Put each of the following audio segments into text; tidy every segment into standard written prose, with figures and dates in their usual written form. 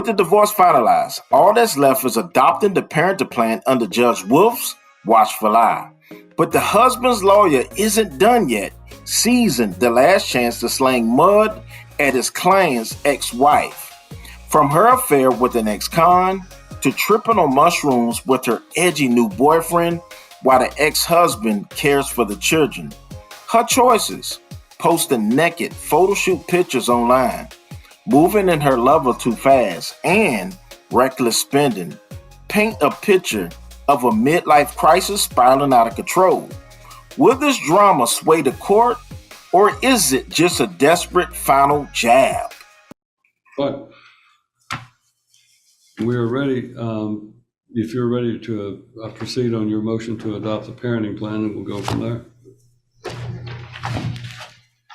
With the divorce finalized, all that's left is adopting the parenting plan under Judge Wolfe's watchful eye. But the husband's lawyer isn't done yet, seizing the last chance to sling mud at his client's ex-wife. From her affair with an ex-con to tripping on mushrooms with her edgy new boyfriend while the ex-husband cares for the children. Her choices: posting naked photoshoot pictures online, moving in her lover too fast, and reckless spending paint a picture of a midlife crisis spiraling out of control. Will this drama sway the court, or is it just a desperate final jab? But we are ready. If you're ready to proceed on your motion to adopt the parenting plan, and we'll go from there.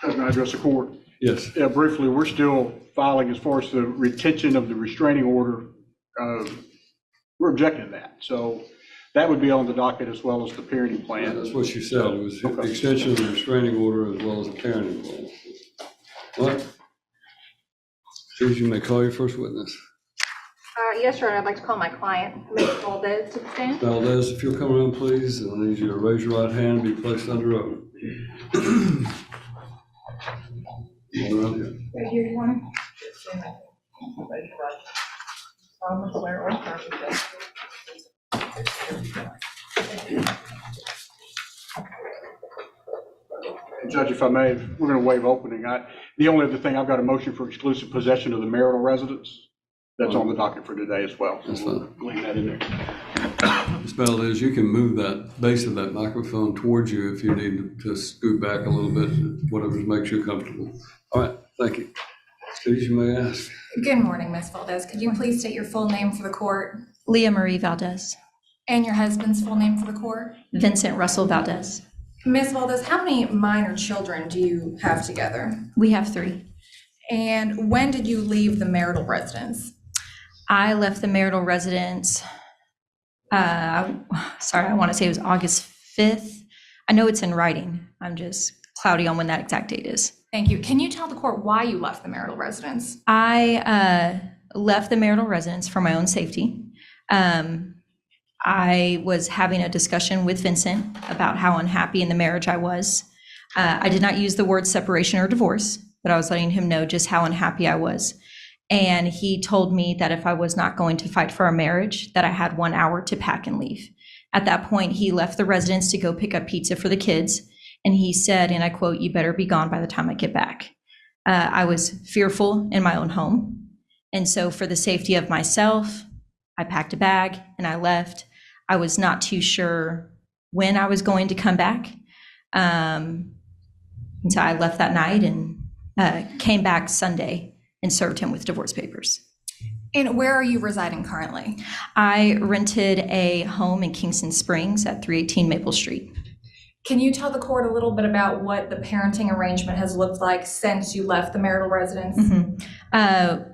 Can I address the court? Yes. Yeah, briefly, we're still filing as far as the retention of the restraining order. We're objecting to that. So that would be on the docket as well as the parenting plan. Yeah, that's what you said. It was the extension of the restraining order as well as the parenting plan. What? Please, you may call your first witness. Yes, Your Honor, I'd like to call my client, Ms. Valdez, to the stand. Valdez, if you'll come around, please, and I need you to raise your right hand and be placed under oath. Around here. Right here, Your Honor. Swear or affirm Judge, if I may, we're going to waive opening. The only other thing, I've got a motion for exclusive possession of the marital residence. That's on the docket for today as well. That's We'll fine. leave that in there. Ms. Valdez, you can move that base of that microphone towards you if you need to scoot back a little bit, whatever makes you comfortable. All right, thank you. Please, you may ask. Good morning, Ms. Valdez. Could you please state your full name for the court Leah Marie Valdez. and your husband's full name for the court? Vincent Russell Valdez. Ms. Valdez, how many minor children do you have together? We have 3. And when did you leave the marital residence? I left the marital residence, I want to say it was August 5th. I know it's in writing. I'm just cloudy on when that exact date is. Thank you. Can you tell the court why you left the marital residence? I left the marital residence for my own safety. I was having a discussion with Vincent about how unhappy in the marriage I was. I did not use the word separation or divorce, but I was letting him know just how unhappy I was. And he told me that if I was not going to fight for our marriage, that I had 1 hour to pack and leave. At that point, he left the residence to go pick up pizza for the kids. And he said, and I quote, "You better be gone by the time I get back." I was fearful in my own home. And so for the safety of myself, I packed a bag and I left. I was not too sure when I was going to come back. And so I left that night and came back Sunday and served him with divorce papers. And where are you residing currently? I rented a home in Kingston Springs at 318 Maple Street. Can you tell the court a little bit about what the parenting arrangement has looked like since you left the marital residence? Mm-hmm.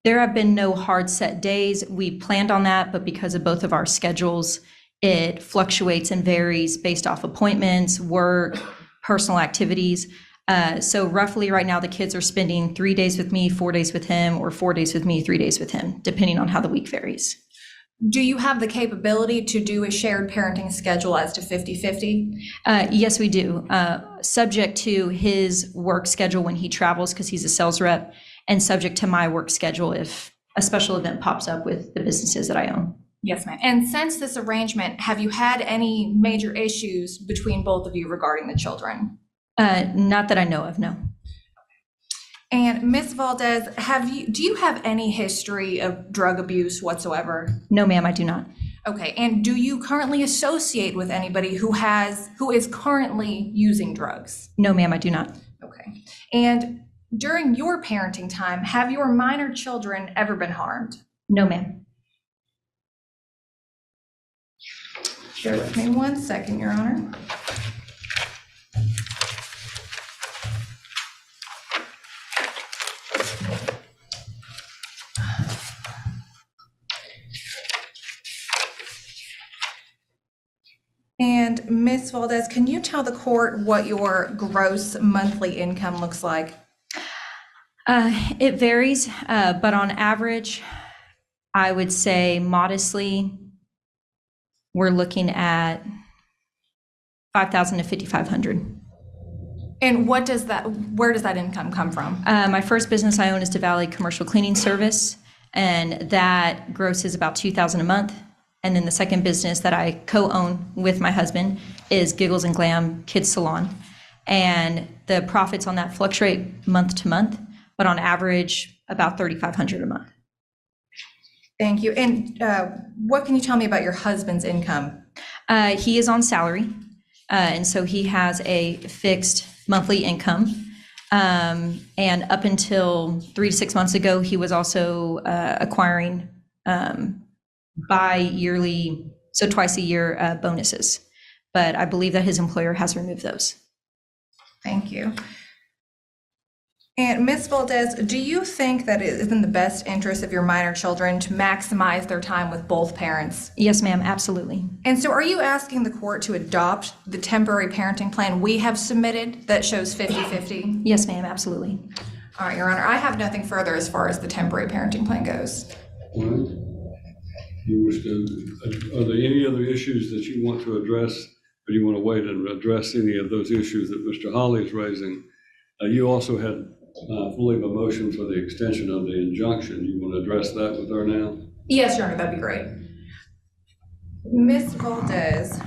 There have been no hard set days. We planned on that, but because of both of our schedules, it fluctuates and varies based off appointments, work, personal activities. So roughly right now, the kids are spending 3 days with me, 4 days with him, or 4 days with me, 3 days with him, depending on how the week varies. Do you have the capability to do a shared parenting schedule as to 50-50? Yes, we do. Subject to his work schedule when he travels, because he's a sales rep, and subject to my work schedule if a special event pops up with the businesses that I own. Yes, ma'am. And since this arrangement, have you had any major issues between both of you regarding the children? Not that I know of, no. And Ms. Valdez, do you have any history of drug abuse whatsoever? No, ma'am, I do not. Okay. And do you currently associate with anybody who is currently using drugs? No, ma'am, I do not. Okay. And during your parenting time, have your minor children ever been harmed? No, ma'am. Bear with me 1 second, Your Honor. And Ms. Valdez, can you tell the court what your gross monthly income looks like? It varies, but on average, I would say modestly, we're looking at 5,000 to 5,500. And where does that income come from? My first business I own is DeValley Commercial Cleaning Service, and that grosses about 2,000 a month. And then the second business that I co-own with my husband is Giggles and Glam Kids Salon. And the profits on that fluctuate month to month, but on average, about 3,500 a month. Thank you. And what can you tell me about your husband's income? He is on salary, and so he has a fixed monthly income. And up until 3 to 6 months ago, he was also acquiring bi-yearly, so twice a year bonuses. But I believe that his employer has removed those. Thank you. And Ms. Valdez, do you think that it is in the best interest of your minor children to maximize their time with both parents? Yes, ma'am, absolutely. And so are you asking the court to adopt the temporary parenting plan we have submitted that shows 50-50? Yes, ma'am, absolutely. All right, Your Honor, I have nothing further as far as the temporary parenting plan goes. All right. You wish to, are there any other issues that you want to address, or do you want to wait and address any of those issues that Mr. Holly is raising? You also had, I believe, a motion for the extension of the injunction. You want to address that with her now? Yes, Your Honor, that'd be great. Ms. Valdez,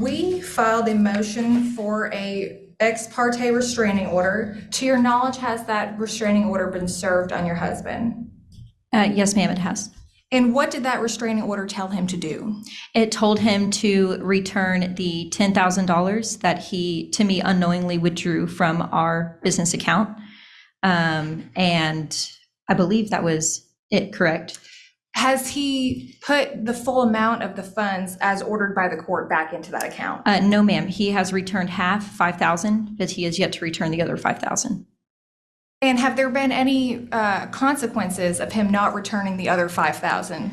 we filed a motion for a ex parte restraining order. To your knowledge, has that restraining order been served on your husband? Yes, ma'am, it has. And what did that restraining order tell him to do? It told him to return the $10,000 that he, to me, unknowingly withdrew from our business account. And I believe that was it, correct? Has he put the full amount of the funds as ordered by the court back into that account? No, ma'am. He has returned half, 5,000, but he has yet to return the other 5,000. And have there been any consequences of him not returning the other 5,000?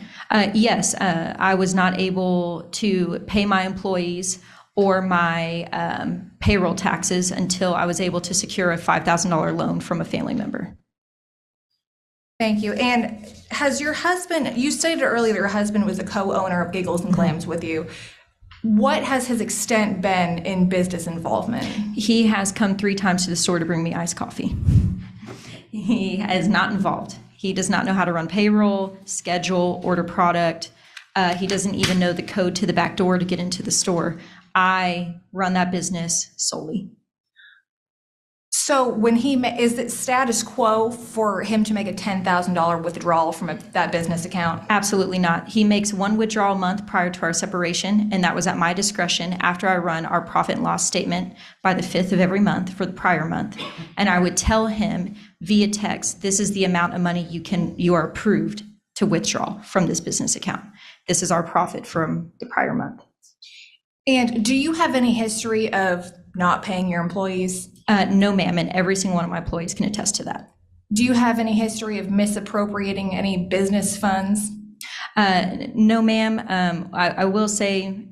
Yes, I was not able to pay my employees or my payroll taxes until I was able to secure a $5,000 loan from a family member. Thank you. And has your husband, you stated earlier your husband was a co-owner of Giggles and Clams with you. What has his extent been in business involvement? He has come 3 times to the store to bring me iced coffee. He is not involved. He does not know how to run payroll, schedule, order product. He doesn't even know the code to the back door to get into the store. I run that business solely. So when is it status quo for him to make a $10,000 withdrawal from that business account? Absolutely not. He makes 1 withdrawal a month prior to our separation, and that was at my discretion after I run our profit and loss statement by the 5th of every month for the prior month. And I would tell him via text, this is the amount of money you are approved to withdraw from this business account. This is our profit from the prior month. And do you have any history of not paying your employees? No, ma'am, and every single one of my employees can attest to that. Do you have any history of misappropriating any business funds? No, ma'am. I will say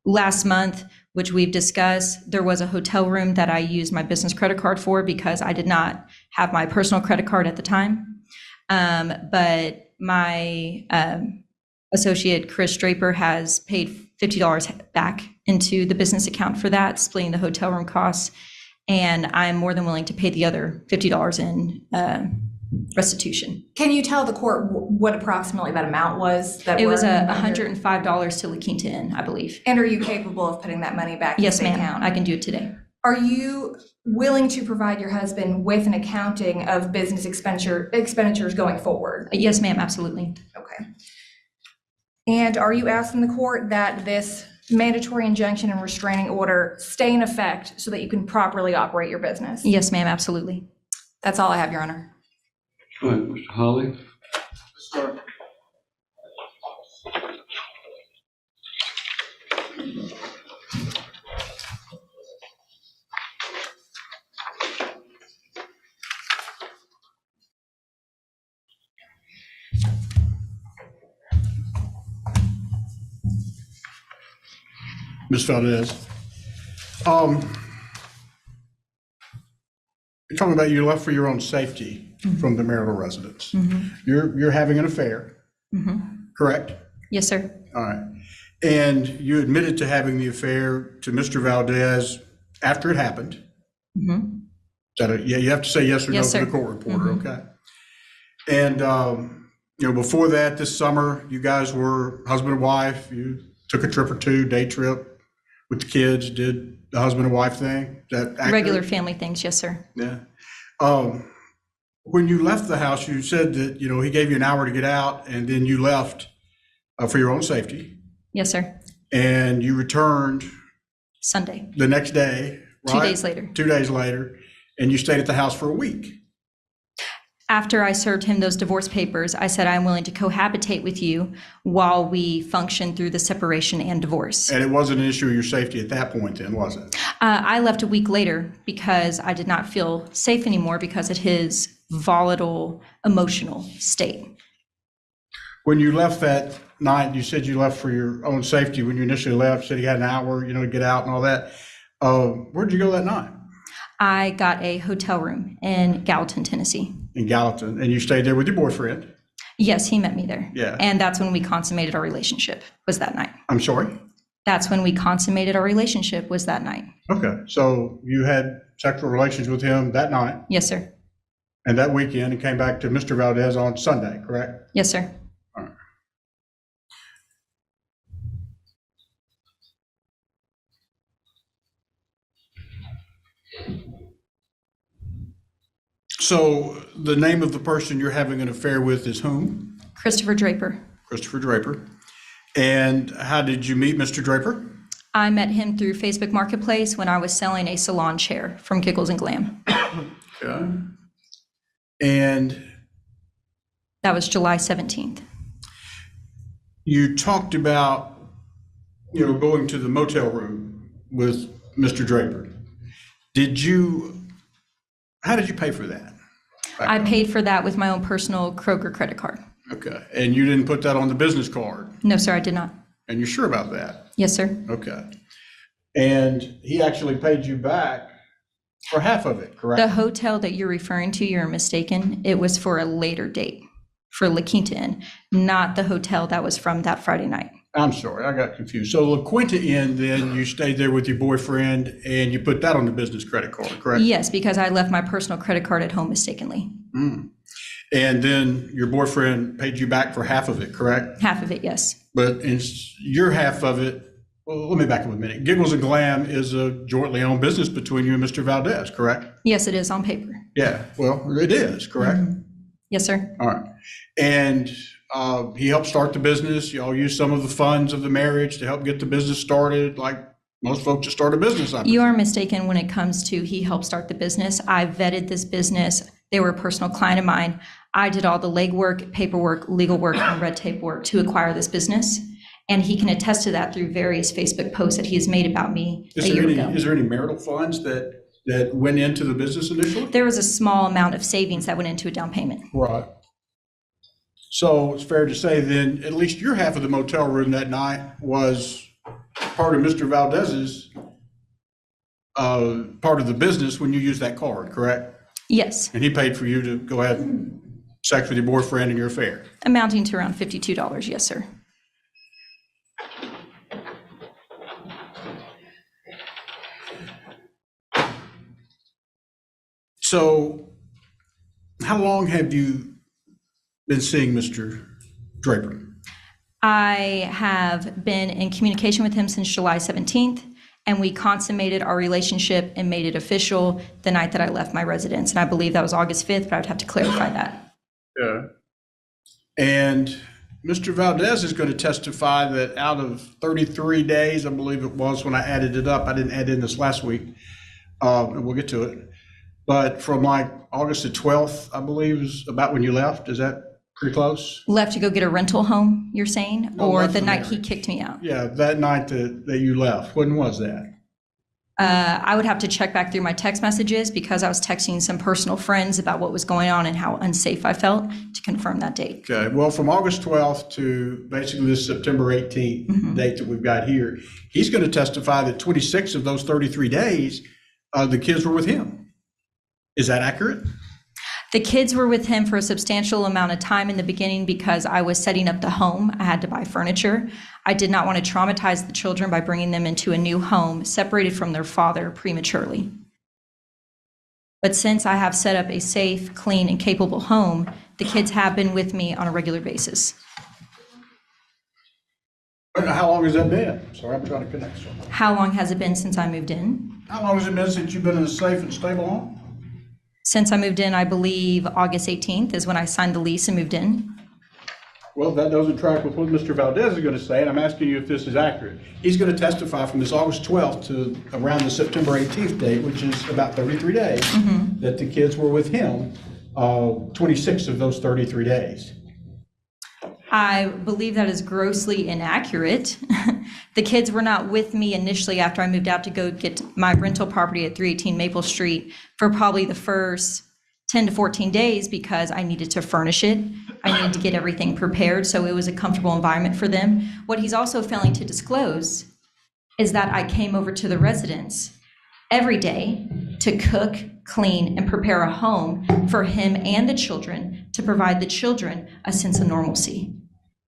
last month, which we've discussed, there was a hotel room that I used my business credit card for because I did not have my personal credit card at the time. But my associate, Chris Draper, has paid $50 back into the business account for that, splitting the hotel room costs. And I'm more than willing to pay the other $50 in restitution. Can you tell the court what approximately that amount was? It was $105 to La Quinta Inn, I believe. And are you capable of putting that money back Yes, into the ma'am. account? I can do it today. Are you willing to provide your husband with an accounting of business expenditures going forward? Yes, ma'am, absolutely. Okay. And are you asking the court that this mandatory injunction and restraining order stay in effect so that you can properly operate your business? Yes, ma'am, absolutely. That's all I have, Your Honor. All right, Mr. Holly. Sir. Ms. Valdez, talking about you left for your own safety from the marital residence. You're having an affair, correct? Yes, sir. All right. And you admitted to having the affair to Mr. Valdez after it happened. Is that yeah, you have to say yes or Yes, no sir. to the court reporter, okay? And, before that, this summer, you guys were husband and wife. You took a trip or two, day trip with the kids, did the husband and wife thing. Is that accurate? Regular family things, yes, sir. Yeah. When you left the house, you said that, he gave you an hour to get out and then you left for your own safety. Yes, sir. And you returned Sunday, the next day, right? 2 days later. 2 days later, and you stayed at the house for a week. After I served him those divorce papers, I said, I'm willing to cohabitate with you while we function through the separation and divorce. And it wasn't an issue of your safety at that point then, was it? I left a week later because I did not feel safe anymore because of his volatile emotional state. When you left that night, you said you left for your own safety. When you initially left, you said you had an hour, to get out and all that. Where'd you go that night? I got a hotel room in Gallatin, Tennessee. In Gallatin, and you stayed there with your boyfriend? Yes, he met me there. Yeah. And that's when we consummated our relationship, was that night. I'm sorry? That's when we consummated our relationship, was that night. Okay, so you had sexual relations with him that night Yes, sir. and that weekend and came back to Mr. Valdez on Sunday, correct? Yes, sir. All right. So the name of the person you're having an affair with is whom? Christopher Draper. Christopher Draper. And how did you meet Mr. Draper? I met him through Facebook Marketplace when I was selling a salon chair from Giggles and Glam. Okay. And That was July 17th. you talked about, going to the motel room with Mr. Draper. How did you pay for that? I paid for that with my own personal Kroger credit card. Okay, and you didn't put that on the business card, No, sir, I did not. and you're sure about that? Yes, sir. Okay. And he actually paid you back for half of it, correct? The hotel that you're referring to, you're mistaken. It was for a later date for La Quinta Inn, not the hotel that was from that Friday night. I'm sorry, I got confused. So La Quinta Inn, then you stayed there with your boyfriend and you put that on the business credit card, correct? Yes, because I left my personal credit card at home mistakenly. And then your boyfriend paid you back for half of it, correct? Half of it, yes. But in your half of it, well, let me back up a minute. Giggles and Glam is a jointly owned business between you and Mr. Valdez, correct? Yes, it is on paper. Yeah, well, it is, correct? Yes, sir. All right. And he helped start the business. Y'all used some of the funds of the marriage to help get the business started, like most folks that start a business. You are mistaken when it comes to he helped start the business. I vetted this business. They were a personal client of mine. I did all the legwork, paperwork, legal work, and red tape work to acquire this business. And he can attest to that through various Facebook posts that he has made about me a year ago. Is there any marital funds that went into the business initially? There was a small amount of savings that went into a down payment. Right. So it's fair to say then, at least your half of the motel room that night was part of Mr. Valdez's, part of the business when you used that card, correct? Yes, And he paid for you to go ahead and sex with your boyfriend and your affair. amounting to around $52, yes, sir. So how long have you been seeing Mr. Draper? I have been in communication with him since July 17th, and we consummated our relationship and made it official the night that I left my residence. And I believe that was August 5th, but I would have to clarify that. Yeah. And Mr. Valdez is going to testify that out of 33 days, I believe it was when I added it up, I didn't add in this last week, and we'll get to it. But from like August the 12th, I believe is about when you left. Is that pretty close? Left to go get a rental home, you're saying? No, Or left the the night he marriage. kicked me out? Yeah, that night that you left. When was that? I would have to check back through my text messages because I was texting some personal friends about what was going on and how unsafe I felt to confirm that date. Okay, well, from August 12th to basically this September 18th date that we've got here, he's going to testify that 26 of those 33 days, the kids were with him. Is that accurate? The kids were with him for a substantial amount of time in the beginning because I was setting up the home. I had to buy furniture. I did not want to traumatize the children by bringing them into a new home, separated from their father prematurely. But since I have set up a safe, clean, and capable home, the kids have been with me on a regular basis. How long has that been? Sorry, I'm trying to connect something. How long has it been since I moved in? How long has it been since you've been in a safe and stable home? Since I moved in, I believe August 18th is when I signed the lease and moved in. Well, that doesn't track with what Mr. Valdez is going to say, and I'm asking you if this is accurate. He's going to testify from this August 12th to around the September 18th date, which is about 33 days, that the kids were with him 26 of those 33 days. I believe that is grossly inaccurate. The kids were not with me initially after I moved out to go get my rental property at 318 Maple Street for probably the first 10 to 14 days because I needed to furnish it. I needed to get everything prepared so it was a comfortable environment for them. What he's also failing to disclose is that I came over to the residence every day to cook, clean, and prepare a home for him and the children to provide the children a sense of normalcy.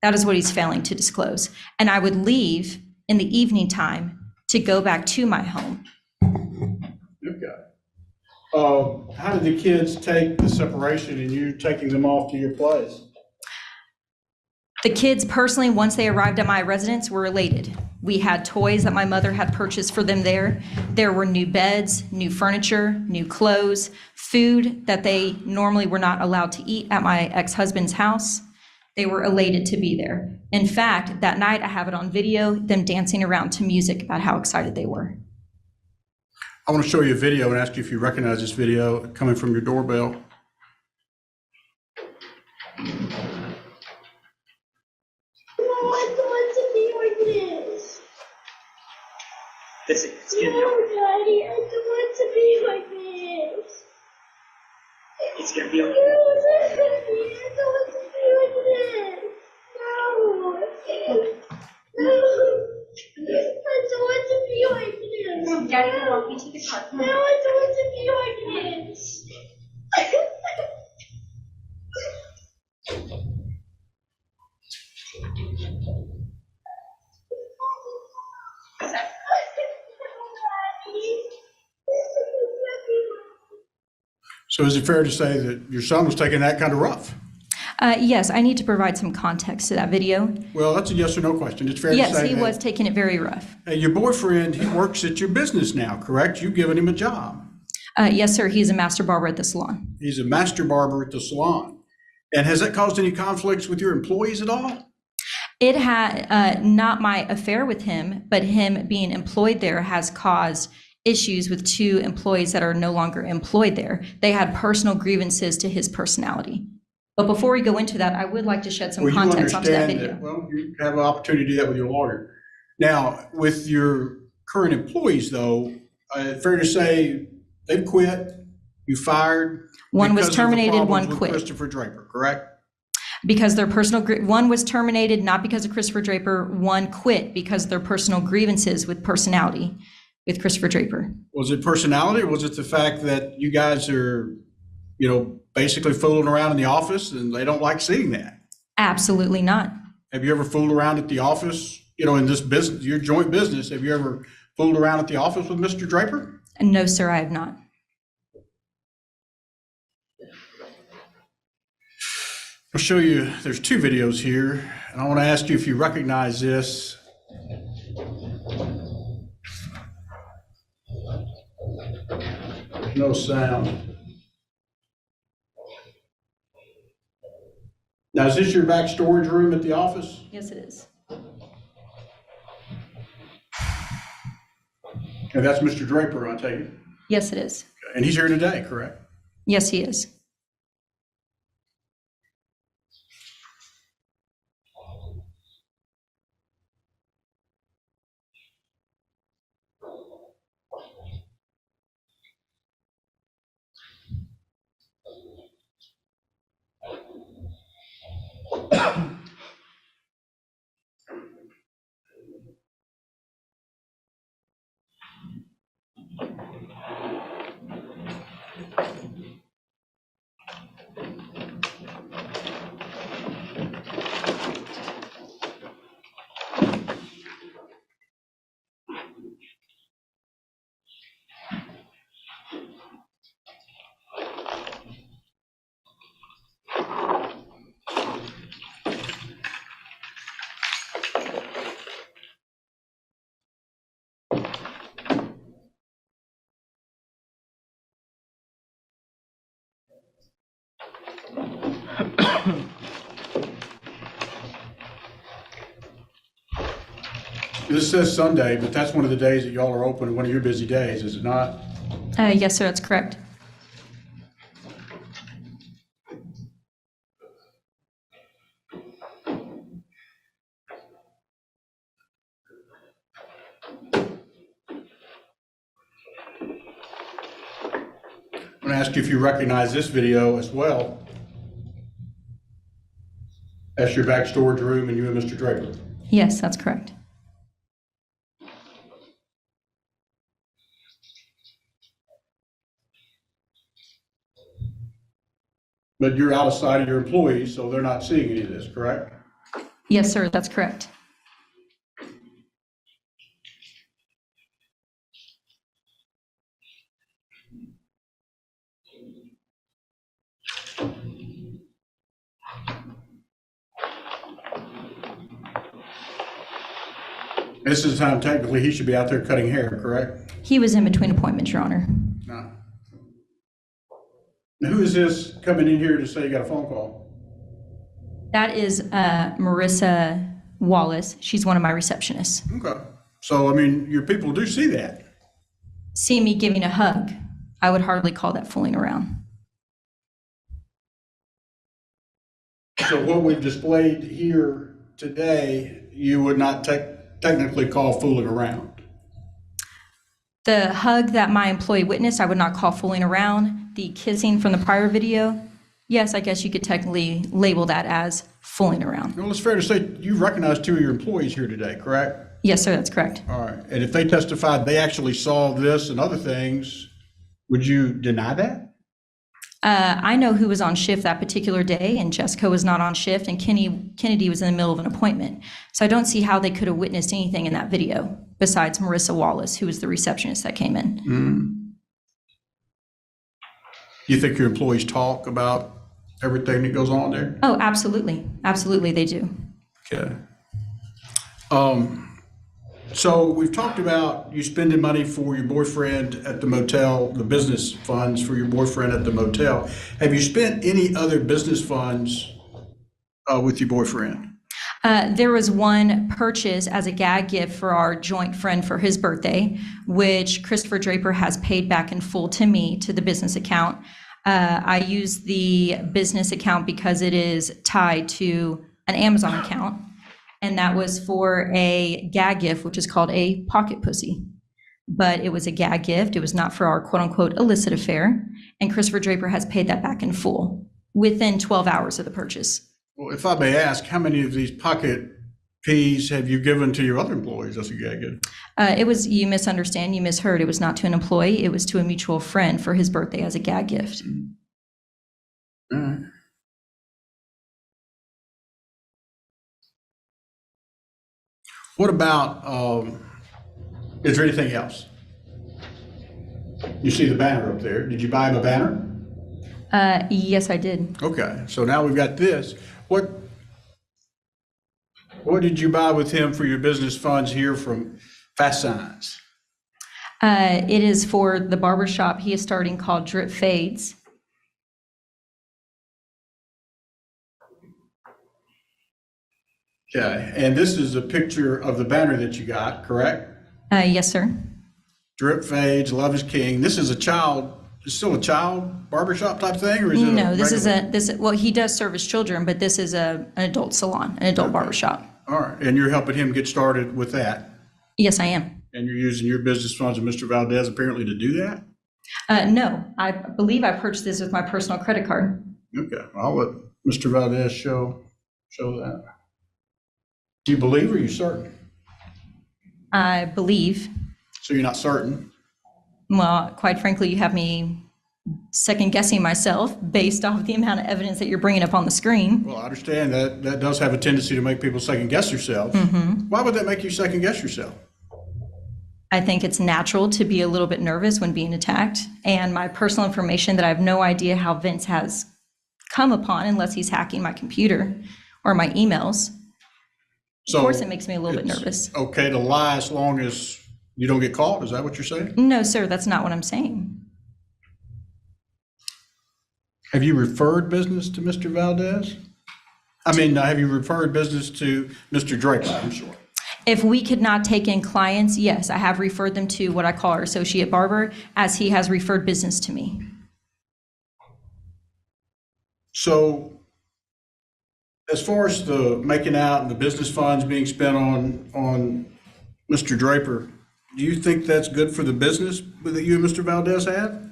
That is what he's failing to disclose. And I would leave in the evening time to go back to my home. Okay. How did the kids take the separation and you taking them off to your place? The kids personally, once they arrived at my residence, were elated. We had toys that my mother had purchased for them there. There were new beds, new furniture, new clothes, food that they normally were not allowed to eat at my ex-husband's house. They were elated to be there. In fact, that night I have it on video, them dancing around to music about how excited they were. I want to show you a video and ask you if you recognize this video coming from your doorbell. It's gonna be okay. Daddy, I don't want to be like this. It's gonna be okay. I don't want to be like this. No. I don't want to be like this. Daddy, can walk me to the car. No, I don't want to be like this. So is it fair to say that your son was taking that kind of rough? Yes, I need to provide some context to that video. Well, that's a yes or no question. It's fair to Yes, say he that was taking it very rough. Your boyfriend, he works at your business now, correct? You've given him a job. Yes, sir, he's a master barber at the salon. He's a master barber at the salon. And has that caused any conflicts with your employees at all? It had, not my affair with him, but him being employed there has caused issues with two employees that are no longer employed there. They had personal grievances to his personality. But before we go into that, I would like to shed some context onto that video. Well, you have an opportunity to do that with your lawyer. Now, with your current employees, though, fair to say they've quit, you fired? One was because of the terminated, problems one with quit. Christopher Draper, correct? Because their personal, one was terminated not because of Christopher Draper, one quit because of their personal grievances with personality with Christopher Draper. Was it personality, or was it the fact that you guys are, basically fooling around in the office and they don't like seeing that? Absolutely not. Have you ever fooled around at the office, in this business, your joint business? Have you ever fooled around at the office with Mr. Draper? No, sir, I have not. I'll show you, there's two videos here, and I want to ask you if you recognize this. There's no sound. Now, is this your back storage room at the office? Yes, it is. And that's Mr. Draper, I take it. Yes, it is. And he's here today, correct? Yes, he is. This says Sunday, but that's one of the days that y'all are open, one of your busy days, is it not? Yes, sir, that's correct. I'm going to ask you if you recognize this video as well. That's your back storage room and you and Mr. Draper. Yes, that's correct. But you're out of sight of your employees, so they're not seeing any of this, correct? Yes, sir, that's correct. This is the time technically he should be out there cutting hair, correct? He was in between appointments, Your Honor. No. Now, who is this coming in here to say you got a phone call? That is Marissa Wallace. She's one of my receptionists. Okay. So, I mean, your people do see that. See me giving a hug. I would hardly call that fooling around. So what we've displayed here today, you would not technically call fooling around. The hug that my employee witnessed, I would not call fooling around. The kissing from the prior video, yes, I guess you could technically label that as fooling around. Well, it's fair to say you recognize two of your employees here today, correct? Yes, sir, that's correct. All right. And if they testified they actually saw this and other things, would you deny that? I know who was on shift that particular day, and Jessica was not on shift, and Kennedy was in the middle of an appointment. So I don't see how they could have witnessed anything in that video besides Marissa Wallace, who was the receptionist that came in. You think your employees talk about everything that goes on there? Oh, absolutely. Absolutely, they do. Okay. So we've talked about you spending money for your boyfriend at the motel, the business funds for your boyfriend at the motel. Have you spent any other business funds with your boyfriend? There was one purchase as a gag gift for our joint friend for his birthday, which Christopher Draper has paid back in full to me, to the business account. I use the business account because it is tied to an Amazon account. And that was for a gag gift, which is called a pocket pussy. But it was a gag gift. It was not for our quote unquote illicit affair. And Christopher Draper has paid that back in full within 12 hours of the purchase. Well, if I may ask, how many of these pocket peas have you given to your other employees as a gag gift? It was, you misunderstand, you misheard. It was not to an employee. It was to a mutual friend for his birthday as a gag gift. All right. What about, is there anything else? You see the banner up there. Did you buy him a banner? Yes, I did. Okay, so now we've got this. What did you buy with him for your business funds here from Fast Signs? It is for the barbershop he is starting called Drip Fades. Okay, and this is a picture of the banner that you got, correct? Yes, sir. Drip Fades, Love is King. This is still a child barbershop type thing, or is it? No, well, he does service children, but this is an adult salon, an adult barbershop. All right, and you're helping him get started with that? Yes, I am. And you're using your business funds of Mr. Valdez apparently to do that? No, I believe I purchased this with my personal credit card. Okay, I'll let Mr. Valdez show that. Do you believe or are you certain? I believe. So you're not certain? Well, quite frankly, you have me second guessing myself based off the amount of evidence that you're bringing up on the screen. Well, I understand that does have a tendency to make people second guess themselves. Why would that make you second guess yourself? I think it's natural to be a little bit nervous when being attacked, and my personal information that I have no idea how Vince has come upon unless he's hacking my computer or my emails. Of course, it makes me a little bit nervous. Okay to lie as long as you don't get caught? Is that what you're saying? No, sir, that's not what I'm saying. Have you referred business to Mr. Valdez? I mean, have you referred business to Mr. Draper? I'm sure. If we could not take in clients, yes, I have referred them to what I call our associate barber, as he has referred business to me. So as far as the making out and the business funds being spent on Mr. Draper, do you think that's good for the business that you and Mr. Valdez have?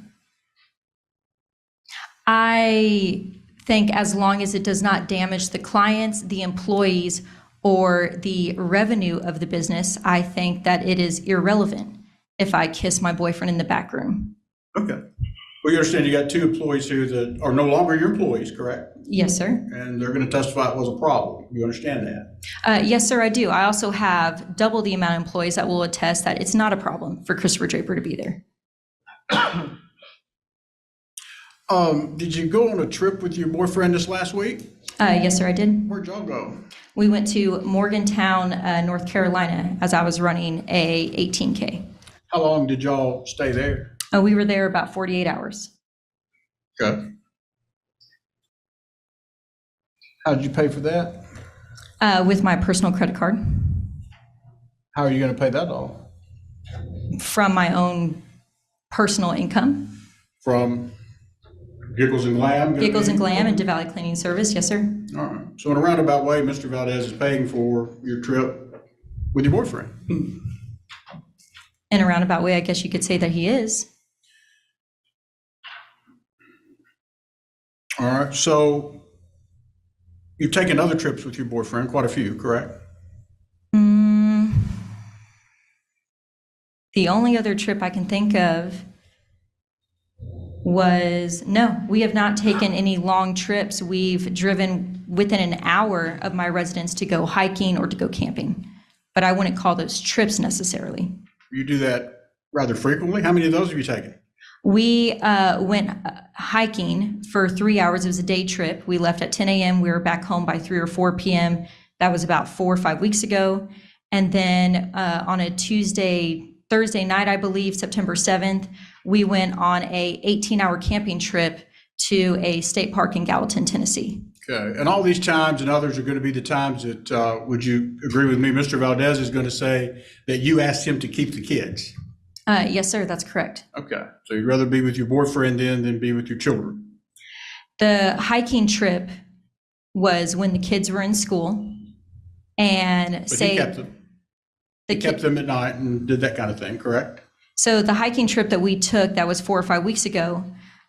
I think as long as it does not damage the clients, the employees, or the revenue of the business, I think that it is irrelevant if I kiss my boyfriend in the back room. Okay. Well, you understand you got two employees here that are no longer your employees, correct? Yes, sir. And they're going to testify it was a problem. You understand that? Yes, sir, I do. I also have double the amount of employees that will attest that it's not a problem for Christopher Draper to be there. Did you go on a trip with your boyfriend this last week? Yes, sir, I did. Where'd y'all go? We went to Morgantown, North Carolina, as I was running a 18K. How long did y'all stay there? We were there about 48 hours. Okay. How did you pay for that? With my personal credit card How are you going to pay that off? from my own personal income. From Giggles and Glam? Giggles and Glam and Valley Cleaning Service, yes, sir. All right. So in a roundabout way, Mr. Valdez is paying for your trip with your boyfriend. In a roundabout way, I guess you could say that he is. All right. So you've taken other trips with your boyfriend, quite a few, correct? The only other trip I can think of was, no, we have not taken any long trips. We've driven within an hour of my residence to go hiking or to go camping, but I wouldn't call those trips necessarily. You do that rather frequently. How many of those have you taken? We went hiking for 3 hours. It was a day trip. We left at 10 a.m. We were back home by 3 or 4 p.m. That was about 4 or 5 weeks ago. And then on a Thursday night, I believe, September 7th, we went on a 18-hour camping trip to a state park in Gallatin, Tennessee. Okay. And all these times and others are going to be the times that, would you agree with me, Mr. Valdez is going to say that you asked him to keep the kids? Yes, sir, that's correct. Okay. So you'd rather be with your boyfriend then than be with your children? The hiking trip was when the kids were in school and But he kept them. He kept them at night and did that kind of thing, correct? So the hiking trip that we took, that was 4 or 5 weeks ago,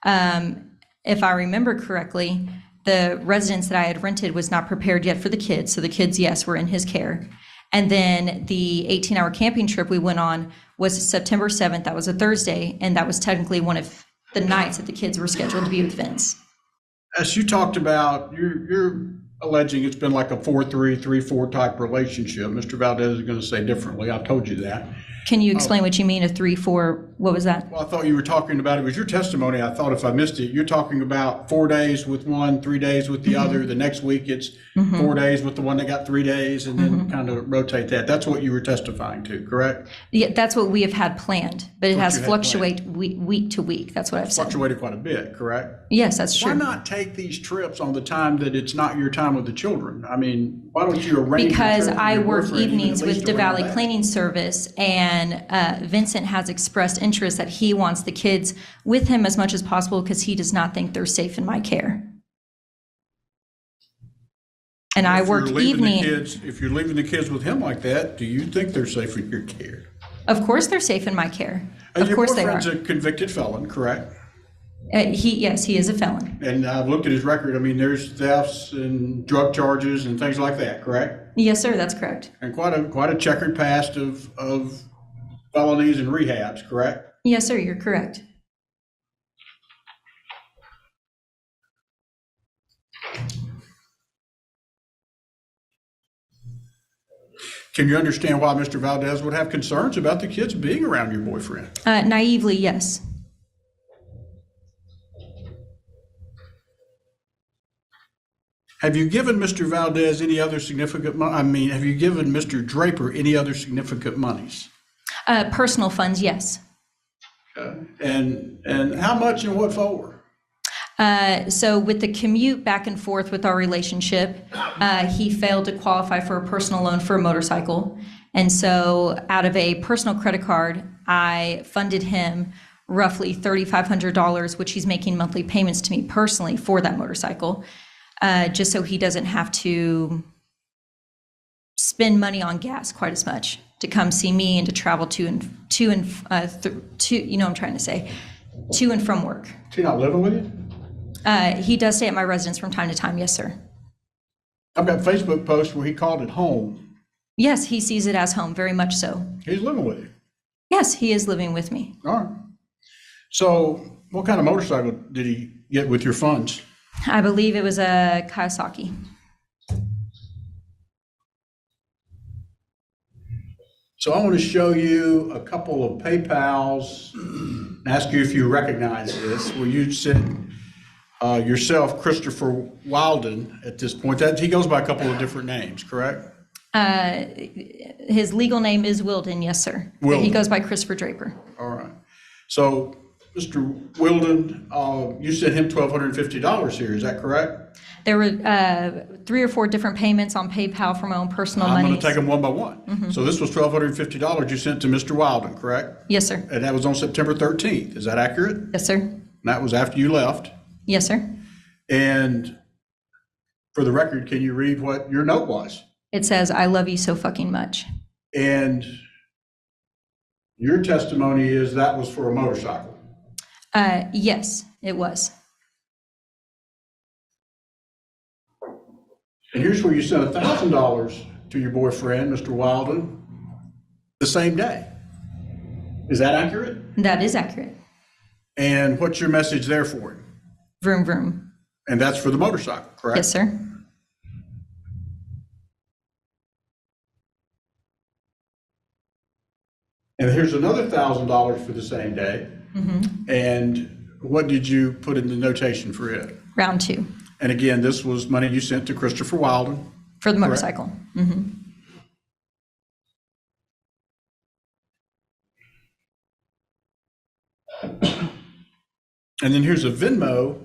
if I remember correctly, the residence that I had rented was not prepared yet for the kids. So the kids, yes, were in his care. And then the 18-hour camping trip we went on was September 7th. That was a Thursday, and that was technically one of the nights that the kids were scheduled to be with Vince. As you talked about, you're alleging it's been like a 4-3, 3-4 type relationship. Mr. Valdez is going to say differently. I've told you that. Can you explain what you mean, a 3-4, what was that? Well, I thought you were talking about, it was your testimony. I thought if I missed it, you're talking about 4 days with one, 3 days with the other. The next week it's 4 days with the one that got 3 days, and then kind of rotate that. That's what you were testifying to, correct? Yeah, that's what we have had planned, but it What has you had fluctuated week to week. That's what I've said. Fluctuated quite a bit, correct? Yes, that's true. Why not take these trips on the time that it's not your time with the children? I mean, why don't you arrange? Because your trip with I your work boyfriend even evenings at least with the around Valley that? Cleaning Service, and Vincent has expressed interest that he wants the kids with him as much as possible because he does not think they're safe in my care. And I work evening. If you're leaving the kids with him like that, do you think they're safe in your care? Of course they're safe in my care. Of course they are. Your boyfriend's a convicted felon, correct? Yes, he is a felon. And I've looked at his record. I mean, there's thefts and drug charges and things like that, correct? Yes, sir, that's correct. And quite a checkered past of felonies and rehabs, correct? Yes, sir, you're correct. Can you understand why Mr. Valdez would have concerns about the kids being around your boyfriend? Naively, yes. Have you given Mr. Valdez any other significant have you given Mr. Draper any other significant monies? Personal funds, yes. And how much and what for? So with the commute back and forth with our relationship, he failed to qualify for a personal loan for a motorcycle. And so out of a personal credit card, I funded him roughly $3,500, which he's making monthly payments to me personally for that motorcycle, just so he doesn't have to spend money on gas quite as much to come see me and to travel to and from work. Is he not living with you? He does stay at my residence from time to time. Yes, sir. I've got Facebook posts where he called it home. Yes, he sees it as home, very much so. He's living with you. Yes, he is living with me. All right. So what kind of motorcycle did he get with your funds? I believe it was a Kawasaki. So I want to show you a couple of PayPals, and ask you if you recognize this, where you sent yourself, Christopher Wilden, at this point. That he goes by a couple of different names, correct? His legal name is Wilden, yes, sir. But he Wilden. goes by Christopher Draper. All right. So, Mr. Wilden, you sent him $1,250 here, is that correct? There were 3 or 4 different payments on PayPal for my own personal I'm money. going to take them one by one. So this was $1,250 you sent to Mr. Wilden, correct? Yes, sir. And that was on September 13th, is that accurate? Yes, sir. And that was after you left. Yes, sir. And for the record, can you read what your note was? It says, "I love you so fucking much." And your testimony is that was for a motorcycle. Yes, it was. And here's where you sent $1,000 to your boyfriend, Mr. Wilden, the same day. Is that accurate? That is accurate. And what's your message there for him? Vroom, vroom. And that's for the motorcycle, correct? Yes, sir. And here's another $1,000 for the same day. And what did you put in the notation for it? Round 2 And again, this was money you sent to Christopher Wilden. for the motorcycle. And then here's a Venmo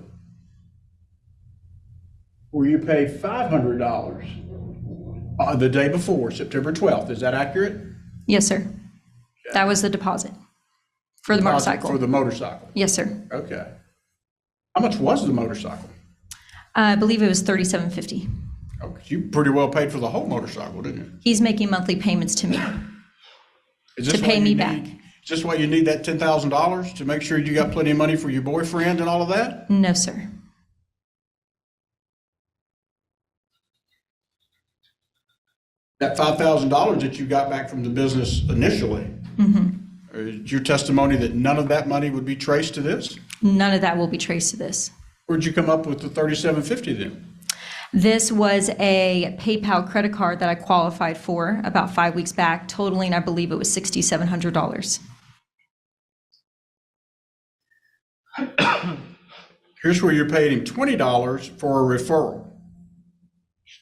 where you paid $500 the day before, September 12th. Is that accurate? Yes, sir. That was the deposit for the motorcycle. For the motorcycle. Yes, sir. Okay. How much was the motorcycle? I believe it was $3,750. Oh, 'cause you pretty well paid for the whole motorcycle, didn't you? He's making monthly payments to me. Is this To why pay you me need- back. Is this why you need that $10,000 to make sure you got plenty of money for your boyfriend and all of that? No, sir. That $5,000 that you got back from the business initially, is your testimony that none of that money would be traced to this? None of that will be traced to this. Where'd you come up with the $3,750 then? This was a PayPal credit card that I qualified for about 5 weeks back, totaling, I believe it was $6,700. Here's where you're paying him $20 for a referral.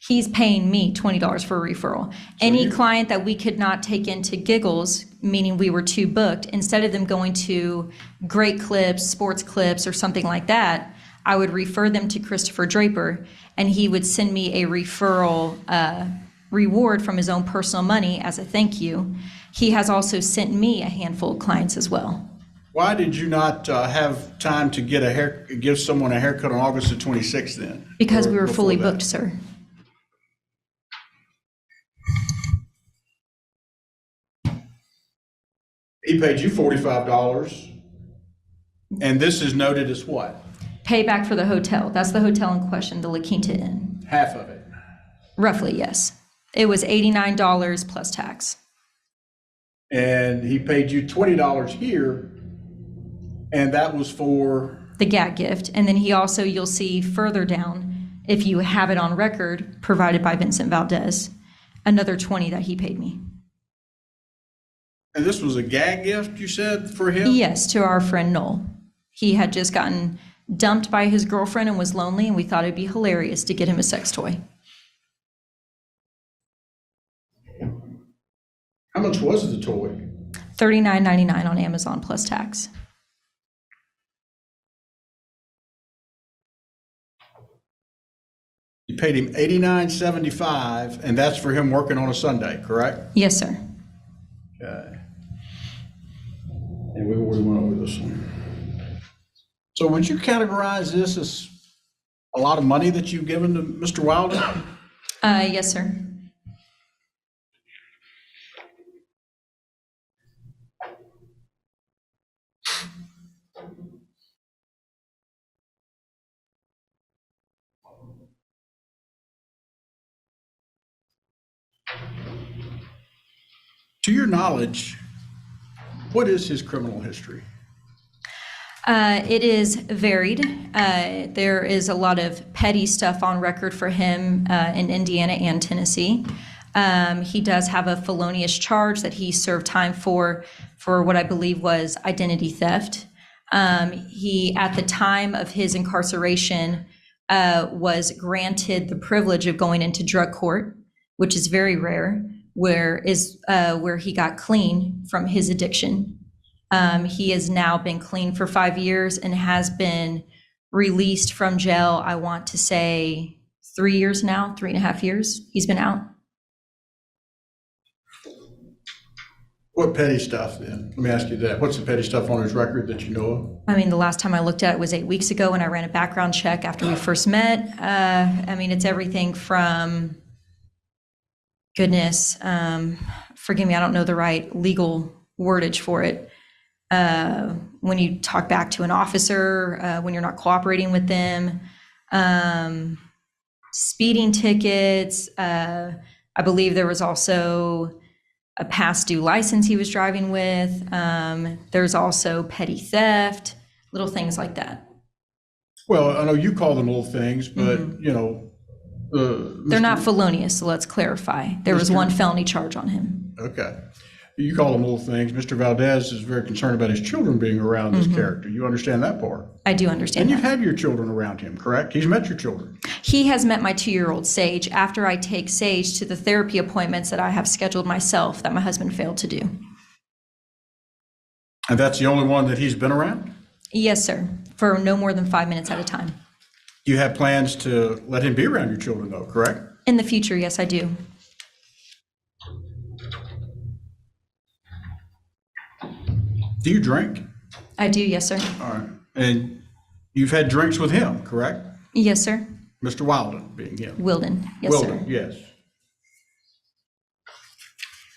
He's paying me $20 for a referral. Any client that we could not take into Giggles, meaning we were too booked, instead of them going to Great Clips, Sports Clips, or something like that, I would refer them to Christopher Draper, and he would send me a referral reward from his own personal money as a thank you. He has also sent me a handful of clients as well. Why did you not have time to give someone a haircut on August the 26th then? Because Or we were before fully that? booked, sir. He paid you $45, and this is noted as what? Payback for the hotel. That's the hotel in question, the La Quinta Inn. Half of it. Roughly, yes. It was $89 plus tax. And he paid you $20 here, and that was for, The gag gift. And then he also, you'll see further down, if you have it on record, provided by Vincent Valdez, another $20 that he paid me. and this was a gag gift, you said, for him? Yes, to our friend Noel. He had just gotten dumped by his girlfriend and was lonely, and we thought it'd be hilarious to get him a sex toy. How much was the toy? $39.99 on Amazon plus tax. You paid him $89.75, and that's for him working on a Sunday, correct? Yes, sir. Okay. And we already went over this one. So would you categorize this as a lot of money that you've given to Mr. Wilden? Yes, sir. To your knowledge, what is his criminal history? It is varied. There is a lot of petty stuff on record for him in Indiana and Tennessee. He does have a felonious charge that he served time for what I believe was identity theft. He, at the time of his incarceration, was granted the privilege of going into drug court, which is very rare, where he got clean from his addiction. He has now been clean for 5 years and has been released from jail, I want to say 3 years now, 3.5 years he's been out. What petty stuff then? Let me ask you that. What's the petty stuff on his record that you know of? I mean, the last time I looked at it was 8 weeks ago when I ran a background check after we first met. I mean, it's everything from, goodness, forgive me, I don't know the right legal wordage for it. When you talk back to an officer, when you're not cooperating with them, speeding tickets. I believe there was also a past due license he was driving with. There's also petty theft, little things like that. Well, I know you call them little things, but you know, They're not felonious, so let's clarify. There was one felony charge on him. Okay. You call them little things. Mr. Valdez is very concerned about his children being around this character. You understand that part? I do understand And that. you've had your children around him, correct? He's met your children. He has met my 2-year-old Sage after I take Sage to the therapy appointments that I have scheduled myself that my husband failed to do. And that's the only one that he's been around? Yes, sir, for no more than 5 minutes at a time. You have plans to let him be around your children though, correct? In the future, yes, I do. Do you drink? I do, yes, sir. All right. And you've had drinks with him, correct? Yes, sir. Mr. Wilden being him. Wilden, yes, Wilden, sir. yes.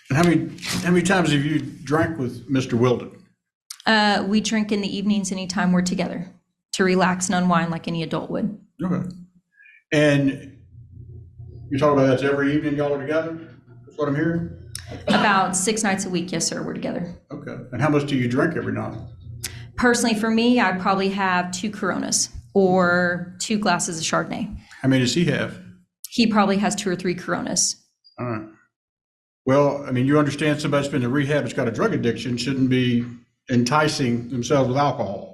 And how many times have you drank with Mr. Wilden? We drink in the evenings anytime we're together to relax and unwind like any adult would. Okay. And you're talking about that's every evening y'all are together? That's what I'm hearing? About 6 nights a week, yes, sir, we're together. Okay. And how much do you drink every night? Personally, for me, I probably have 2 Coronas or 2 glasses of Chardonnay. How many does he have? He probably has 2 or 3 Coronas. All right. Well, I mean, you understand somebody that's been in rehab that's got a drug addiction shouldn't be enticing themselves with alcohol.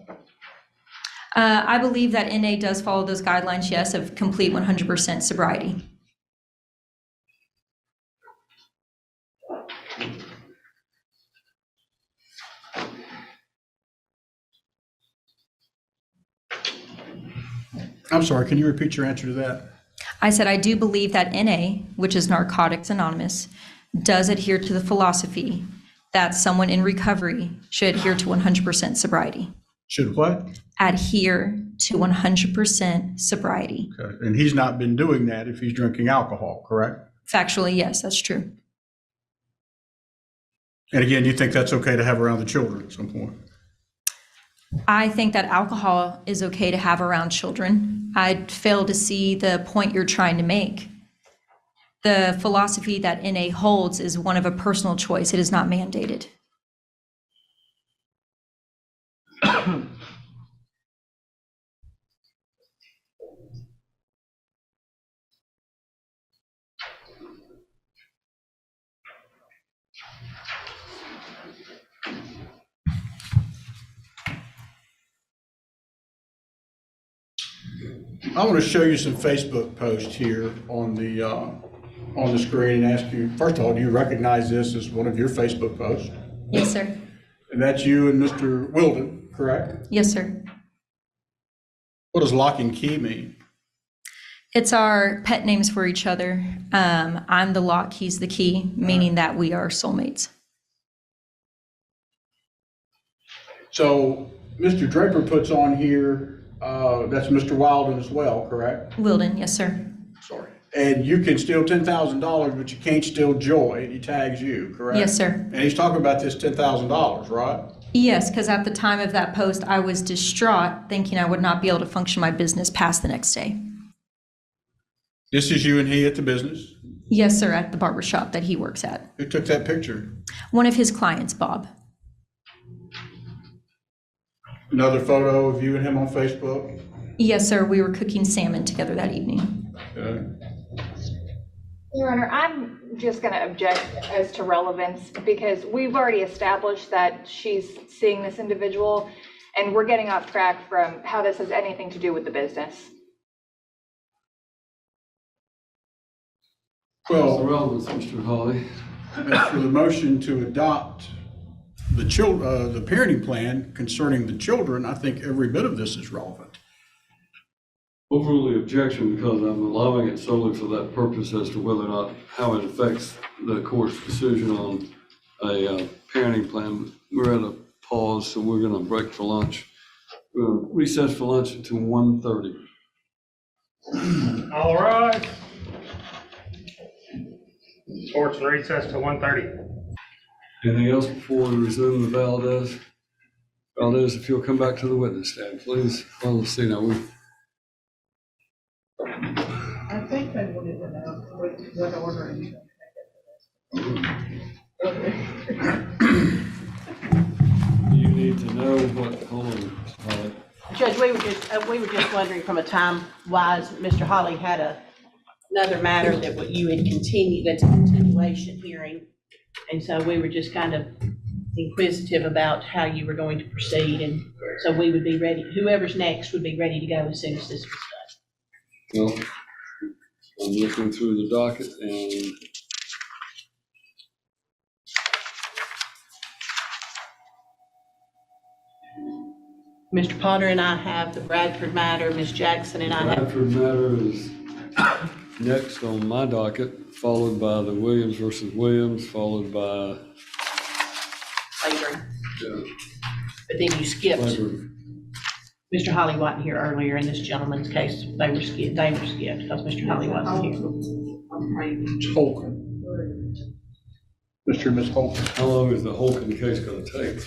I believe that NA does follow those guidelines, yes, of complete 100% sobriety. I'm sorry, can you repeat your answer to that? I said I do believe that NA, which is Narcotics Anonymous, does adhere to the philosophy that someone in recovery should adhere to 100% sobriety. Should what? Adhere to 100% sobriety. Okay. And he's not been doing that if he's drinking alcohol, correct? Factually, yes, that's true. And again, you think that's okay to have around the children at some point? I think that alcohol is okay to have around children. I fail to see the point you're trying to make. The philosophy that NA holds is one of a personal choice. It is not mandated. I want to show you some Facebook posts here on the screen and ask you, first of all, do you recognize this as one of your Facebook posts? Yes, sir. And that's you and Mr. Wilden, correct? Yes, sir. What does lock and key mean? It's our pet names for each other. I'm the lock, he's the key, meaning that we are soulmates. So Mr. Draper puts on here, that's Mr. Wilden as well, correct? Wilden, yes, sir. Sorry. And you can steal $10,000, but you can't steal Joy. He tags you, correct? Yes, sir. And he's talking about this $10,000, right? Yes, because at the time of that post, I was distraught, thinking I would not be able to function my business past the next day. This is you and he at the business? Yes, sir, at the barber shop that he works at. Who took that picture? One of his clients, Bob. Another photo of you and him on Facebook? Yes, sir, we were cooking salmon together that evening. Okay. Your Honor, I'm just going to object as to relevance because we've already established that she's seeing this individual and we're getting off track from how this has anything to do with the business. What's the Well, relevance, Mr. Hawley? as for the motion to adopt the parenting plan concerning the children, I think every bit of this is relevant. Overrule the objection because I'm allowing it solely for that purpose as to whether or not, how it affects the court's decision on a parenting plan. We're at a pause, so we're gonna break for lunch. We're gonna recess for lunch until 1:30. All right. Court's in recess to 1:30. Anything else before we resume the Valdez? Valdez, if you'll come back to the witness stand, please. Well, let's see now, I think they wanted to know what order you. you need to know what, hold on, Holly. Judge, we were just wondering from a time-wise, Mr. Hawley had another matter that you had continued, that's a continuation hearing. And so we were just kind of inquisitive about how you were going to proceed. And so we would be ready, whoever's next would be ready to go as soon as this was done. Well, I'm looking through the docket and Mr. Potter and I have the Bradford matter, Ms. Jackson and I have. Bradford matter is next on my docket, followed by the Williams versus Williams, followed by Laboring. But then you skipped. Labour. Mr. Hawley wasn't here earlier in this gentleman's case. They were skipped because Mr. Hawley wasn't here. It's Holcomb. Mr. and Ms. Holcomb. How long is the Holcomb case gonna take?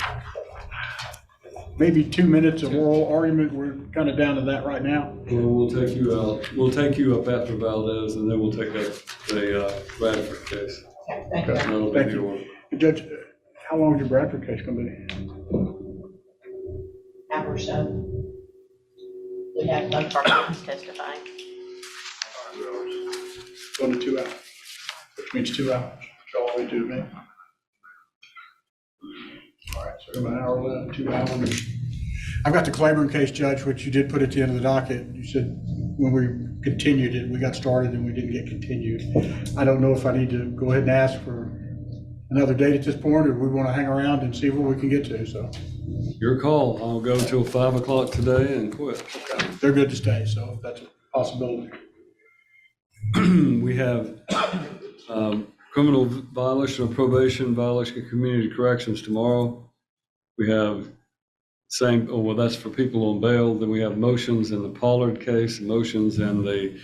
Maybe 2 minutes of oral argument. We're kind of down to that right now. Well, we'll take you out. We'll take you up after Valdez, and then we'll take up the Bradford case. Thank you. That'll be Thank the you. order. Judge, how long is your Bradford case going to be? Hour or so. We have both our witnesses testifying. 1 to 2 hours, which means 2 hours. That's all we do, man. All right, so about an hour left, 2 hours. I've got the Claiborne case, Judge, which you did put at the end of the docket. You said when we continued it, we got started and we didn't get continued. I don't know if I need to go ahead and ask for another date at this point, or we want to hang around and see what we can get to, so. Your call. I'll go till 5 o'clock today and quit. They're good to stay, so that's a possibility. We have criminal violation of probation, violation of community corrections tomorrow. We have that's for people on bail. Then we have motions in the Pollard case, motions in the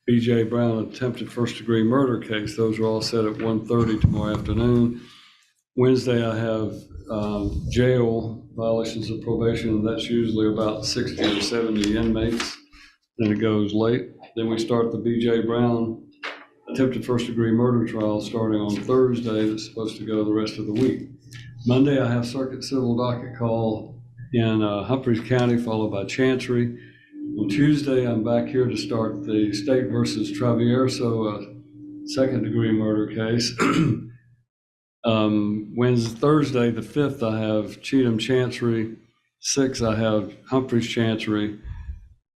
B.J. Brown attempted first-degree murder case. Those are all set at 1:30 tomorrow afternoon. Wednesday, I have jail violations of probation, and that's usually about 60 or 70 inmates. Then it goes late. Then we start the B.J. Brown attempted first-degree murder trial starting on Thursday. That's supposed to go the rest of the week. Monday, I have circuit civil docket call in Humphreys County, followed by Chancery. On Tuesday, I'm back here to start the State versus Travierso second-degree murder case. Thursday, the 5th, I have Cheatham Chancery. 6th, I have Humphreys Chancery.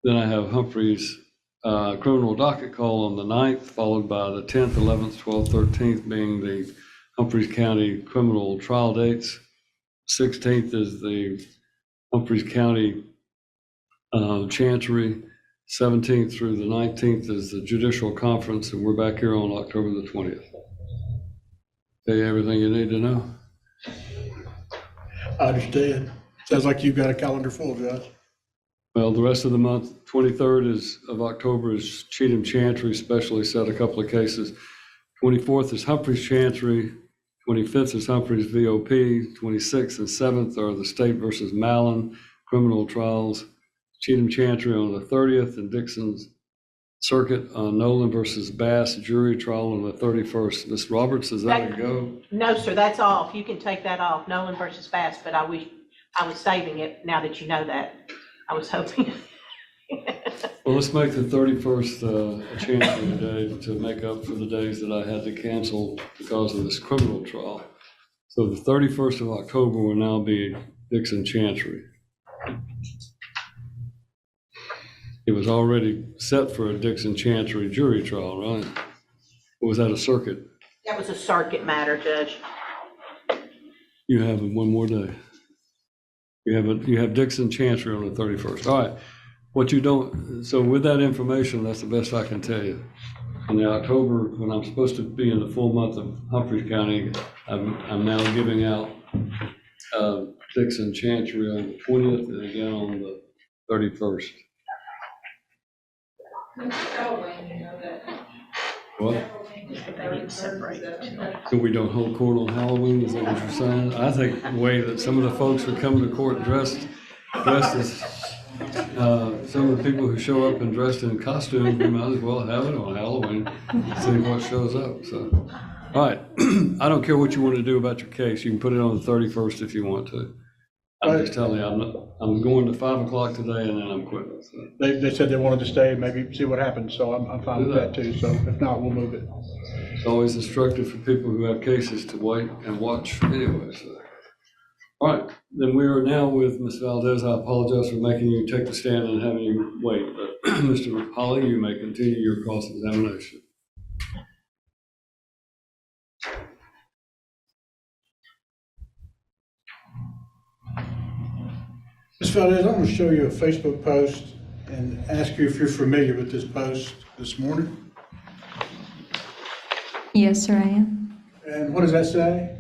Then I have Humphreys criminal docket call on the 9th, followed by the 10th, 11th, 12th, 13th being the Humphreys County criminal trial dates. 16th is the Humphreys County Chancery. 17th through the 19th is the Judicial Conference, and we're back here on October the 20th. Tell you everything you need to know. I understand. Sounds like you've got a calendar full, Judge. Well, the rest of the month, 23rd of October is Cheatham Chantry, specially set a couple of cases. 24th is Humphreys Chantry, 25th is Humphreys VOP, 26th and 7th are the State versus Mallon criminal trials. Cheatham Chantry on the 30th and Dixon's Circuit on Nolan versus Bass jury trial on the 31st. Ms. Roberts, is that a go? No, sir, that's off. You can take that off, Nolan versus Bass, but I was saving it now that you know that. I was hoping. Well, let's make the 31st a Chantry day to make up for the days that I had to cancel because of this criminal trial. So the 31st of October will now be Dixon Chantry. It was already set for a Dixon Chantry jury trial, right? Or was that a circuit? That was a circuit matter, Judge. You have one more day. You have Dixon Chantry on the 31st. All right. What you don't, so with that information, that's the best I can tell you. In the October, when I'm supposed to be in the full month of Humphreys County, I'm now giving out Dixon Chantry on the 20th and again on the 31st. What? So we don't hold court on Halloween, is that what you're saying? I think the way that some of the folks who come to court dressed as some of the people who show up and dressed in costumes, we might as well have it on Halloween, see what shows up, so. All right, I don't care what you want to do about your case, you can put it on the 31st if you want to. I'm just telling you, I'm going to 5 o'clock today and then I'm quitting. So. They said they wanted to stay and maybe see what happens, so I'm fine with that too. So if not, we'll move it. It's always instructive for people who have cases to wait and watch anyway. So. All right, then we are now with Ms. Valdez. I apologize for making you take the stand and having you wait, but Mr. Holly, you may continue your cross-examination. Ms. Valdez, I'm going to show you a Facebook post and ask you if you're familiar with this post this morning. Yes, sir, I am. And what does that say?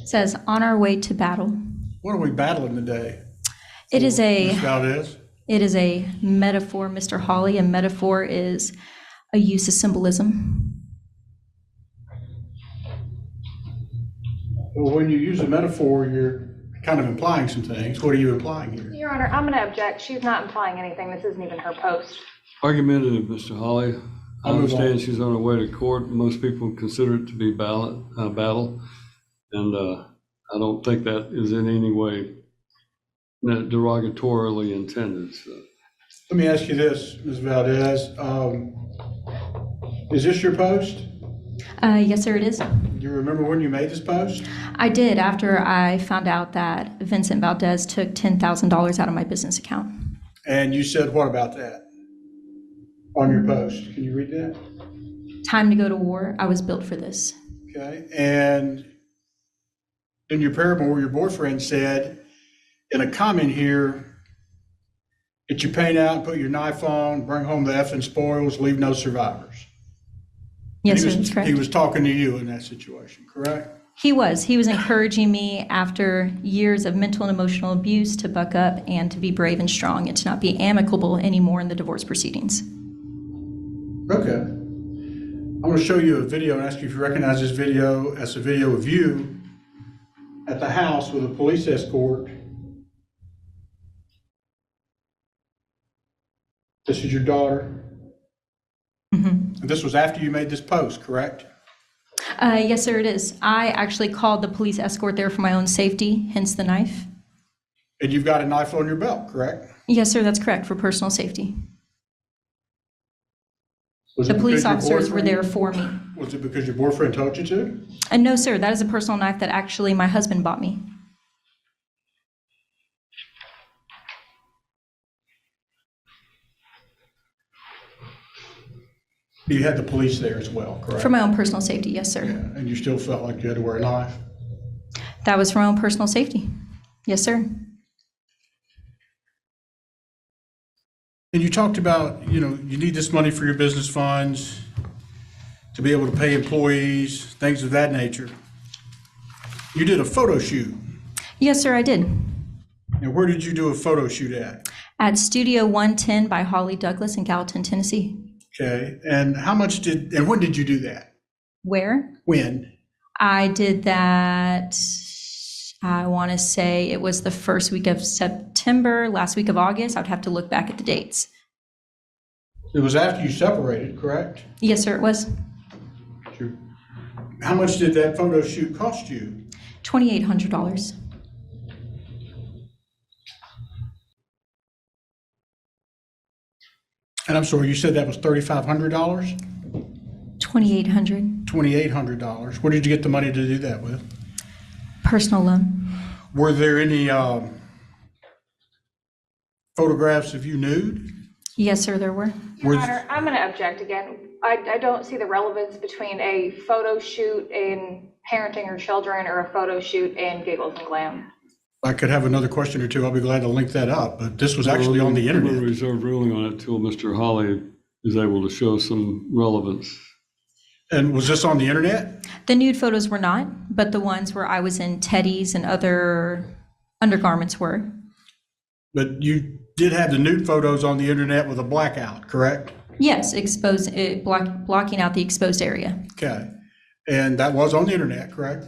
It says, on our way to battle. What are we battling today? It is Ms. Valdez? It is a metaphor, Mr. Hawley. A metaphor is a use of symbolism. Well, when you use a metaphor, you're kind of implying some things. What are you implying here? Your Honor, I'm going to object. She's not implying anything. This isn't even her post. Argumentative, Mr. Hawley. I I'll move understand on. she's on her way to court. Most people consider it to be battle, and I don't think that is in any way derogatorily intended. So. Let me ask you this, Ms. Valdez. Is this your post? Yes, sir, it is. Do you remember when you made this post? I did after I found out that Vincent Valdez took $10,000 out of my business account. And you said what about that on your post? Can you read that? Time to go to war. I was built for this. Okay. And in your paramour, your boyfriend said in a comment here, get your paint out, put your knife on, bring home the effing spoils, leave no survivors. Yes, sir, that's correct. He was talking to you in that situation, correct? He was encouraging me after years of mental and emotional abuse to buck up and to be brave and strong and to not be amicable anymore in the divorce proceedings. Okay. I'm going to show you a video and ask you if you recognize this video as a video of you at the house with a police escort. This is your daughter. Mm-hmm. And this was after you made this post, correct? Yes, sir, it is. I actually called the police escort there for my own safety, hence the knife. And you've got a knife on your belt, correct? Yes, sir, that's correct, for personal safety. Was The it police because your officers were boyfriend- there for me. Was it because your boyfriend told you to? And no, sir, that is a personal knife that actually my husband bought me. You had the police there as well, correct? For my own personal safety, yes, sir. Yeah, and you still felt like you had to wear a knife? That was for my own personal safety. Yes, sir. And you talked about, you need this money for your business funds, to be able to pay employees, things of that nature. You did a photo shoot. Yes, sir, I did. And where did you do a photo shoot at? At Studio 110 by Holly Douglas in Gallatin, Tennessee. Okay, and when did you do that? Where? When? I did that, I want to say it was the first week of September, last week of August. I would have to look back at the dates. It was after you separated, correct? Yes, sir, it was. Sure. How much did that photo shoot cost you? $2,800. And I'm sorry, you said that was $3,500? $2,800. $2,800. Where did you get the money to do that with? Personal loan. Were there any photographs of you nude? Yes, sir, there were. Your Honor, I'm going to object again. I don't see the relevance between a photo shoot in parenting your children or a photo shoot in Giggles and Glam. I could have another question or two. I'll be glad to link that up, but this was actually on the I'm going internet. to reserve ruling on it till Mr. Holly is able to show some relevance. And was this on the internet? The nude photos were not, but the ones where I was in teddies and other undergarments were. But you did have the nude photos on the internet with a blackout, correct? Yes, blocking out the exposed area. Okay. And that was on the internet, correct?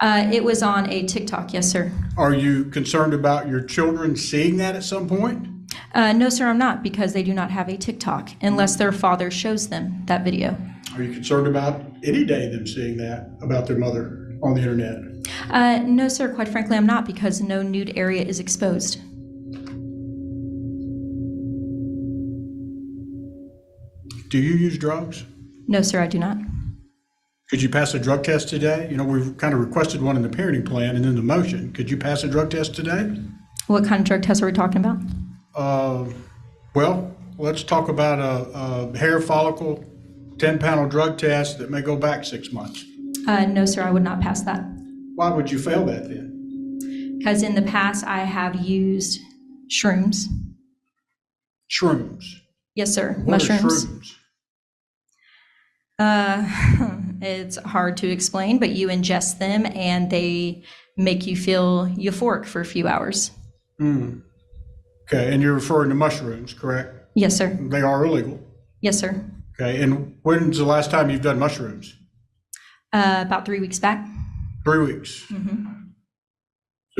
It was on a TikTok, yes, sir. Are you concerned about your children seeing that at some point? No, sir, I'm not, because they do not have a TikTok unless their father shows them that video. Are you concerned about any day them seeing that about their mother on the internet? No, sir, quite frankly, I'm not, because no nude area is exposed. Do you use drugs? No, sir, I do not. Could you pass a drug test today? You know, we've kind of requested one in the parenting plan and in the motion. Could you pass a drug test today? What kind of drug test are we talking about? Well, let's talk about a hair follicle 10-panel drug test that may go back 6 months. No, sir, I would not pass that. Why would you fail that then? Because in the past, I have used shrooms. Shrooms. Yes, sir. What Mushrooms. are shrooms? It's hard to explain, but you ingest them and they make you feel euphoric for a few hours. Okay, and you're referring to mushrooms, correct? Yes, sir. They are illegal. Yes, sir. Okay, and when's the last time you've done mushrooms? About 3 weeks back. 3 weeks. So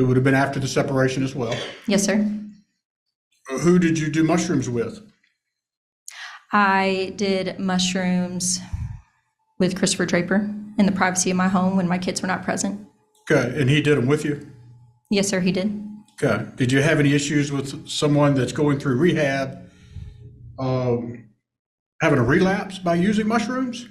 it would have been after the separation as well. Yes, sir. Who did you do mushrooms with? I did mushrooms with Christopher Draper in the privacy of my home when my kids were not present. Okay, and he did them with you? Yes, sir, he did. Okay. Did you have any issues with someone that's going through rehab having a relapse by using mushrooms?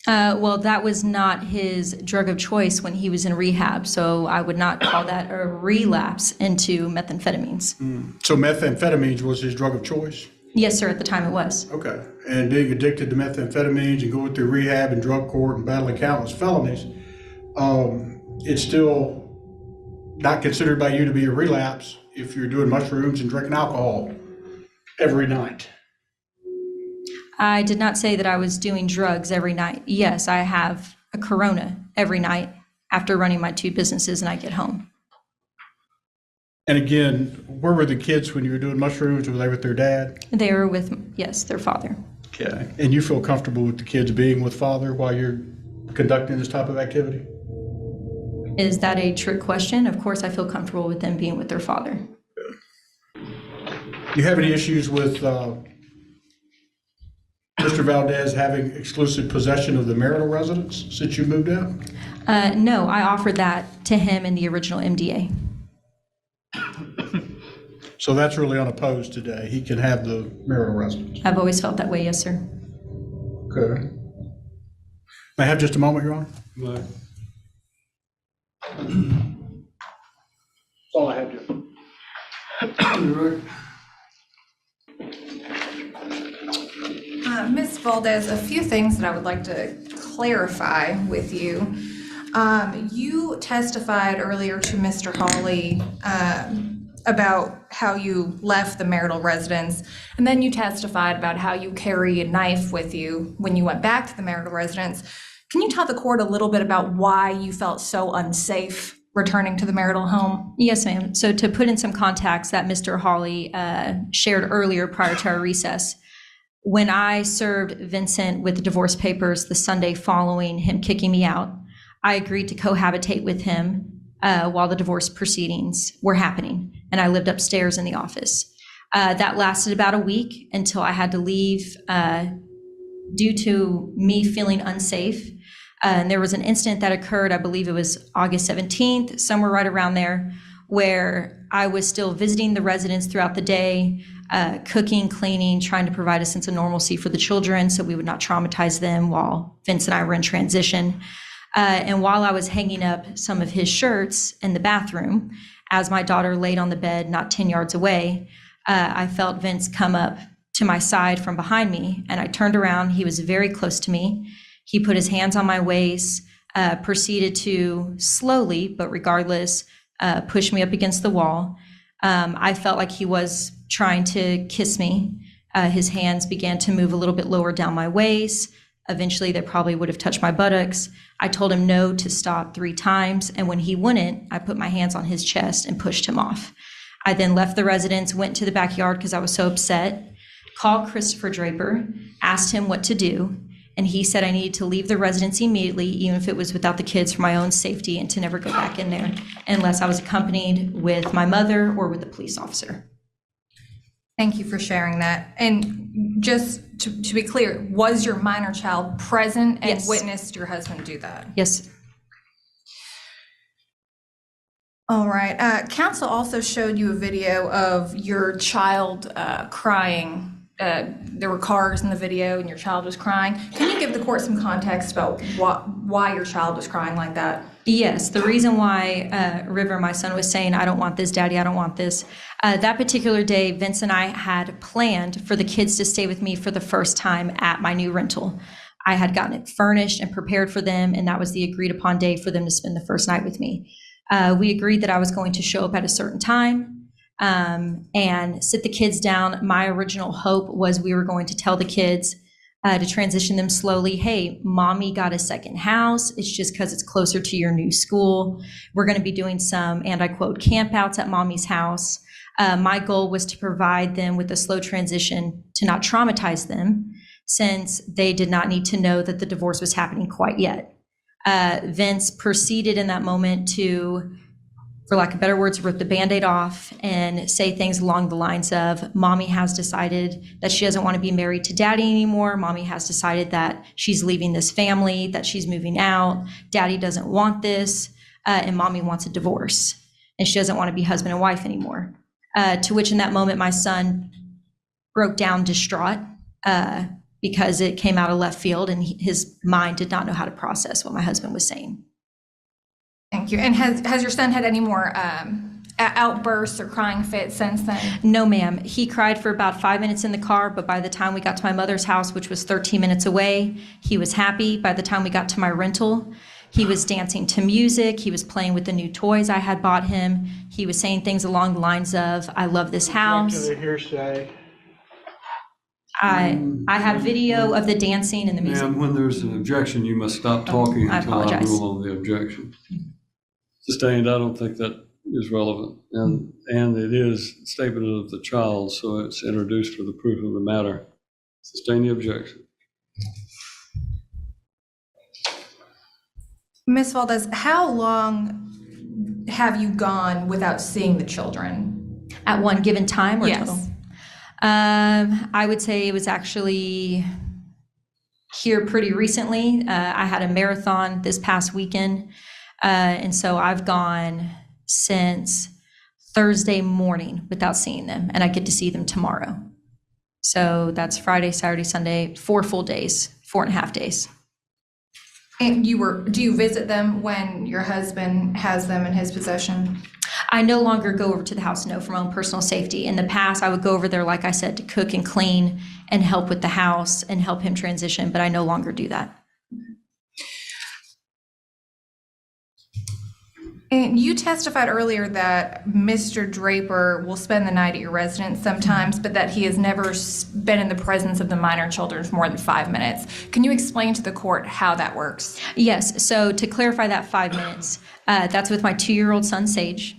Well, that was not his drug of choice when he was in rehab, so I would not call that a relapse into methamphetamines. So methamphetamines was his drug of choice? Yes, sir, at the time it was. Okay. And being addicted to methamphetamines and going through rehab and drug court and battling countless felonies, it's still not considered by you to be a relapse if you're doing mushrooms and drinking alcohol every night. I did not say that I was doing drugs every night. Yes, I have a Corona every night after running my 2 businesses and I get home. And again, where were the kids when you were doing mushrooms? Were they with their dad? They were with, yes, their father. Okay. And you feel comfortable with the kids being with father while you're conducting this type of activity? Is that a trick question? Of course, I feel comfortable with them being with their father. Do you have any issues with Mr. Valdez having exclusive possession of the marital residence since you moved out? No, I offered that to him in the original MDA. So that's really unopposed today. He can have the marital residence. I've always felt that way, yes, sir. Okay. May I have just a moment, Your Honor? Right. That's all I have, Judge. Ms. Valdez, a few things that I would like to clarify with you. You testified earlier to Mr. Hawley about how you left the marital residence, and then you testified about how you carry a knife with you when you went back to the marital residence. Can you tell the court a little bit about why you felt so unsafe returning to the marital home? Yes, ma'am. So to put in some context that Mr. Hawley shared earlier prior to our recess, when I served Vincent with the divorce papers the Sunday following him kicking me out, I agreed to cohabitate with him while the divorce proceedings were happening, and I lived upstairs in the office. That lasted about a week until I had to leave due to me feeling unsafe. And there was an incident that occurred, I believe it was August 17th, somewhere right around there, where I was still visiting the residents throughout the day, cooking, cleaning, trying to provide a sense of normalcy for the children so we would not traumatize them while Vince and I were in transition. And while I was hanging up some of his shirts in the bathroom, as my daughter laid on the bed not 10 yards away, I felt Vince come up to my side from behind me, and I turned around. He was very close to me. He put his hands on my waist, proceeded to slowly, but regardless, push me up against the wall. I felt like he was trying to kiss me. His hands began to move a little bit lower down my waist. Eventually, they probably would have touched my buttocks. I told him no to stop 3 times, and when he wouldn't, I put my hands on his chest and pushed him off. I then left the residence, went to the backyard because I was so upset, called Christopher Draper, asked him what to do, and he said I needed to leave the residence immediately, even if it was without the kids, for my own safety, and to never go back in there unless I was accompanied with my mother or with a police officer. Thank you for sharing that. And just to be clear, was your minor child present and Yes. witnessed your husband do that? Yes. All right. Counsel also showed you a video of your child crying. There were cars in the video and your child was crying. Can you give the court some context about why your child was crying like that? Yes, the reason why River, my son, was saying, I don't want this, Daddy, I don't want this. That particular day, Vince and I had planned for the kids to stay with me for the first time at my new rental. I had gotten it furnished and prepared for them, and that was the agreed upon day for them to spend the first night with me. We agreed that I was going to show up at a certain time and sit the kids down. My original hope was we were going to tell the kids to transition them slowly. Hey, mommy got a second house. It's just because it's closer to your new school. We're going to be doing some, and I quote, campouts at mommy's house. My goal was to provide them with a slow transition to not traumatize them, since they did not need to know that the divorce was happening quite yet. Vince proceeded in that moment to, for lack of better words, rip the Band-Aid off and say things along the lines of, mommy has decided that she doesn't want to be married to daddy anymore. Mommy has decided that she's leaving this family, that she's moving out. Daddy doesn't want this, and mommy wants a divorce. And she doesn't want to be husband and wife anymore. To which in that moment, my son broke down distraught because it came out of left field and his mind did not know how to process what my husband was saying. Thank you. And has your son had any more outbursts or crying fits since then? No, ma'am. He cried for about 5 minutes in the car, but by the time we got to my mother's house, which was 13 minutes away, he was happy. By the time we got to my rental, he was dancing to music. He was playing with the new toys I had bought him. He was saying things along the lines of, I love this house. Back to the hearsay. I have video of the dancing and the music. Ma'am, when there's an objection, you must stop talking I until I apologize. rule on the objection. Sustained, I don't think that is relevant. And it is a statement of the child, so it's introduced for the proof of the matter. Sustain the objection. Ms. Valdez, how long have you gone without seeing the children? At one given time or Yes. total? I would say it was actually here pretty recently. I had a marathon this past weekend. And so I've gone since Thursday morning without seeing them, and I get to see them tomorrow. So that's Friday, Saturday, Sunday, 4 full days, 4.5 days. And do you visit them when your husband has them in his possession? I no longer go over to the house, no, for my own personal safety. In the past, I would go over there, like I said, to cook and clean and help with the house and help him transition, but I no longer do that. And you testified earlier that Mr. Draper will spend the night at your residence sometimes, but that he has never been in the presence of the minor children for more than 5 minutes. Can you explain to the court how that works? Yes, so to clarify that 5 minutes, that's with my 2-year-old son, Sage.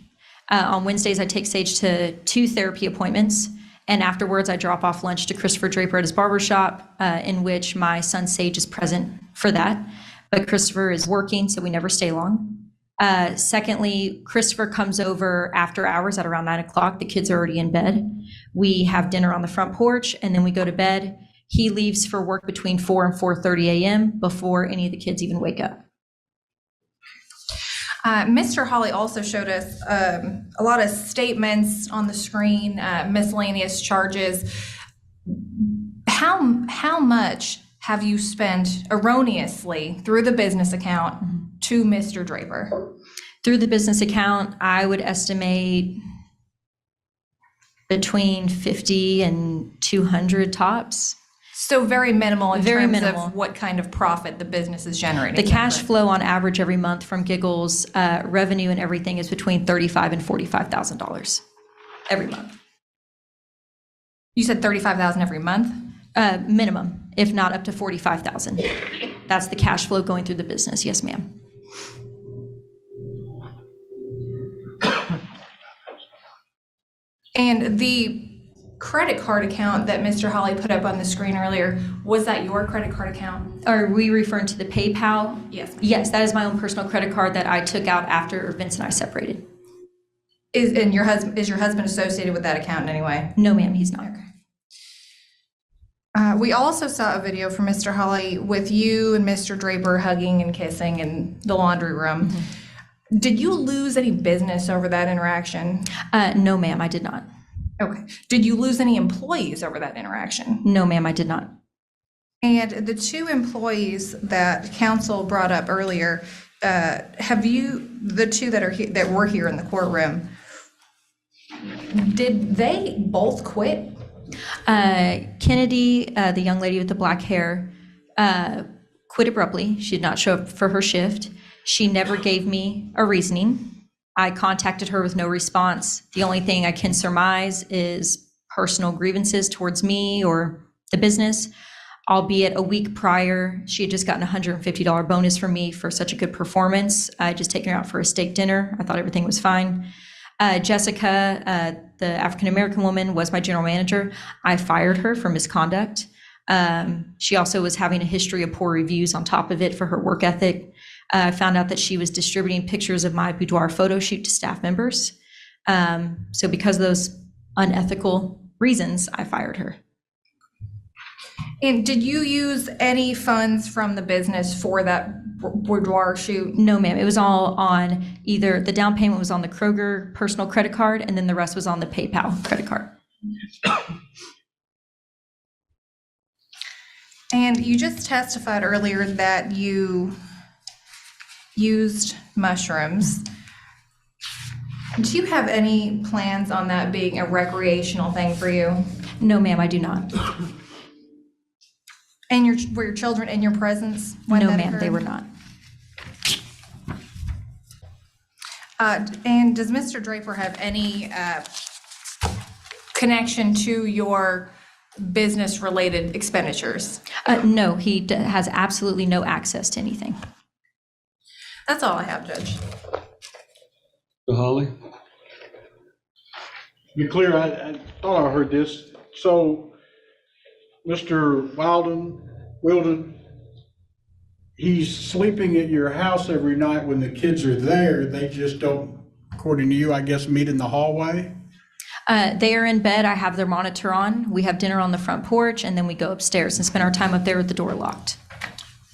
On Wednesdays, I take Sage to 2 therapy appointments, and afterwards I drop off lunch to Christopher Draper at his barbershop, in which my son, Sage, is present for that. But Christopher is working, so we never stay long. Secondly, Christopher comes over after hours at around 9 o'clock. The kids are already in bed. We have dinner on the front porch, and then we go to bed. He leaves for work between 4 and 4:30 a.m. before any of the kids even wake up. Mr. Hawley also showed us a lot of statements on the screen, miscellaneous charges. How much have you spent erroneously through the business account to Mr. Draper? Through the business account, I would estimate between 50 and 200 tops. So very minimal in Very terms minimal. of what kind of profit the business is generating. The cash flow on average every month from Giggles, revenue and everything is between $35,000 and $45,000 every month. You said $35,000 every month? Minimum, if not up to $45,000. That's the cash flow going through the business. Yes, ma'am. And the credit card account that Mr. Hawley put up on the screen earlier, was that your credit card account? Are we referring to the PayPal? Yes. Yes, that is my own personal credit card that I took out after Vince and I separated. Is your husband associated with that account in any way? No, ma'am, he's not. Okay. We also saw a video from Mr. Hawley with you and Mr. Draper hugging and kissing in the laundry room. Mm-hmm. Did you lose any business over that interaction? No, ma'am, I did not. Okay. Did you lose any employees over that interaction? No, ma'am, I did not. And the 2 employees that counsel brought up earlier, have you, the 2 that were here in the courtroom, did they both quit? Kennedy, the young lady with the black hair, quit abruptly. She did not show up for her shift. She never gave me a reasoning. I contacted her with no response. The only thing I can surmise is personal grievances towards me or the business, albeit a week prior, she had just gotten a $150 bonus from me for such a good performance. I had just taken her out for a steak dinner. I thought everything was fine. Jessica, the African-American woman, was my general manager. I fired her for misconduct. She also was having a history of poor reviews on top of it for her work ethic. I found out that she was distributing pictures of my boudoir photo shoot to staff members. So because of those unethical reasons, I fired her. And did you use any funds from the business for that boudoir shoot? No, ma'am. It was all on either the down payment was on the Kroger personal credit card, and then the rest was on the PayPal credit card. And you just testified earlier that you used mushrooms. Do you have any plans on that being a recreational thing for you? No, ma'am, I do not. And were your children in your presence when No, that ma'am, occurred? they were not. And does Mr. Draper have any connection to your business-related expenditures? No, he has absolutely no access to anything. That's all I have, Judge. Mr. Hawley? To be clear, I thought I heard this. So, Mr. Wilden, he's sleeping at your house every night when the kids are there. They just don't, according to you, I guess, meet in the hallway? They are in bed. I have their monitor on. We have dinner on the front porch, and then we go upstairs and spend our time up there with the door locked.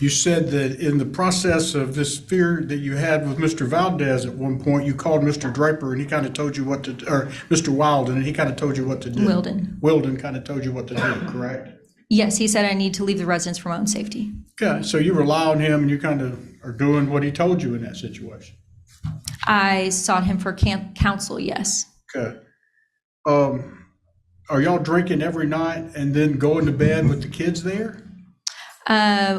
You said that in the process of this fear that you had with Mr. Valdez at one point, you called Mr. Draper and he kind of told you what to, or Mr. Wilden, and he kind of told you what to do. Wilden kind of told you what to do, correct? Yes, he said I need to leave the residence for my own safety. Okay, so you rely on him and you kind of are doing what he told you in that situation. I sought him for counsel, yes. Okay. Are y'all drinking every night and then going to bed with the kids there?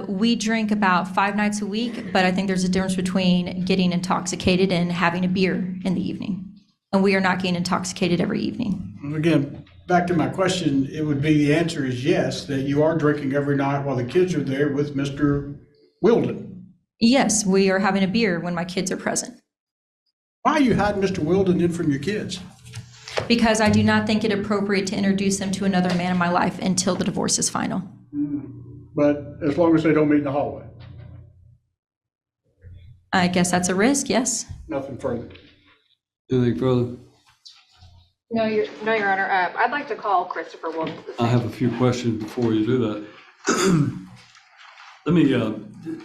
We drink about 5 nights a week, but I think there's a difference between getting intoxicated and having a beer in the evening. And we are not getting intoxicated every evening. Again, back to my question, it would be, the answer is yes, that you are drinking every night while the kids are there with Mr. Wilden. Yes, we are having a beer when my kids are present. Why are you hiding Mr. Wilden in from your kids? Because I do not think it appropriate to introduce them to another man in my life until the divorce is final. But as long as they don't meet in the hallway, I guess that's a risk, yes. nothing further. Anything further? No, Your Honor. I'd like to call Christopher Wolfe. I have a few questions before you do that. Let me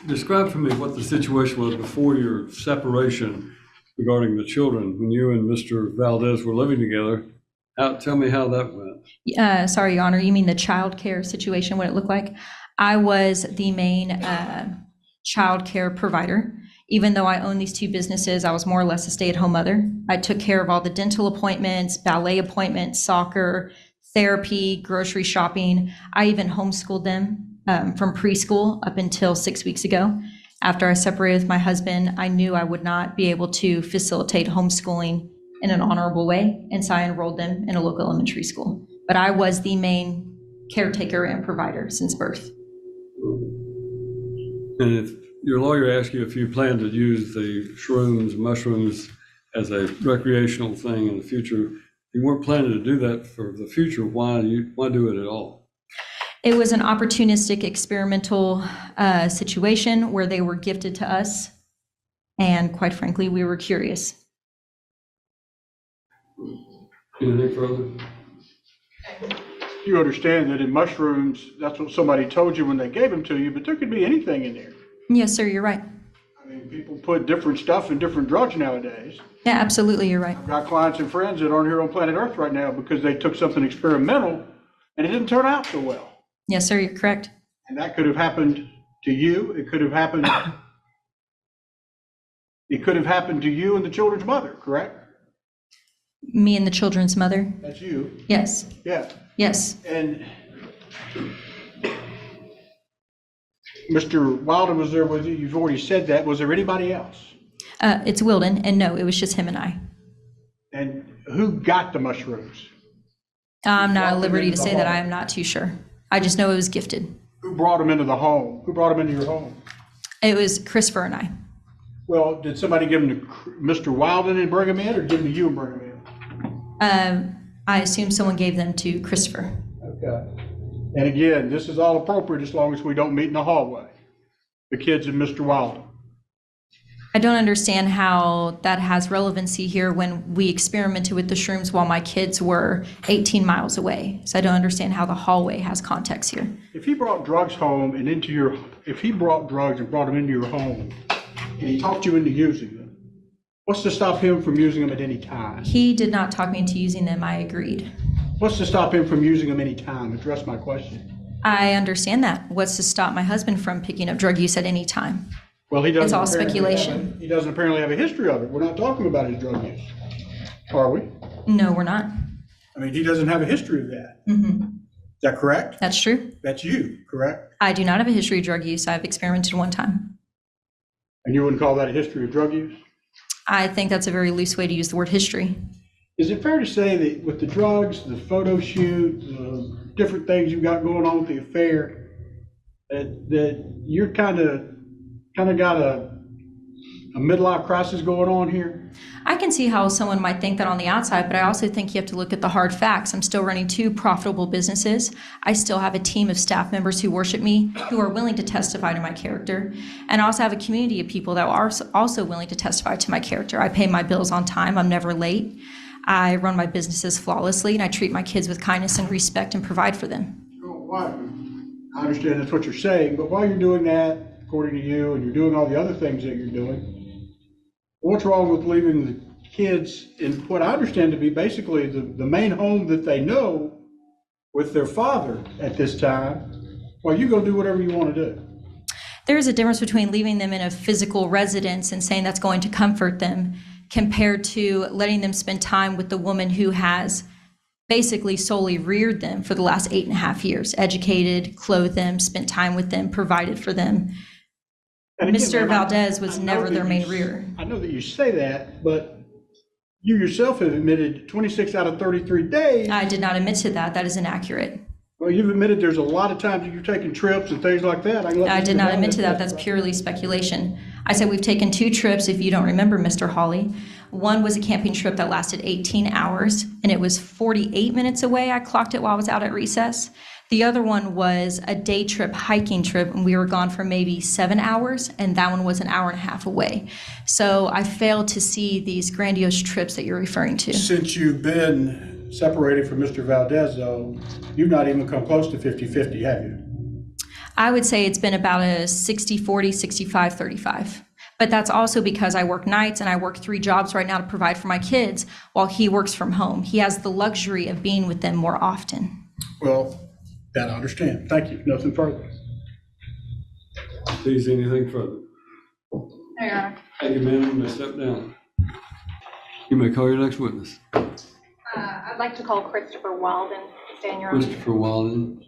describe for me what the situation was before your separation regarding the children, when you and Mr. Valdez were living together. Tell me how that went. Sorry, Your Honor, you mean the child care situation, what it looked like? I was the main child care provider. Even though I own these 2 businesses, I was more or less a stay-at-home mother. I took care of all the dental appointments, ballet appointments, soccer, therapy, grocery shopping. I even homeschooled them from preschool up until 6 weeks ago. After I separated with my husband, I knew I would not be able to facilitate homeschooling in an honorable way, and so I enrolled them in a local elementary school. But I was the main caretaker and provider since birth. And if your lawyer asked you if you plan to use the shrooms, mushrooms as a recreational thing in the future, you weren't planning to do that for the future, why do it at all? It was an opportunistic experimental situation where they were gifted to us. And quite frankly, we were curious. Anything further? You understand that in mushrooms, that's what somebody told you when they gave them to you, but there could be anything in there. Yes, sir, you're right. I mean, people put different stuff in different drugs nowadays. Yeah, absolutely, you're right. I've got clients and friends that aren't here on planet Earth right now because they took something experimental and it didn't turn out so well. Yes, sir, you're correct. And that could have happened to you. It could have happened to you and the children's mother, correct? Me and the children's mother? That's you. Yes. Yeah. Yes. And Mr. Wilden was there with you. You've already said that. Was there anybody else? It's Wilden, and no, it was just him and I. And who got the mushrooms? I'm not at liberty to say that. I am not too sure. I just know it was gifted. Who brought them into the home? Who brought them into your home? It was Christopher and I. Well, did somebody give them to Mr. Wilden and bring them in, or give them to you and bring them in? I assume someone gave them to Christopher. Okay. And again, this is all appropriate as long as we don't meet in the hallway. The kids and Mr. Wilden. I don't understand how that has relevancy here when we experimented with the shrooms while my kids were 18 miles away. So I don't understand how the hallway has context here. If he brought drugs home and if he brought drugs and brought them into your home and he talked you into using them, what's to stop him from using them at any time? He did not talk me into using them. I agreed. What's to stop him from using them any time? Address my question. I understand that. What's to stop my husband from picking up drug use at any time? Well, he doesn't. It's all speculation. He doesn't apparently have a history of it. We're not talking about his drug use, are we? No, we're not. I mean, he doesn't have a history of that. Mm-hmm. Is that correct? That's true. That's you, correct? I do not have a history of drug use. I've experimented one time. And you wouldn't call that a history of drug use? I think that's a very loose way to use the word history. Is it fair to say that with the drugs, the photo shoot, the different things you've got going on with the affair, that you're kind of got a midlife crisis going on here? I can see how someone might think that on the outside, but I also think you have to look at the hard facts. I'm still running 2 profitable businesses. I still have a team of staff members who worship me, who are willing to testify to my character. And I also have a community of people that are also willing to testify to my character. I pay my bills on time. I'm never late. I run my businesses flawlessly, and I treat my kids with kindness and respect and provide for them. I understand that's what you're saying, but while you're doing that, according to you, and you're doing all the other things that you're doing, what's wrong with leaving the kids in what I understand to be basically the main home that they know with their father at this time, while you go do whatever you want to do? There's a difference between leaving them in a physical residence and saying that's going to comfort them compared to letting them spend time with the woman who has basically solely reared them for the last 8.5 years, educated, clothed them, spent time with them, provided for them. And again, Mr. ma'am, Valdez I was know never that their you main rearer. I know that you say that, but you yourself have admitted 26 out of 33 days. I did not admit to that. That is inaccurate. Well, you've admitted there's a lot of times that you're taking trips and things like that. I did not admit to that. That's purely speculation. I said we've taken 2 trips, if you don't remember, Mr. Hawley. One was a camping trip that lasted 18 hours, and it was 48 minutes away. I clocked it while I was out at recess. The other one was a day trip, hiking trip, and we were gone for maybe 7 hours, and that one was an hour and a half away. So I failed to see these grandiose trips that you're referring to. Since you've been separated from Mr. Valdez, though, you've not even come close to 50-50, have you? I would say it's been about a 60-40, 65-35. But that's also because I work nights and I work 3 jobs right now to provide for my kids while he works from home. He has the luxury of being with them more often. Well, that I understand. Thank you. Nothing further. Please, anything further? No, Your Honor. Thank you, ma'am. You may step down. You may call your next witness. I'd like to call Christopher Wilden. Stand, Your Honor. Christopher Wilden.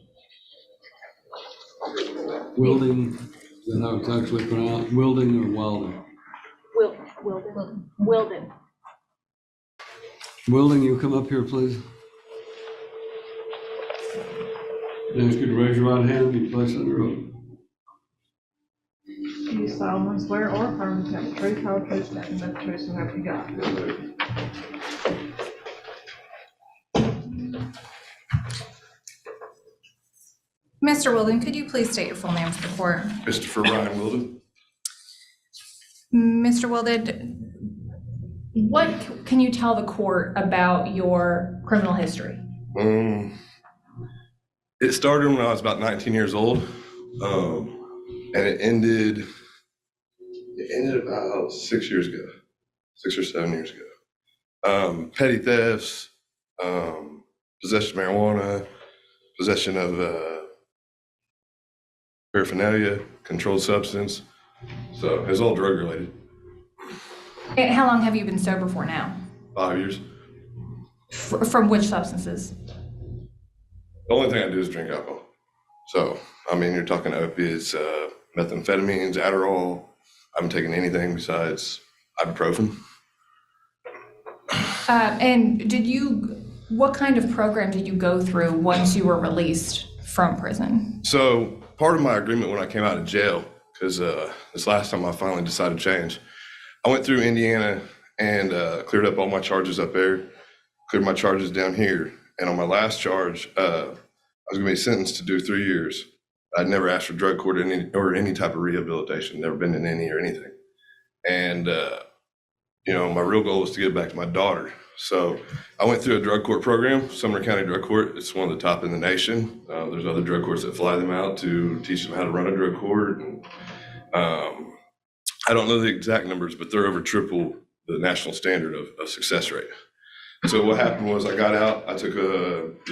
Wilden, is that how it's actually pronounced? Wilden or Wilden? Wilden. Wilden. Wilden, you come up here, please. I ask you to raise your right hand and be placed under oath. Do you solemnly swear or affirm to tell the truth, whole truth, nothing but the truth, so help you God? Mr. Wilden, could you please state your full name for the court? Christopher Ryan Wilden. Mr. Wilden, what can you tell the court about your criminal history? It started when I was about 19 years old, and it ended about 6 years ago, 6 or 7 years ago. Petty thefts, possession of marijuana, possession of paraphernalia, controlled substance. So it's all drug related. And how long have you been sober for now? 5 years. From which substances? The only thing I do is drink alcohol. So, I mean, you're talking opiates, methamphetamines, Adderall. I haven't taken anything besides ibuprofen. And what kind of program did you go through once you were released from prison? So part of my agreement when I came out of jail, because this last time I finally decided to change, I went through Indiana and cleared up all my charges up there, cleared my charges down here. And on my last charge, I was gonna be sentenced to do 3 years. I'd never asked for drug court or any type of rehabilitation, never been in any or anything. And, my real goal was to get back to my daughter. So I went through a drug court program, Sumner County Drug Court. It's one of the top in the nation. There's other drug courts that fly them out to teach them how to run a drug court. And, I don't know the exact numbers, but they're over triple the national standard of success rate. So what happened was I got out,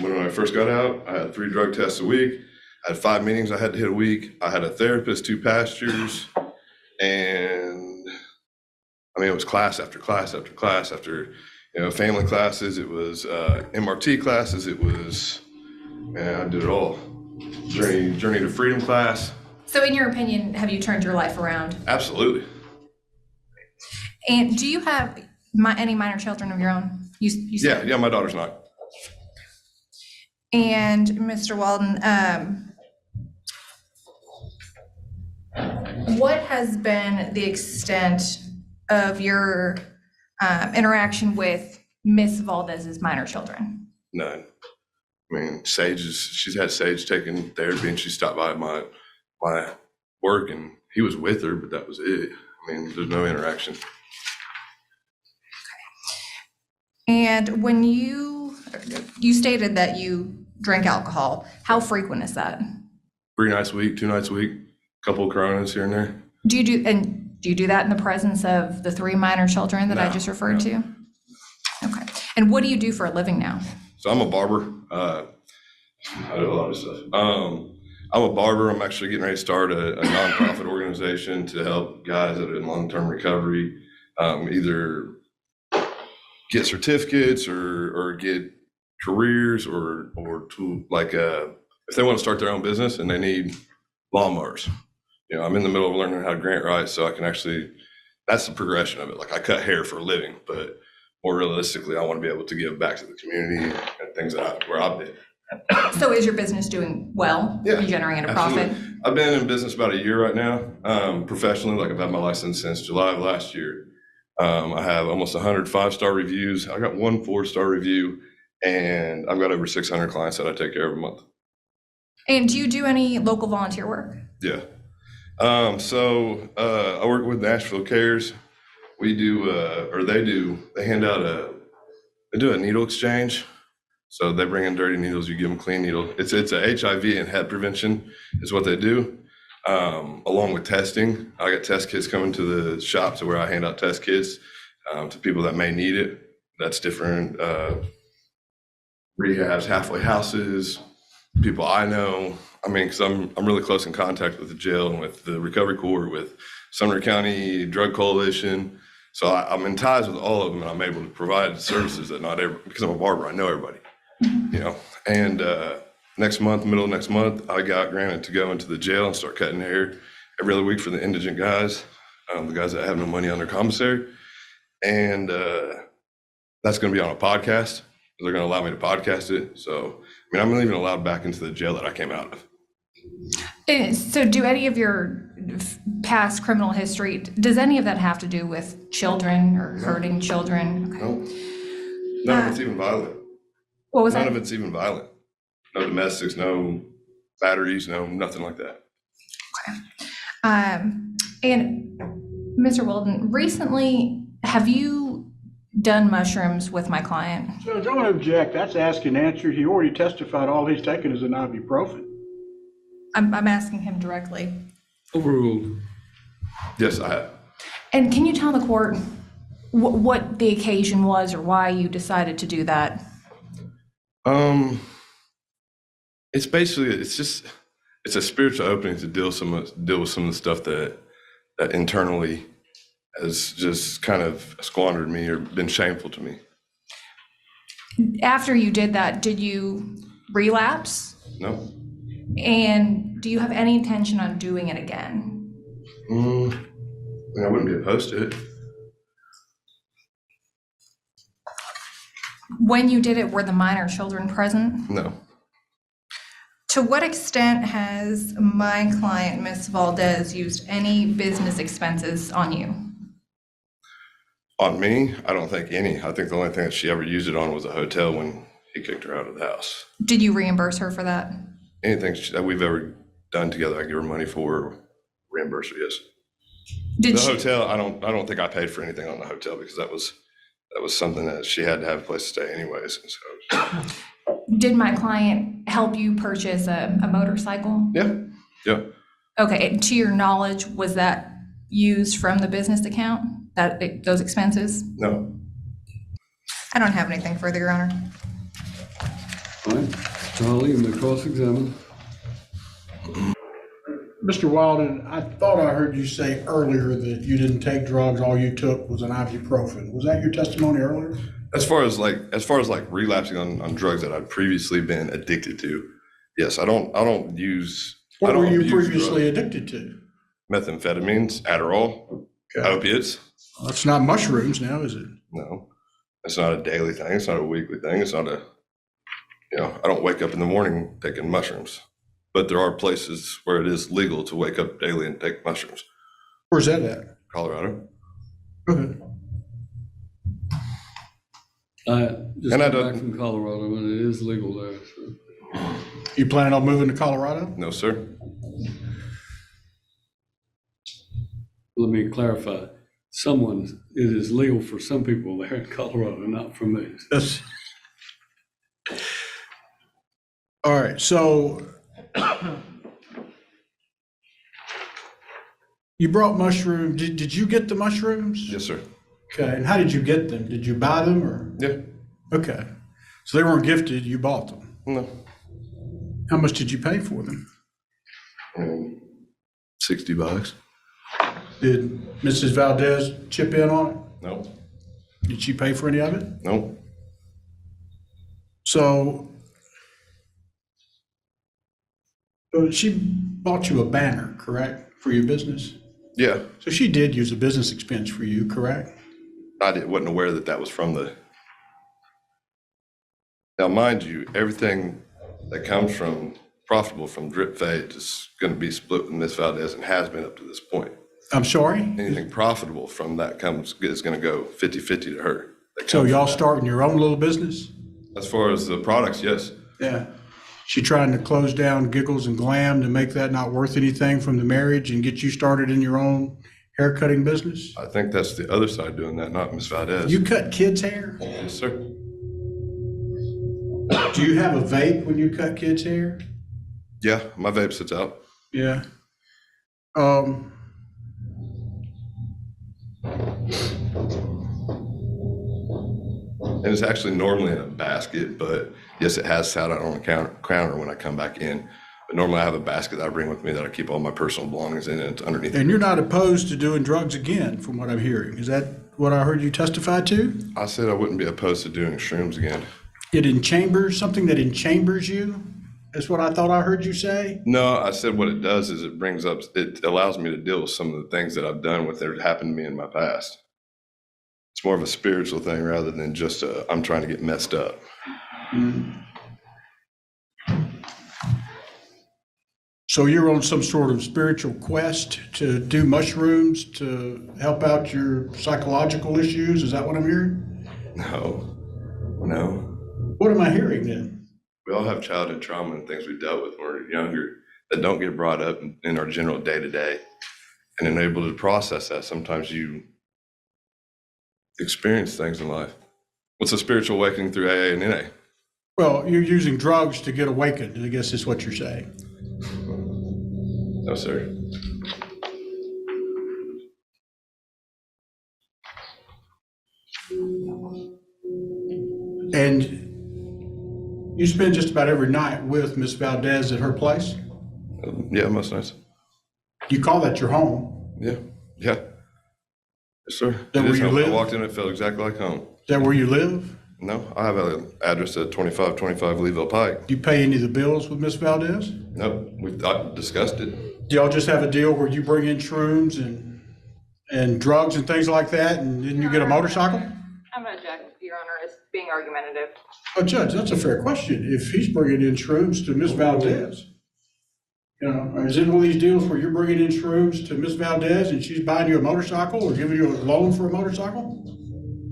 when I first got out, I had 3 drug tests a week. I had 5 meetings I had to hit a week. I had a therapist, 2 pastors, and it was class after class after class after, family classes. It was MRT classes. It was, I did it all. Journey to Freedom class. So in your opinion, have you turned your life around? Absolutely. And do you have any minor children of your own? You said? Yeah, my daughter's not. And Mr. Walden, what has been the extent of your interaction with Miss Valdez's minor children? None. She's had Sage taking therapy, and she stopped by my work, and he was with her, but that was it. There's no interaction. And when you stated that you drank alcohol, how frequent is that? 3 nights a week, 2 nights a week, a couple of Coronas here and there. Do you do that in the presence of the 3 minor children that I just referred to? Okay. And what do you do for a living now? So I'm a barber. I do a lot of stuff. I'm a barber. I'm actually getting ready to start a nonprofit organization to help guys that are in long-term recovery, either get certificates or get careers or to like if they want to start their own business and they need lawnmowers. You know, I'm in the middle of learning how to grant write, so I can actually, that's the progression of it. Like I cut hair for a living, but more realistically, I want to be able to give back to the community and things where I've been. So is your business doing well? Yeah, Are you generating a absolutely. profit? I've been in business about a year right now, professionally. Like I've had my license since July of last year. I have almost 100 5-star reviews. I got 1 4-star review, and I've got over 600 clients that I take care of a month. And do you do any local volunteer work? Yeah. I work with Nashville Cares. We do, they hand out they do a needle exchange. So they bring in dirty needles, you give them clean needle. It's a HIV and HEP prevention is what they do, along with testing. I got test kits coming to the shop to where I hand out test kits to people that may need it. That's different rehabs, halfway houses, people I know. I mean, because I'm really close in contact with the jail and with the recovery court, with Sumner County Drug Coalition. So I'm in ties with all of them, and I'm able to provide services that not every, because I'm a barber, I know everybody, you know. And middle of next month, I got granted to go into the jail and start cutting hair every other week for the indigent guys, the guys that have no money on their commissary. And that's going to be on a podcast. They're going to allow me to podcast it. So, I mean, I'm even allowed back into the jail that I came out of. So do any of your past criminal history, does any of that have to do with children or hurting children? Okay. No. None of it's even violent. What was None that? of it's even violent. No domestics, no batteries, no nothing like that. Okay. And Mr. Wilden, recently, have you done mushrooms with my client? Judge, I want to object. That's asked and answered. He already testified all he's taken is an ibuprofen. I'm asking him directly. Overruled. Yes, I have. And can you tell the court what the occasion was or why you decided to do that? It's basically, it's a spiritual opening to deal with some of the stuff that internally has just kind of squandered me or been shameful to me. After you did that, did you relapse? No. And do you have any intention on doing it again? I mean, I wouldn't be opposed to it. When you did it, were the minor children present? No. To what extent has my client, Ms. Valdez, used any business expenses on you? On me, I don't think any. I think the only thing that she ever used it on was a hotel when he kicked her out of the house. Did you reimburse her for that? Anything that we've ever done together, I give her money for, reimburse her, yes. Did The she, hotel, I don't think I paid for anything on the hotel because that was something that she had to have a place to stay anyways. And so, did my client help you purchase a motorcycle? yeah. Okay, and to your knowledge, was that used from the business account, those expenses? No. I don't have anything further, Your Honor. All right, Charlie, you may cross-examine. Mr. Wilden, I thought I heard you say earlier that you didn't take drugs, all you took was an ibuprofen. Was that your testimony earlier? As far as relapsing on drugs that I'd previously been addicted to, yes, I don't use. What were you abuse previously drugs. addicted to? Methamphetamines, Adderall, opiates. Well, that's not mushrooms now, is it? No, it's not a daily thing. It's not a weekly thing. It's not I don't wake up in the morning taking mushrooms, but there are places where it is legal to wake up daily and take mushrooms. Where's that at? Colorado. Okay. I just And I got back don't- from Colorado, and it is legal there. So. You planning on moving to Colorado? No, sir. Let me clarify. It is legal for some people there in Colorado, not for me. That's. All right, so you brought mushrooms. Did you get the mushrooms? Yes, sir. Okay, and how did you get them? Did you buy them or? Yeah. Okay, so they weren't gifted, you bought them. No. How much did you pay for them? $60. Did Mrs. Valdez chip in on it? No. Did she pay for any of it? No. So she bought you a banner, correct, for your business? Yeah, So she did use a business expense for you, correct? wasn't aware that that was from the. Now, mind you, everything that comes from profitable from drip fade is going to be split with Miss Valdez and has been up to this point. I'm sorry? Anything profitable from that is going to go 50-50 to her. So y'all starting your own little business? As far as the products, yes. Yeah. She trying to close down Giggles and Glam to make that not worth anything from the marriage and get you started in your own hair cutting business? I think that's the other side doing that, not Miss Valdez. You cut kids' hair? Yes, sir. Do you have a vape when you cut kids' hair? Yeah, my vape sits out. Yeah. And it's actually normally in a basket, but yes, it has sat out on the counter when I come back in. But normally I have a basket that I bring with me that I keep all my personal belongings in, and it's underneath. And you're not opposed to doing drugs again, from what I'm hearing. Is that what I heard you testify to? I said I wouldn't be opposed to doing shrooms again. It enchambers, something that enchambers you? That's what I thought I heard you say? No, I said what it does is it allows me to deal with some of the things that I've done with that happened to me in my past. It's more of a spiritual thing rather than just I'm trying to get messed up. So you're on some sort of spiritual quest to do mushrooms to help out your psychological issues? Is that what I'm hearing? No. What am I hearing then? We all have childhood trauma and things we dealt with when we were younger that don't get brought up in our general day-to-day. And then able to process that, sometimes you experience things in life. What's a spiritual awakening through AA and NA? Well, you're using drugs to get awakened, I guess is what you're saying. No, sir. And you spend just about every night with Miss Valdez at her place? Yeah, most nights. You call that your home? Yeah. Yes, sir. That where you live? I walked in, it felt exactly like home. Is that where you live? No, I have an address at 2525 Leeville Pike. Do you pay any of the bills with Miss Valdez? No, I discussed it. Do y'all just have a deal where you bring in shrooms and drugs and things like that, and then you get a motorcycle? I'm going to object, Your Honor, as being argumentative. Oh, Judge, that's a fair question. If he's bringing in shrooms to Miss Valdez, you know, is it one of these deals where you're bringing in shrooms to Miss Valdez and she's buying you a motorcycle or giving you a loan for a motorcycle?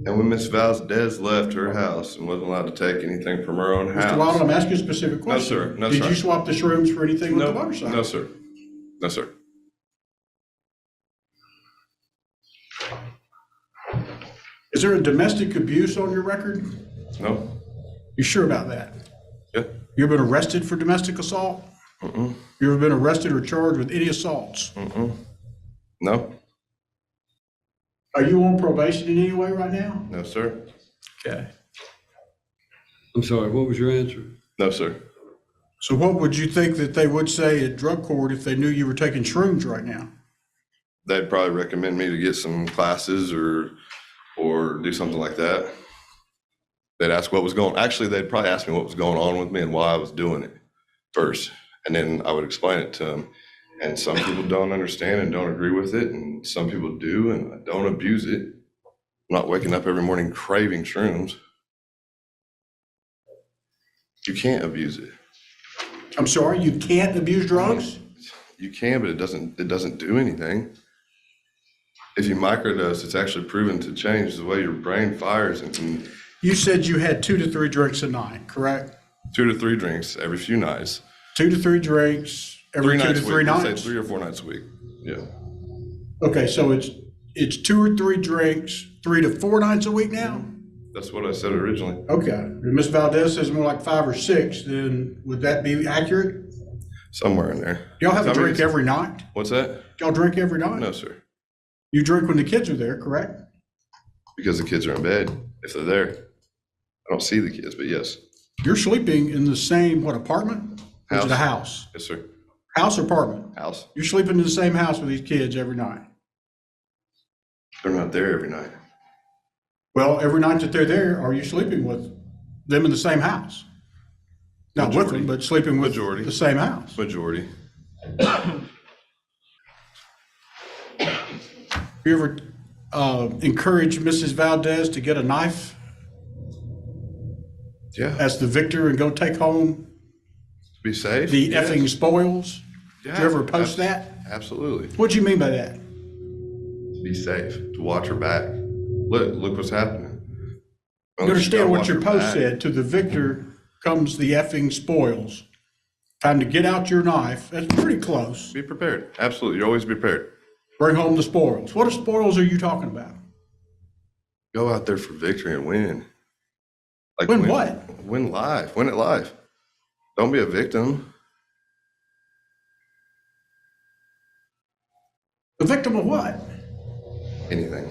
And when Miss Valdez left her house and wasn't allowed to take anything from her own house. Mr. Wilden, I'm asking you a specific No, question. sir. No, Did sir. you swap the shrooms for anything with the motorcycle? No, sir. No, sir. Is there a domestic abuse on your record? No. You sure about that? Yeah. You ever been arrested for domestic assault? Mm-mm. You ever been arrested or charged with any assaults? Mm-mm. No. Are you on probation in any way right now? No, sir. Okay. I'm sorry, what was your answer? No, sir. So what would you think that they would say at drug court if they knew you were taking shrooms right now? They'd probably recommend me to get some classes or do something like that. They'd ask actually, they'd probably ask me what was going on with me and why I was doing it first. And then I would explain it to them. And some people don't understand and don't agree with it. And some people do, and I don't abuse it. I'm not waking up every morning craving shrooms. You can't abuse it. I'm sorry, you can't abuse drugs? You can, but it doesn't do anything. If you microdose, it's actually proven to change the way your brain fires. And You said you had 2 to 3 drinks a night, correct? 2 to 3 drinks every few nights. 2 to 3 drinks every 2 to 3 Let's nights? say 3 or 4 nights a week. Yeah. Okay, so it's 2 or 3 drinks, 3 to 4 nights a week now? That's what I said originally. Okay. If Ms. Valdez says more like 5 or 6, then would that be accurate? Somewhere in there. Do y'all have a drink every night? What's that? Do y'all drink every night? No, sir. You drink when the kids are there, correct? Because the kids are in bed, if they're there. I don't see the kids, but yes. You're sleeping in the same, apartment? Or is it a house? Yes, sir. House or apartment? House. You're sleeping in the same house with these kids every night? They're not there every night. Well, every night that they're there, are you sleeping with them in the same house? Not with Majority. them, but sleeping with Majority. the same house. Majority. You ever encourage Mrs. Valdez to get a knife Yeah. as the victor and go take home Be safe. the Yes. effing spoils? Yeah. Did you ever post that? Absolutely. What do you mean by that? To be safe, to watch her back. Look what's happening. You understand what your post back. said, to the victor comes the effing spoils. Time to get out your knife. That's pretty close. Be prepared. Absolutely. You always be prepared. Bring home the spoils. What spoils are you talking about? Go out there for victory and win. Like Win what? Win life. Win it live. Don't be a victim. The victim of what? Anything.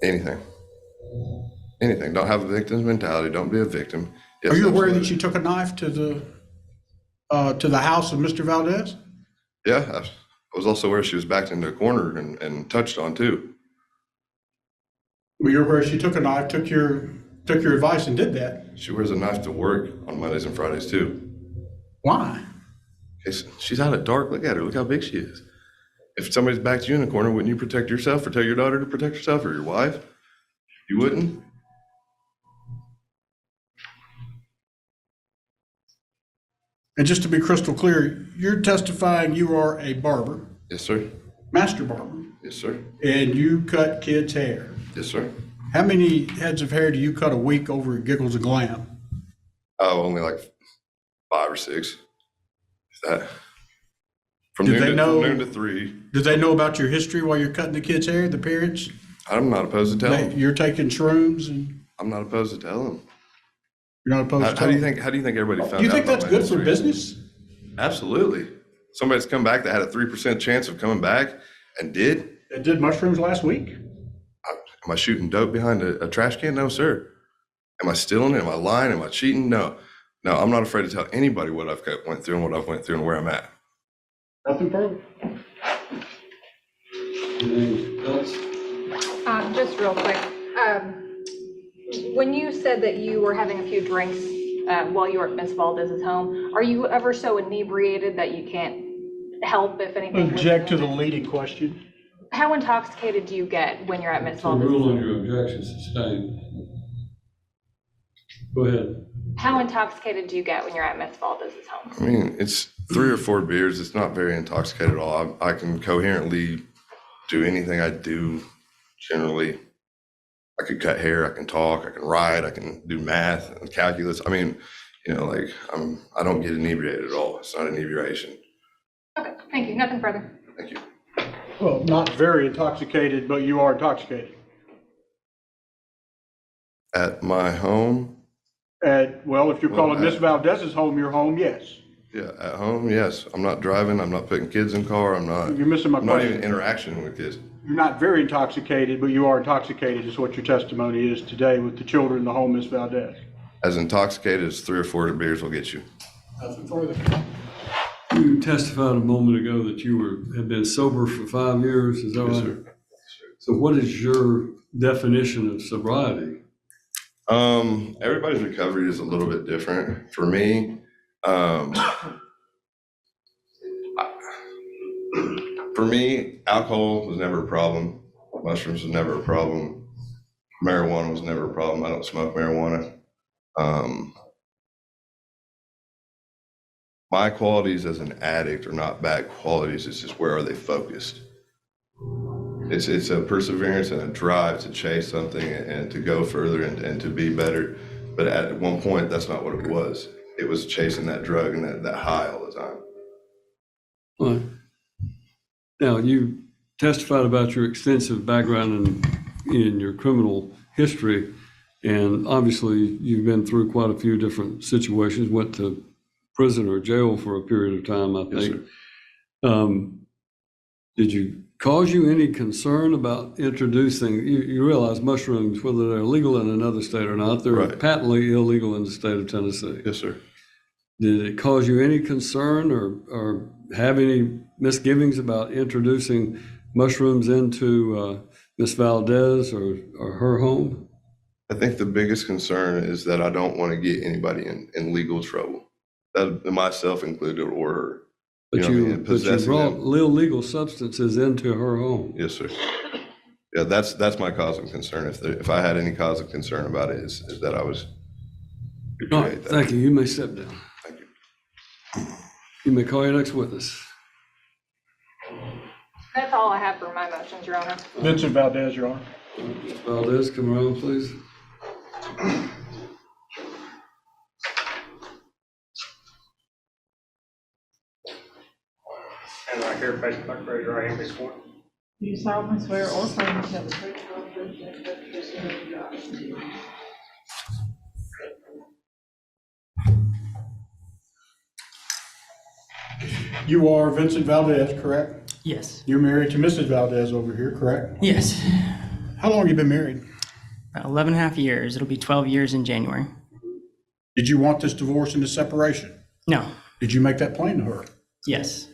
Anything. Anything. Don't have a victim's mentality. Don't be a victim. Yes, Are you aware that absolutely. she took a knife to the house of Mr. Valdez? Yeah. I was also aware she was backed into a corner and touched on too. Well, you're aware she took a knife, took your advice and did that. She wears a knife to work on Mondays and Fridays too. Why? She's out at dark. Look at her. Look how big she is. If somebody's backed you in a corner, wouldn't you protect yourself or tell your daughter to protect herself or your wife? You wouldn't? And just to be crystal clear, you're testifying you are a barber, Yes, sir. master barber, Yes, sir. and you cut kids' hair. Yes, sir. How many heads of hair do you cut a week over at Giggles and Glam? Oh, only like 5 or 6. Is that? From Did they know- from noon to 3. Do they know about your history while you're cutting the kids' hair, the parents? I'm not opposed to tell them. You're taking shrooms and I'm not opposed to tell them. you're not opposed to How do you telling- think? How do you think everybody found out? Do you think about that's my good for history? business? Absolutely. Somebody's come back that had a 3% chance of coming back and did. That did mushrooms last week? Am I shooting dope behind a trash can? No, sir. Am I stealing? Am I lying? Am I cheating? No. No, I'm not afraid to tell anybody what I've went through and what I've went through and where I'm at. Nothing further. Anything else? Just real quick, when you said that you were having a few drinks while you were at Miss Valdez's home, are you ever so inebriated that you can't help if anything? Object to the leading question. How intoxicated do you get when you're at Miss To Valdez's rule on home? your objection sustained. Go ahead. How intoxicated do you get when you're at Miss Valdez's home? I mean, it's 3 or 4 beers. It's not very intoxicated at all. I can coherently do anything I do generally. I could cut hair, I can talk, I can write, I can do math and calculus. I mean, you know, like I don't get inebriated at all. It's not inebriation. Okay, thank you. Nothing further. Thank you. Well, not very intoxicated, but you are intoxicated. At my home, Well, if you're Well, calling Miss Valdez's home your home, yes. yeah, at home, yes. I'm not driving. I'm not putting kids in car. I'm not. You're missing my I'm not question. even interaction with kids. You're not very intoxicated, but you are intoxicated is what your testimony is today with the children in the home, Miss Valdez. As intoxicated as 3 or 4 beers will get you. Nothing further. You testified a moment ago that you had been sober for 5 years, is that Yes, right? sir. So what is your definition of sobriety? Everybody's recovery is a little bit different. For me, alcohol was never a problem. Mushrooms was never a problem. Marijuana was never a problem. I don't smoke marijuana. My qualities as an addict are not bad qualities. It's just where are they focused? It's a perseverance and a drive to chase something and to go further and to be better. But at one point, that's not what it was. It was chasing that drug and that high all the time. Right. Now, you testified about your extensive background in your criminal history, and obviously you've been through quite a few different situations, went to prison or jail for a period of time, I Yes, think. Did you cause you any concern about introducing, you realize mushrooms, whether they're legal in another state or not, they're Right. patently illegal in the state of Tennessee. Yes, sir. Did it cause you any concern or have any misgivings about introducing mushrooms into Miss Valdez or her home? I think the biggest concern is that I don't want to get anybody in legal trouble. that myself included or her. But know what I mean? you And possessing brought them. illegal substances into her home. Yes, sir. Yeah, that's my cause of concern. If I had any cause of concern about it, is that I was. All right, thank you. You may step down. Thank you. You may call your next witness. That's all I have for my motions, Your Honor. Vincent Valdez, Your Honor. Valdez, come around, please. And right here, face the clerk, raise your right hand, be sworn. Do you solemnly swear or affirm to tell the truth, the whole truth, and nothing but the truth, so help you God? You are Vincent Valdez, correct? Yes. You're married to Mrs. Valdez over here, correct? Yes. How long have you been married? About 11 and a half years. It'll be 12 years in January. Did you want this divorce and the separation? No. Did you make that plain to her? Yes.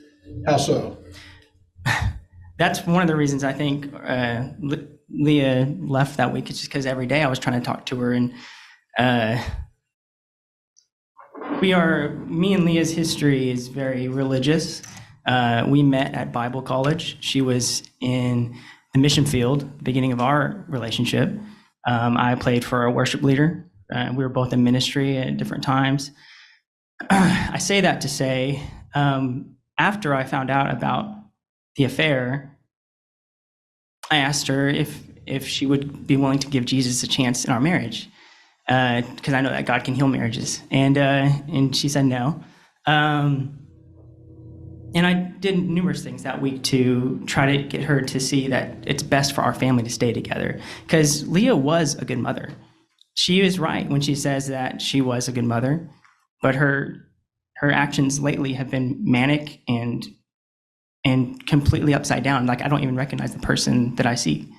How so? That's one of the reasons I think Leah left that week. It's just because every day I was trying to talk to her, and me and Leah's history is very religious. We met at Bible college. She was in the mission field, beginning of our relationship. I played for a worship leader. We were both in ministry at different times. I say that to say, after I found out about the affair, I asked her if she would be willing to give Jesus a chance in our marriage, because I know that God can heal marriages. And she said no. And I did numerous things that week to try to get her to see that it's best for our family to stay together, because Leah was a good mother. She is right when she says that she was a good mother, but her actions lately have been manic and completely upside down. Like, I don't even recognize the person that I see.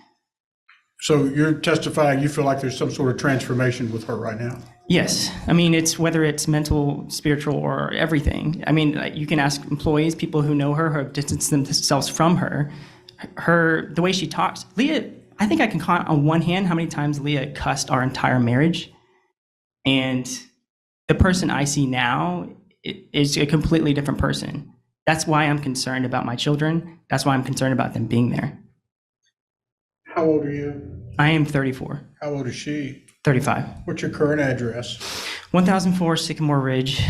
So you're testifying you feel like there's some sort of transformation with her right now? Yes. I mean, it's whether it's mental, spiritual, or everything. I mean, like, you can ask employees, people who know her, who have distanced themselves from her. The way she talks. Leah, I think I can count on one hand how many times Leah cussed our entire marriage. And the person I see now is a completely different person. That's why I'm concerned about my children. That's why I'm concerned about them being there. How old are you? I am 34. How old is she? 35. What's your current address? 1004 Sycamore Ridge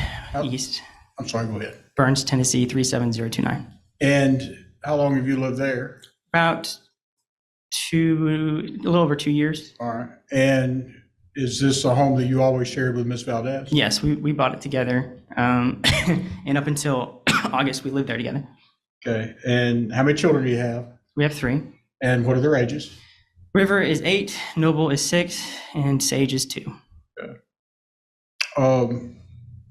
East. I'm sorry, go ahead. Burns, Tennessee, 37029. And how long have you lived there? About a little over 2 years. All right. And is this a home that you always shared with Miss Valdez? Yes, we bought it together. And up until August, we lived there together. Okay. And how many children do you have? We have 3. And what are their ages? River is 8, Noble is 6, and Sage is 2. Okay.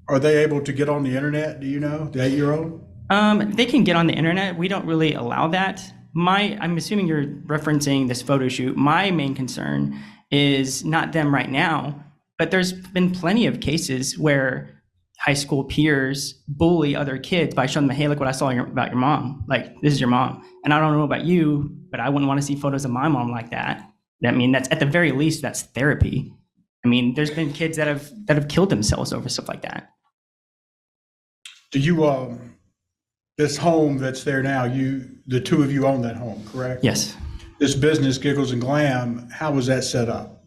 Are they able to get on the internet? Do you know, the 8-year-old? They can get on the internet. We don't really allow that. I'm assuming you're referencing this photo shoot. My main concern is not them right now, but there's been plenty of cases where high school peers bully other kids by showing them, hey, look what I saw about your mom. Like, this is your mom. And I don't know about you, but I wouldn't want to see photos of my mom like that. I mean, that's at the very least, that's therapy. I mean, there's been kids that have killed themselves over stuff like that. Do you, this home that's there now, the two of you own that home, correct? Yes. This business, Giggles and Glam, how was that set up?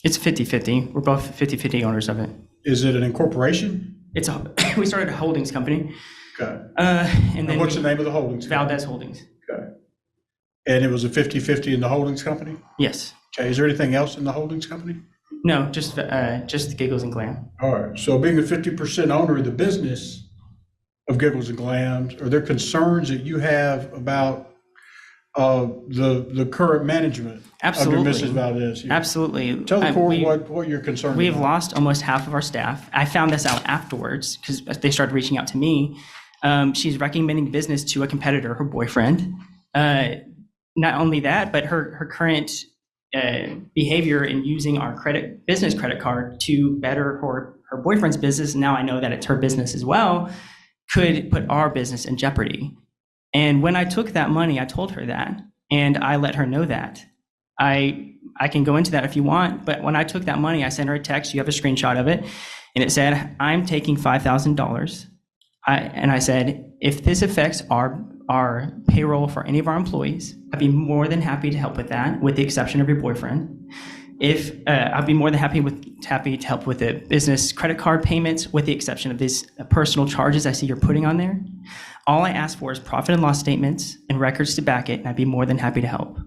It's 50-50. We're both 50-50 owners of it. Is it an incorporation? We started a holdings company. Okay. And then what's the name of the holdings company? Valdez Holdings. Okay. And it was a 50-50 in the holdings company? Yes. Okay. Is there anything else in the holdings company? No, just the Giggles and Glam. All right. So being a 50% owner of the business of Giggles and Glams, are there concerns that you have about the current management Absolutely. under Mrs. Valdez here? Absolutely. Tell the court what you're concerned about. We've lost almost half of our staff. I found this out afterwards because they started reaching out to me. She's recommending business to a competitor, her boyfriend. Not only that, but her current behavior in using our business credit card to better her boyfriend's business. Now I know that it's her business as well, could put our business in jeopardy. And when I took that money, I told her that, and I let her know that. I can go into that if you want, but when I took that money, I sent her a text. You have a screenshot of it. and it said, I'm taking $5,000. And I said, if this affects our payroll for any of our employees, I'd be more than happy to help with that, with the exception of your boyfriend. If I'd be more than happy to help with the business credit card payments, with the exception of these personal charges I see you're putting on there. All I ask for is profit and loss statements and records to back it, and I'd be more than happy to help.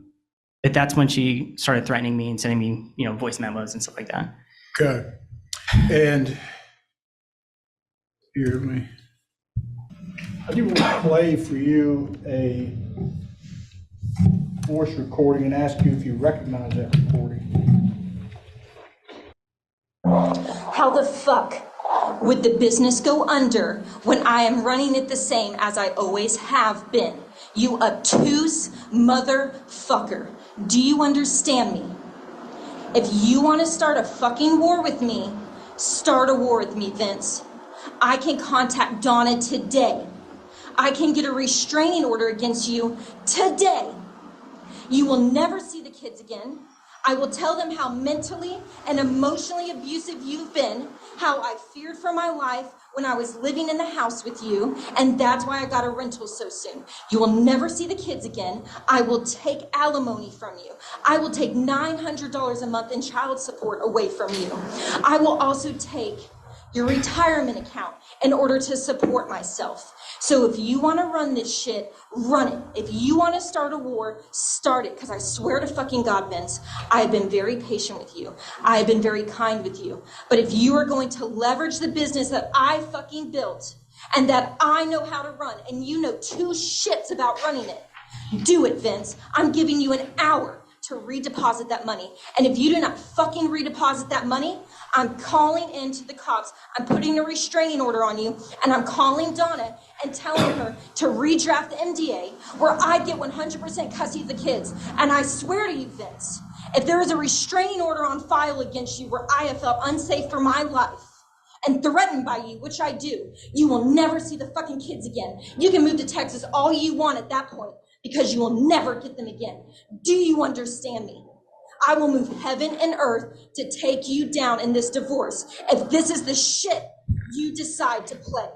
But that's when she started threatening me and sending me, voice memos and stuff like that. Okay. And hear me. I do want to play for you a voice recording and ask you if you recognize that recording. How the fuck would the business go under when I am running it the same as I always have been? You obtuse motherfucker. Do you understand me? If you want to start a fucking war with me, start a war with me, Vince. I can contact Donna today. I can get a restraining order against you today. You will never see the kids again. I will tell them how mentally and emotionally abusive you've been, how I feared for my life when I was living in the house with you, and that's why I got a rental so soon. You will never see the kids again. I will take alimony from you. I will take $900 a month in child support away from you. I will also take your retirement account in order to support myself. So if you want to run this shit, run it. If you want to start a war, start it. Because I swear to fucking God, Vince, I have been very patient with you. I have been very kind with you. But if you are going to leverage the business that I fucking built and that I know how to run, and you know two shits about running it, do it, Vince. I'm giving you an hour to redeposit that money. And if you do not fucking redeposit that money, I'm calling into the cops. I'm putting a restraining order on you, and I'm calling Donna and telling her to redraft the MDA where I get 100% custody of the kids. And I swear to you, Vince, if there is a restraining order on file against you where I have felt unsafe for my life and threatened by you, which I do, you will never see the fucking kids again. You can move to Texas all you want at that point, because you will never get them again. Do you understand me? I will move heaven and earth to take you down in this divorce if this is the shit you decide to play.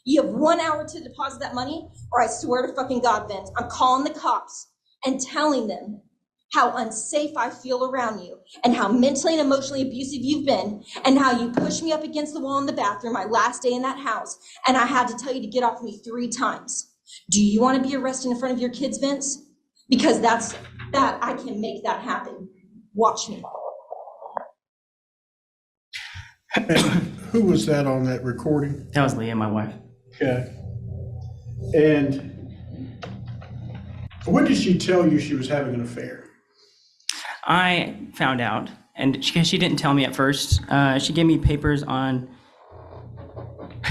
You have 1 hour to deposit that money, or I swear to fucking God, Vince, I'm calling the cops and telling them how unsafe I feel around you and how mentally and emotionally abusive you've been and how you pushed me up against the wall in the bathroom my last day in that house, and I had to tell you to get off me 3 times. Do you want to be arrested in front of your kids, Vince? Because that I can make that happen. Watch me. Who was that on that recording? That was Leah, my wife. Okay. And when did she tell you she was having an affair? I found out, and she didn't tell me at first. She gave me papers on.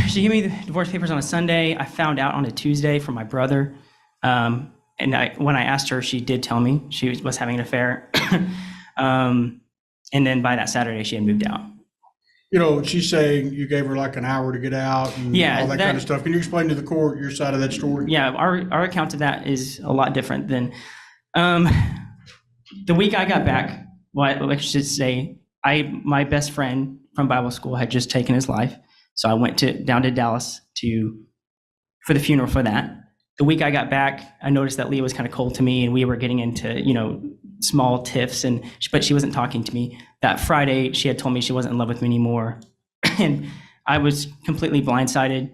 She gave me the divorce papers on a Sunday. I found out on a Tuesday from my brother. And when I asked her, she did tell me she was having an affair. And then by that Saturday, she had moved out. She's saying you gave her like an hour to get out and all that kind of stuff. Can you explain to the court your side of that story? Yeah, our account of that is a lot different than the week I got back. Well, let's just say my best friend from Bible school had just taken his life. So I went down to Dallas for the funeral for that. The week I got back, I noticed that Leah was kind of cold to me, and we were getting into, small tiffs, but she wasn't talking to me. That Friday, she had told me she wasn't in love with me anymore. And I was completely blindsided.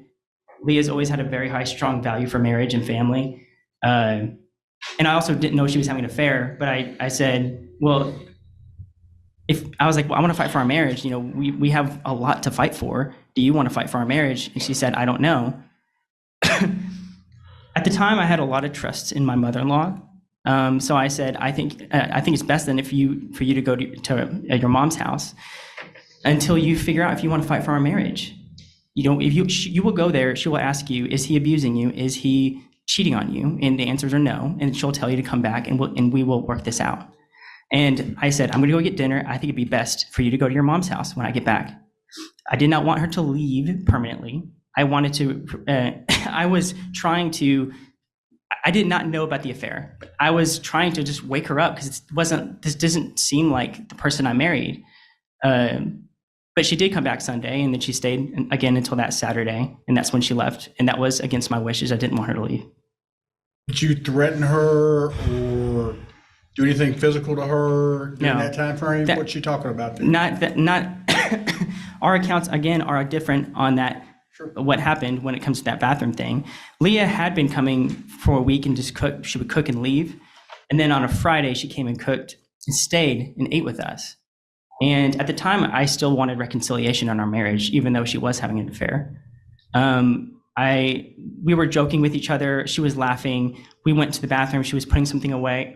Leah's always had a very high, strong value for marriage and family. And I also didn't know she was having an affair, but I said, well, I was like, well, I want to fight for our marriage. We have a lot to fight for. Do you want to fight for our marriage? And she said, I don't know. At the time, I had a lot of trust in my mother-in-law. So I said, I think it's best then for you to go to your mom's house until you figure out if you want to fight for our marriage. If you will go there, she will ask you, is he abusing you? Is he cheating on you? And the answers are no. And she'll tell you to come back and we will work this out. And I said, I'm going to go get dinner. I think it'd be best for you to go to your mom's house when I get back. I did not want her to leave permanently. I wanted to, I did not know about the affair. I was trying to just wake her up because this doesn't seem like the person I married. But she did come back Sunday, and then she stayed again until that Saturday, and that's when she left. And that was against my wishes. I didn't want her to leave. Did you threaten her or do anything physical to her during No. that time frame? What's she talking about there? Not our accounts again are different on that. Sure. What happened when it comes to that bathroom thing. Leah had been coming for a week and just cook. She would cook and leave. And then on a Friday, she came and cooked and stayed and ate with us. And at the time, I still wanted reconciliation on our marriage, even though she was having an affair. We were joking with each other. She was laughing. We went to the bathroom. She was putting something away.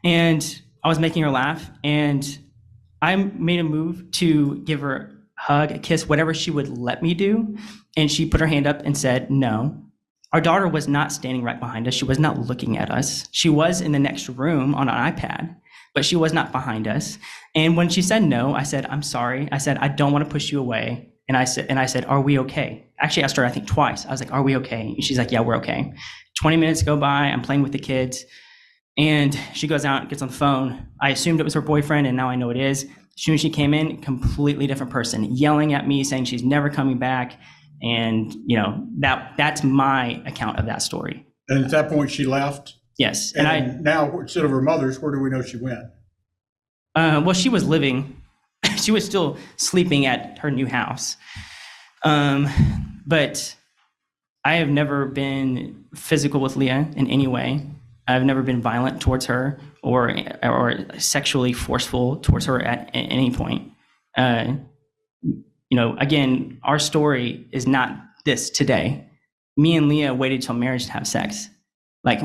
And I was making her laugh. And I made a move to give her a hug, a kiss, whatever she would let me do. And she put her hand up and said, no. Our daughter was not standing right behind us. She was not looking at us. She was in the next room on an iPad, but she was not behind us. And when she said no, I said, I'm sorry. I said, I don't want to push you away. And I said, are we okay? Actually, I asked her, I think twice. I was like, are we okay? And she's like, yeah, we're okay. 20 minutes go by. I'm playing with the kids. And she goes out and gets on the phone. I assumed it was her boyfriend, and now I know it is. As soon as she came in, completely different person, yelling at me, saying she's never coming back. And, that's my account of that story. And at that point, she left? Yes. And now, instead of her mother's, where do we know she went? Well, she was living, she was still sleeping at her new house. But I have never been physical with Leah in any way. I've never been violent towards her or sexually forceful towards her at any point. Again, our story is not this today. Me and Leah waited till marriage to have sex. Like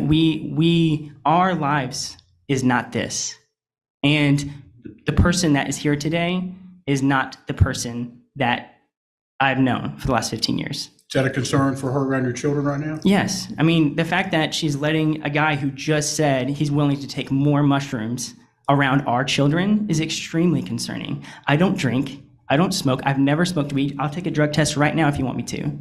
our lives is not this. And the person that is here today is not the person that I've known for the last 15 years. Is that a concern for her around your children right now? Yes. I mean, the fact that she's letting a guy who just said he's willing to take more mushrooms around our children is extremely concerning. I don't drink. I don't smoke. I've never smoked weed. I'll take a drug test right now if you want me to.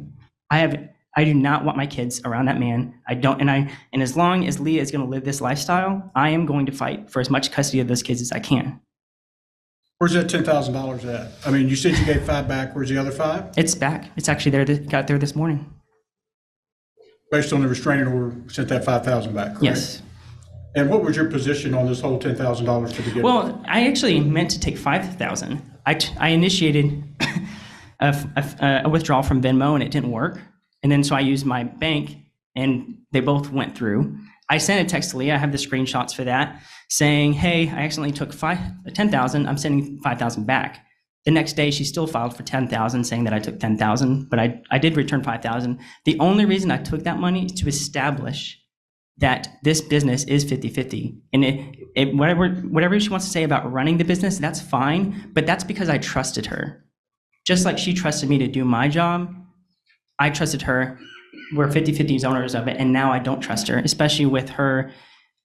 I do not want my kids around that man. I don't, and as long as Leah is going to live this lifestyle, I am going to fight for as much custody of those kids as I can. Where's that $10,000 at? I mean, you said you gave 5 back. Where's the other 5? It's back. It's actually there. Got there this morning. Based on the restraining order, sent that 5,000 back, correct? Yes. And what was your position on this whole $10,000 to begin with? Well, I actually meant to take 5,000. I initiated a withdrawal from Venmo and it didn't work. And then so I used my bank and they both went through. I sent a text to Leah. I have the screenshots for that saying, hey, I accidentally took 10,000. I'm sending 5,000 back. The next day she still filed for 10,000 saying that I took 10,000, but I did return 5,000. The only reason I took that money is to establish that this business is 50-50. And whatever she wants to say about running the business, that's fine, but that's because I trusted her. Just like she trusted me to do my job, I trusted her. We're 50-50 owners of it, and now I don't trust her, especially with her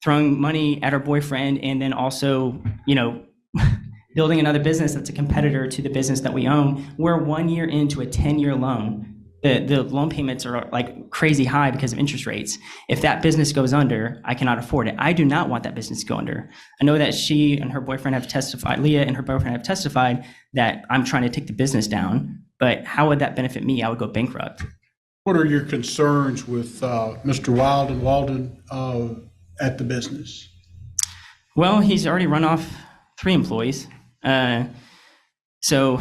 throwing money at her boyfriend and then also, building another business that's a competitor to the business that we own. We're 1 year into a 10-year loan. The loan payments are like crazy high because of interest rates. If that business goes under, I cannot afford it. I do not want that business to go under. I know that she and her boyfriend have testified, Leah and her boyfriend have testified that I'm trying to take the business down, but how would that benefit me? I would go bankrupt. What are your concerns with Mr. Wilden at the business? Well, he's already run off 3 employees. So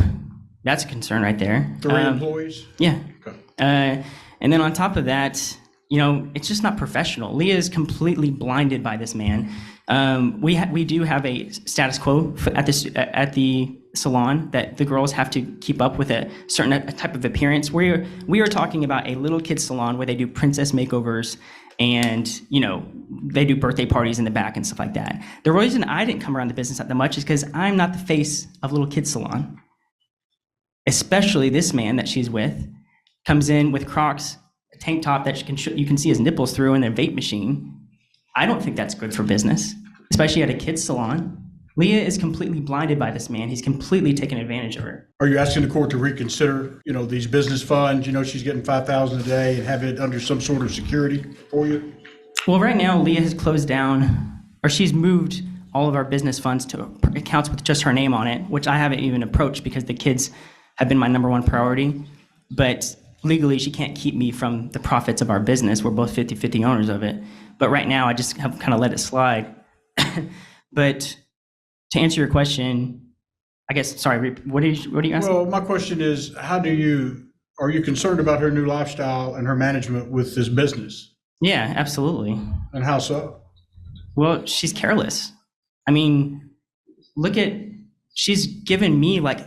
that's a concern right there. 3 employees? Yeah. Okay. And then on top of that, it's just not professional. Leah is completely blinded by this man. We do have a status quo at the salon that the girls have to keep up with a certain type of appearance. We are talking about a little kid salon where they do princess makeovers and they do birthday parties in the back and stuff like that. The reason I didn't come around the business that much is because I'm not the face of little kid salon. Especially this man that she's with comes in with Crocs, a tank top that you can see his nipples through, and a vape machine. I don't think that's good for business, especially at a kid's salon. Leah is completely blinded by this man. He's completely taken advantage of her. Are you asking the court to reconsider, these business funds? She's getting $5,000 a day and have it under some sort of security for you? Well, right now, Leah has closed down, or she's moved all of our business funds to accounts with just her name on it, which I haven't even approached because the kids have been my number one priority. But legally, she can't keep me from the profits of our business. We're both 50-50 owners of it. But right now, I just have kind of let it slide. But to answer your question, I guess, sorry, what are you asking? Well, my question is, are you concerned about her new lifestyle and her management with this business? Yeah, absolutely. And how so? Well, she's careless. I mean, she's given me like,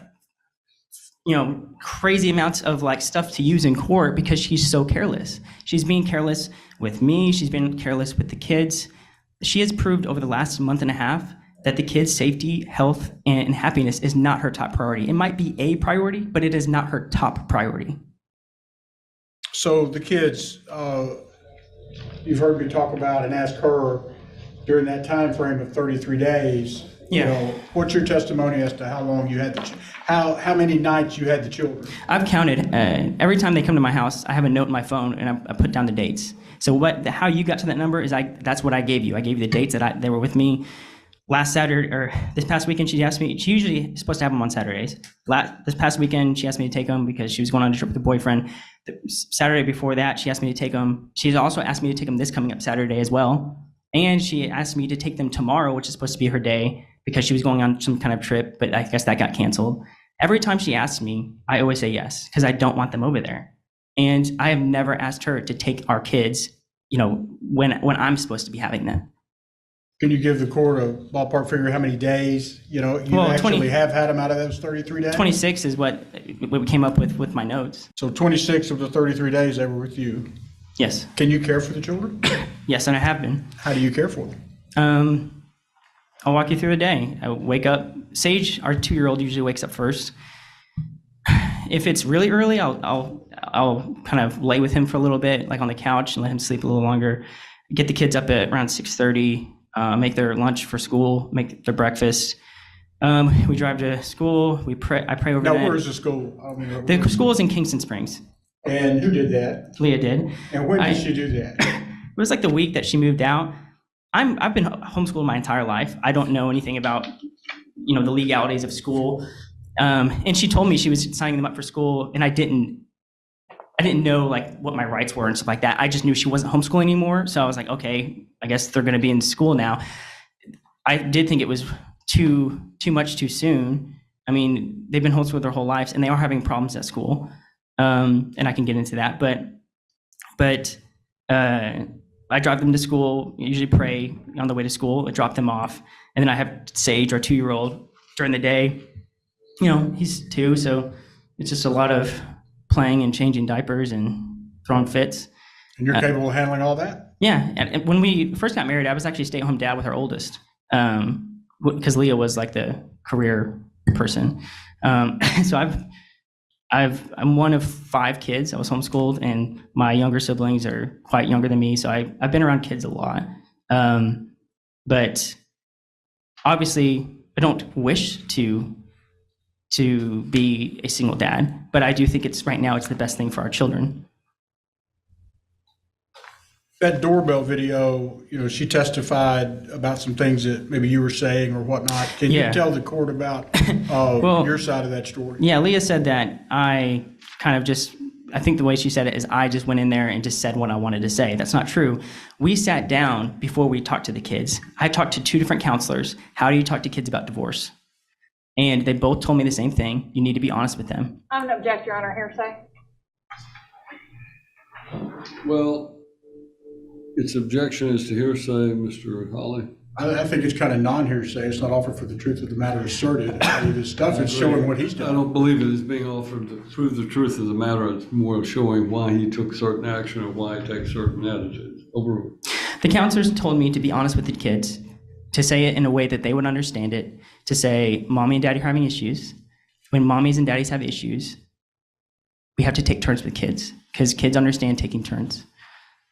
crazy amounts of like stuff to use in court because she's so careless. She's being careless with me. She's been careless with the kids. She has proved over the last month and a half that the kids' safety, health, and happiness is not her top priority. It might be a priority, but it is not her top priority. So the kids, you've heard me talk about and ask her during that time frame of 33 days. What's your testimony as to how long you had how many nights you had the children? I've counted. Every time they come to my house, I have a note in my phone and I put down the dates. So how you got to that number is that's what I gave you. I gave you the dates that they were with me. Last Saturday or this past weekend, she asked me. She usually is supposed to have them on Saturdays. This past weekend, she asked me to take them because she was going on a trip with a boyfriend. The Saturday before that, she asked me to take them. She's also asked me to take them this coming up Saturday as well. And she asked me to take them tomorrow, which is supposed to be her day, because she was going on some kind of trip, but I guess that got canceled. Every time she asks me, I always say yes, because I don't want them over there. And I have never asked her to take our kids, when I'm supposed to be having them. Can you give the court a ballpark figure how many days, actually have had them out of those 33 days? 26 is what we came up with my notes. So 26 of the 33 days they were with you? Yes. Can you care for the children? Yes, and I have been. How do you care for them? I'll walk you through a day. I wake up. Sage, our 2-year-old, usually wakes up first. If it's really early, I'll kind of lay with him for a little bit, like on the couch, and let him sleep a little longer. Get the kids up at around 6:30. Make their lunch for school. Make their breakfast. We drive to school. I pray overnight. Now, where's the school? The school is in Kingston Springs. And who did that? Leah did. And when did she do that? It was like the week that she moved out. I've been homeschooled my entire life. I don't know anything about, the legalities of school. And she told me she was signing them up for school, and I didn't know like what my rights were and stuff like that. I just knew she wasn't homeschooling anymore. So I was like, okay, I guess they're going to be in school now. I did think it was too much too soon. I mean, they've been homeschooled their whole lives, and they are having problems at school. And I can get into that, but I drive them to school, usually pray on the way to school, I drop them off. And then I have Sage, our 2-year-old, during the day. He's 2, so it's just a lot of playing and changing diapers and throwing fits. And you're capable of handling all that? Yeah. And when we first got married, I was actually stay-at-home dad with our oldest, because Leah was like the career person. So I'm one of 5 kids. I was homeschooled, and my younger siblings are quite younger than me, so I've been around kids a lot. But obviously, I don't wish to be a single dad, but I do think right now it's the best thing for our children. That doorbell video, she testified about some things that maybe you were saying or whatnot. Can you tell the court about your side of that story? Yeah, Leah said that I think the way she said it is I just went in there and just said what I wanted to say. That's not true. We sat down before we talked to the kids. I talked to 2 different counselors. How do you talk to kids about divorce? And they both told me the same thing. You need to be honest with them. I'm going to object, Your Honor, hearsay. Well, its objection is to hearsay, Mr. Hawley. I think it's kind of non-hearsay. It's not offered for the truth of the matter asserted. This stuff is showing what he's done. I don't believe it is being offered to prove the truth of the matter. It's more showing why he took certain action or why he takes certain attitudes. Overruled. The counselors told me to be honest with the kids, to say it in a way that they would understand it, to say, Mommy and Daddy are having issues. When mommies and daddies have issues, we have to take turns with kids, because kids understand taking turns.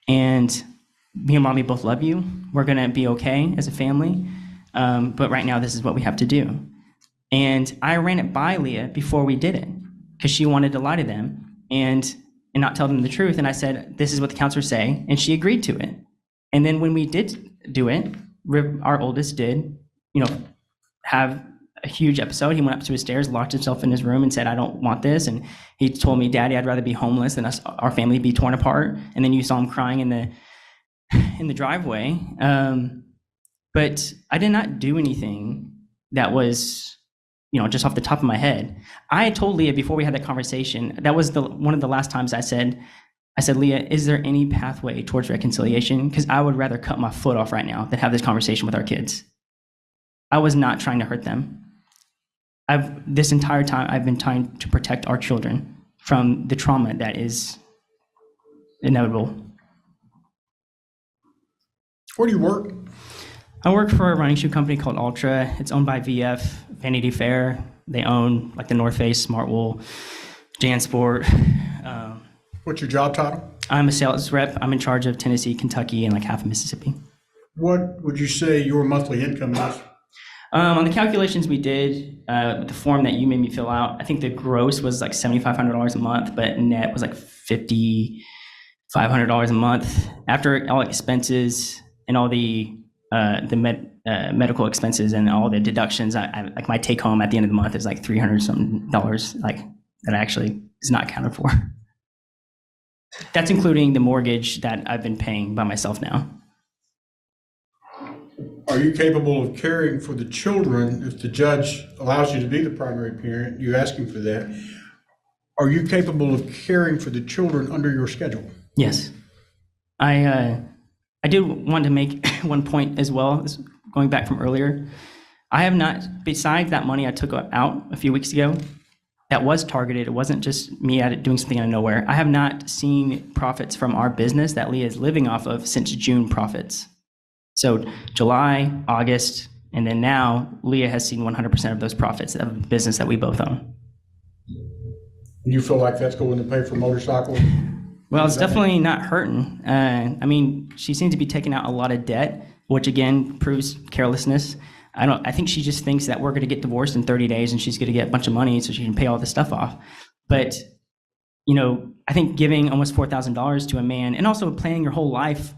And me and Mommy both love you. We're going to be okay as a family. But right now, this is what we have to do. And I ran it by Leah before we did it, because she wanted to lie to them and not tell them the truth. And I said, this is what the counselors say. And she agreed to it. And then when we did do it, our oldest did have a huge episode. He went up to his stairs, locked himself in his room, and said, "I don't want this." And he told me, "Daddy, I'd rather be homeless than our family be torn apart." And then you saw him crying in the driveway. But I did not do anything that was, just off the top of my head. I told Leah before we had that conversation, that was one of the last times I said, "Leah, is there any pathway towards reconciliation? Because I would rather cut my foot off right now than have this conversation with our kids." I was not trying to hurt them. This entire time, I've been trying to protect our children from the trauma that is inevitable. Where do you work? I work for a running shoe company called Ultra. It's owned by VF, Vanity Fair. They own like the North Face, Smartwool, JanSport. What's your job title? I'm a sales rep. I'm in charge of Tennessee, Kentucky, and like half of Mississippi. What would you say your monthly income is? On the calculations we did, the form that you made me fill out, I think the gross was like $7,500 a month, but net was like $5,500 a month. After all expenses and all the medical expenses and all the deductions, I like my take home at the end of the month is like $300 something, like that actually is not accounted for. That's including the mortgage that I've been paying by myself now. Are you capable of caring for the children if the judge allows you to be the primary parent? You're asking for that. Are you capable of caring for the children under your schedule? Yes. I do want to make one point as well, going back from earlier. I have not, besides that money I took out a few weeks ago, that was targeted. It wasn't just me doing something out of nowhere. I have not seen profits from our business that Leah is living off of since June profits. So July, August, and then now Leah has seen 100% of those profits of the business that we both own. You feel like that's going to pay for motorcycles? Well, it's definitely not hurting. I mean, she seems to be taking out a lot of debt, which again proves carelessness. I think she just thinks that we're going to get divorced in 30 days and she's going to get a bunch of money so she can pay all this stuff off. But, I think giving almost $4,000 to a man and also planning your whole life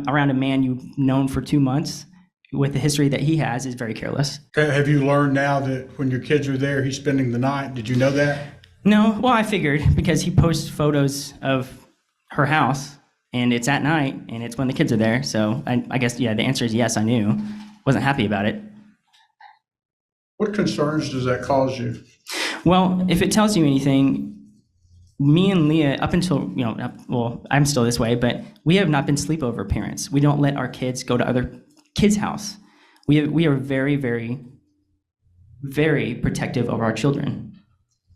around a man you've known for 2 months with the history that he has is very careless. Have you learned now that when your kids are there, he's spending the night? Did you know that? No, well, I figured because he posts photos of her house and it's at night and it's when the kids are there. So I guess, the answer is yes, I knew. Wasn't happy about it. What concerns does that cause you? Well, if it tells you anything, me and Leah, up until, I'm still this way, but we have not been sleepover parents. We don't let our kids go to other kids' house. We are very, very, very protective of our children.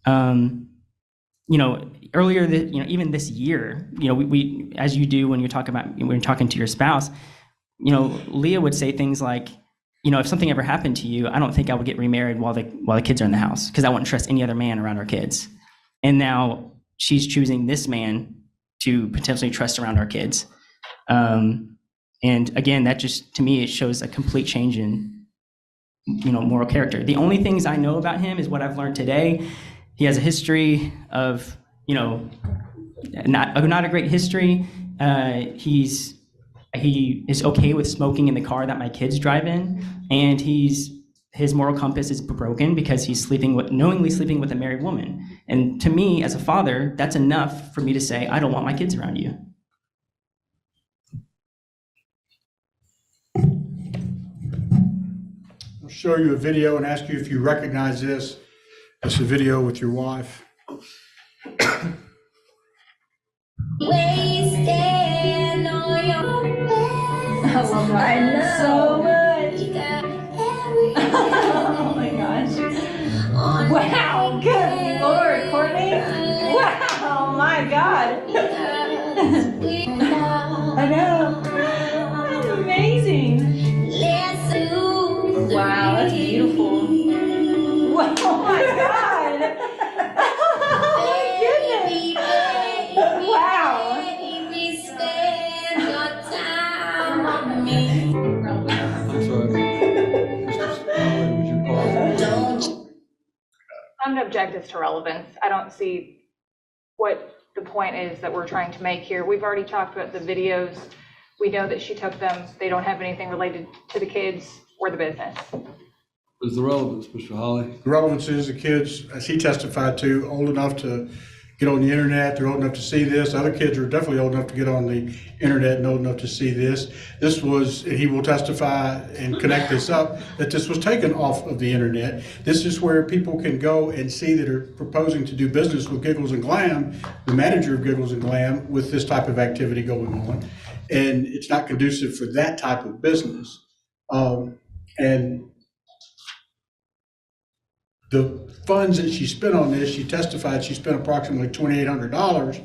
Earlier, even this year, we as you do when you're talking to your spouse, Leah would say things like, if something ever happened to you, I don't think I would get remarried while the kids are in the house because I wouldn't trust any other man around our kids. And now she's choosing this man to potentially trust around our kids. And again, that just, to me, it shows a complete change in, moral character. The only things I know about him is what I've learned today. He has a history of, not a great history. He is okay with smoking in the car that my kids drive in, and his moral compass is broken because he's knowingly sleeping with a married woman. And to me, as a father, that's enough for me to say, I don't want my kids around you. I'll show you a video and ask you if you recognize this. It's a video with your wife. Wasting all your I love that. I know. So much. You got Oh my gosh. Wow, good Lord, Courtney. Wow, my God. I know. That's amazing. Wow, that's beautiful. Wow, oh my God. Oh my goodness. Wow. I'm going to object this to relevance. I don't see what the point is that we're trying to make here. We've already talked about the videos. We know that she took them. They don't have anything related to the kids. or the business. Is the relevance, Mr. Holly? The relevance is the kids, as he testified to, old enough to get on the internet, they're old enough to see this. Other kids are definitely old enough to get on the internet and old enough to see this. This was, and he will testify and connect this up, that this was taken off of the internet. This is where people can go and see that are proposing to do business with Giggles and Glam, the manager of Giggles and Glam, with this type of activity going on. And it's not conducive for that type of business. And the funds that she spent on this, she testified she spent approximately $2,800,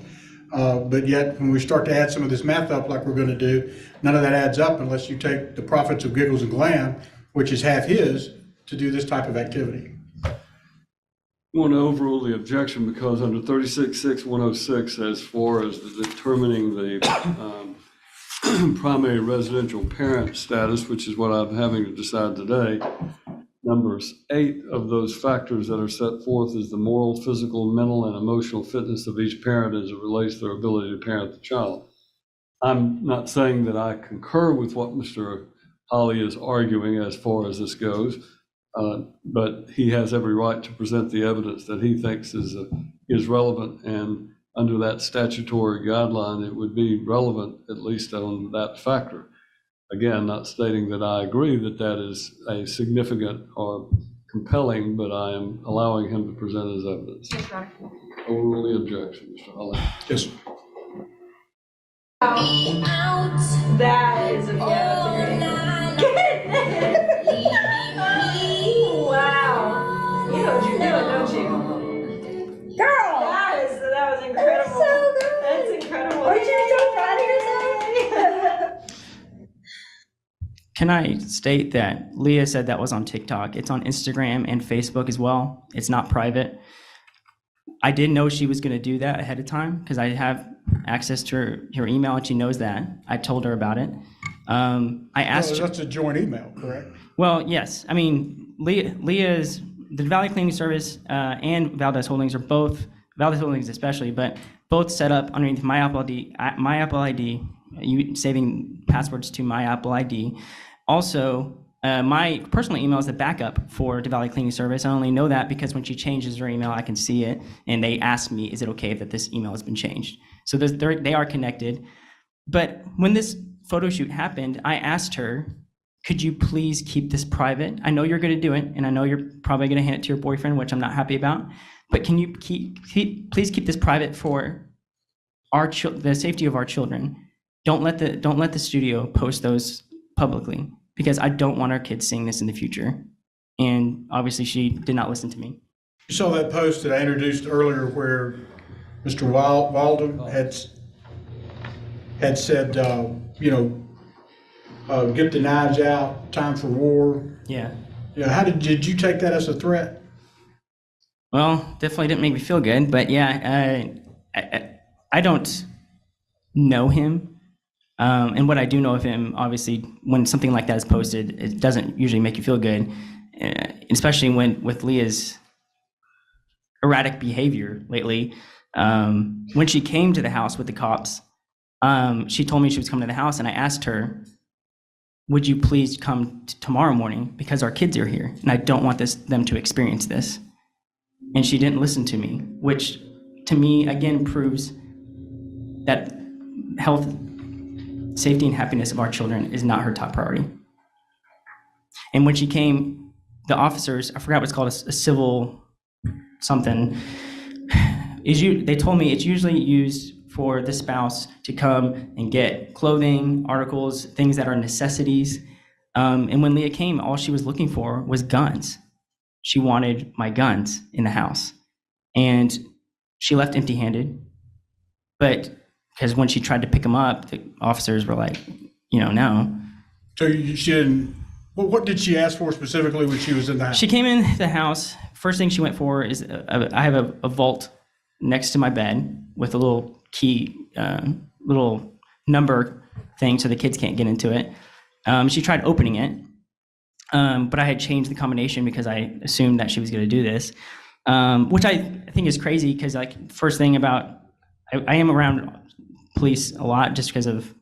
but yet when we start to add some of this math up like we're going to do, none of that adds up unless you take the profits of Giggles and Glam, which is half his, to do this type of activity. I want to overrule the objection because under 36.6.106, as far as determining the primary residential parent status, which is what I'm having to decide today, numbers 8 of those factors that are set forth is the moral, physical, mental, and emotional fitness of each parent as it relates to their ability to parent the child. I'm not saying that I concur with what Mr. Holly is arguing as far as this goes, but he has every right to present the evidence that he thinks is relevant, and under that statutory guideline, it would be relevant at least on that factor. Again, not stating that I agree that that is a significant or compelling, but I am allowing him to present his evidence. Yes, Your Honor. Overrule the objection, Mr. Holly. Yes. That is a wow. You know what you're doing, don't you? Girl! That was incredible. So good. That's incredible. Aren't you so proud of yourself? Can I state that Leah said that was on TikTok? It's on Instagram and Facebook as well. It's not private. I didn't know she was going to do that ahead of time because I have access to her email and she knows that. I told her about it. I asked her. That's a joint email, correct? Well, yes. I mean, Leah's, the Valley Cleaning Service and Valdez Holdings are both, Valdez Holdings especially, but both set up underneath my Apple ID, saving passwords to my Apple ID. Also, my personal email is the backup for the Valley Cleaning Service. I only know that because when she changes her email, I can see it, and they ask me, is it okay that this email has been changed? So they are connected. But when this photo shoot happened, I asked her, could you please keep this private? I know you're going to do it, and I know you're probably going to hand it to your boyfriend, which I'm not happy about. But can you please keep this private for the safety of our children? Don't let the studio post those publicly, because I don't want our kids seeing this in the future. And obviously she did not listen to me. You saw that post that I introduced earlier where Mr. Wilden had said, get the knives out, time for war. Yeah. Yeah. How did you take that as a threat? Well, definitely didn't make me feel good, but yeah, I don't know him. And what I do know of him, obviously, when something like that is posted, it doesn't usually make you feel good, especially with Leah's erratic behavior lately. When she came to the house with the cops, she told me she was coming to the house, and I asked her, would you please come tomorrow morning because our kids are here, and I don't want them to experience this. And she didn't listen to me, which to me, again, proves that health, safety, and happiness of our children is not her top priority. And when she came, the officers, I forgot what's called, a civil something, they told me it's usually used for the spouse to come and get clothing, articles, things that are necessities. And when Leah came, all she was looking for was guns. She wanted my guns in the house. And she left empty-handed. But because when she tried to pick them up, the officers were like, no. So she didn't, what did she ask for specifically when she was in the house? She came in the house. First thing she went for is, I have a vault next to my bed with a little key, little number thing so the kids can't get into it. She tried opening it, but I had changed the combination because I assumed that she was going to do this, which I think is crazy because, like, first thing about, I am around police a lot just because of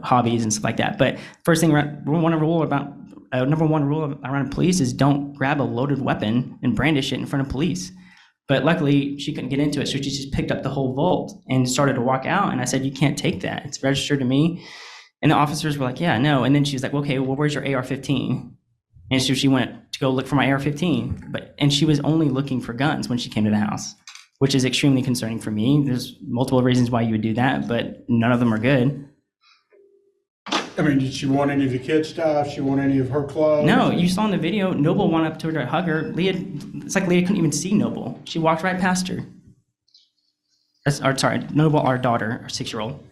hobbies and stuff like that. But first thing, one rule about number one rule around police is don't grab a loaded weapon and brandish it in front of police. But luckily, she couldn't get into it, so she just picked up the whole Volt and started to walk out. And I said, "You can't take that. It's registered to me." And the officers were like, "Yeah, no." And then she was like, "Okay, well, where's your AR-15?" And so she went to go look for my AR-15, and she was only looking for guns when she came to the house, which is extremely concerning for me. There's multiple reasons why you would do that, but none of them are good. I mean, did she want any of the kids' stuff? She want any of her clothes? No, you saw in the video, Noble went up to her to hug her. It's like Leah couldn't even see Noble. She walked right past her. Noble, our daughter, our 6-year-old.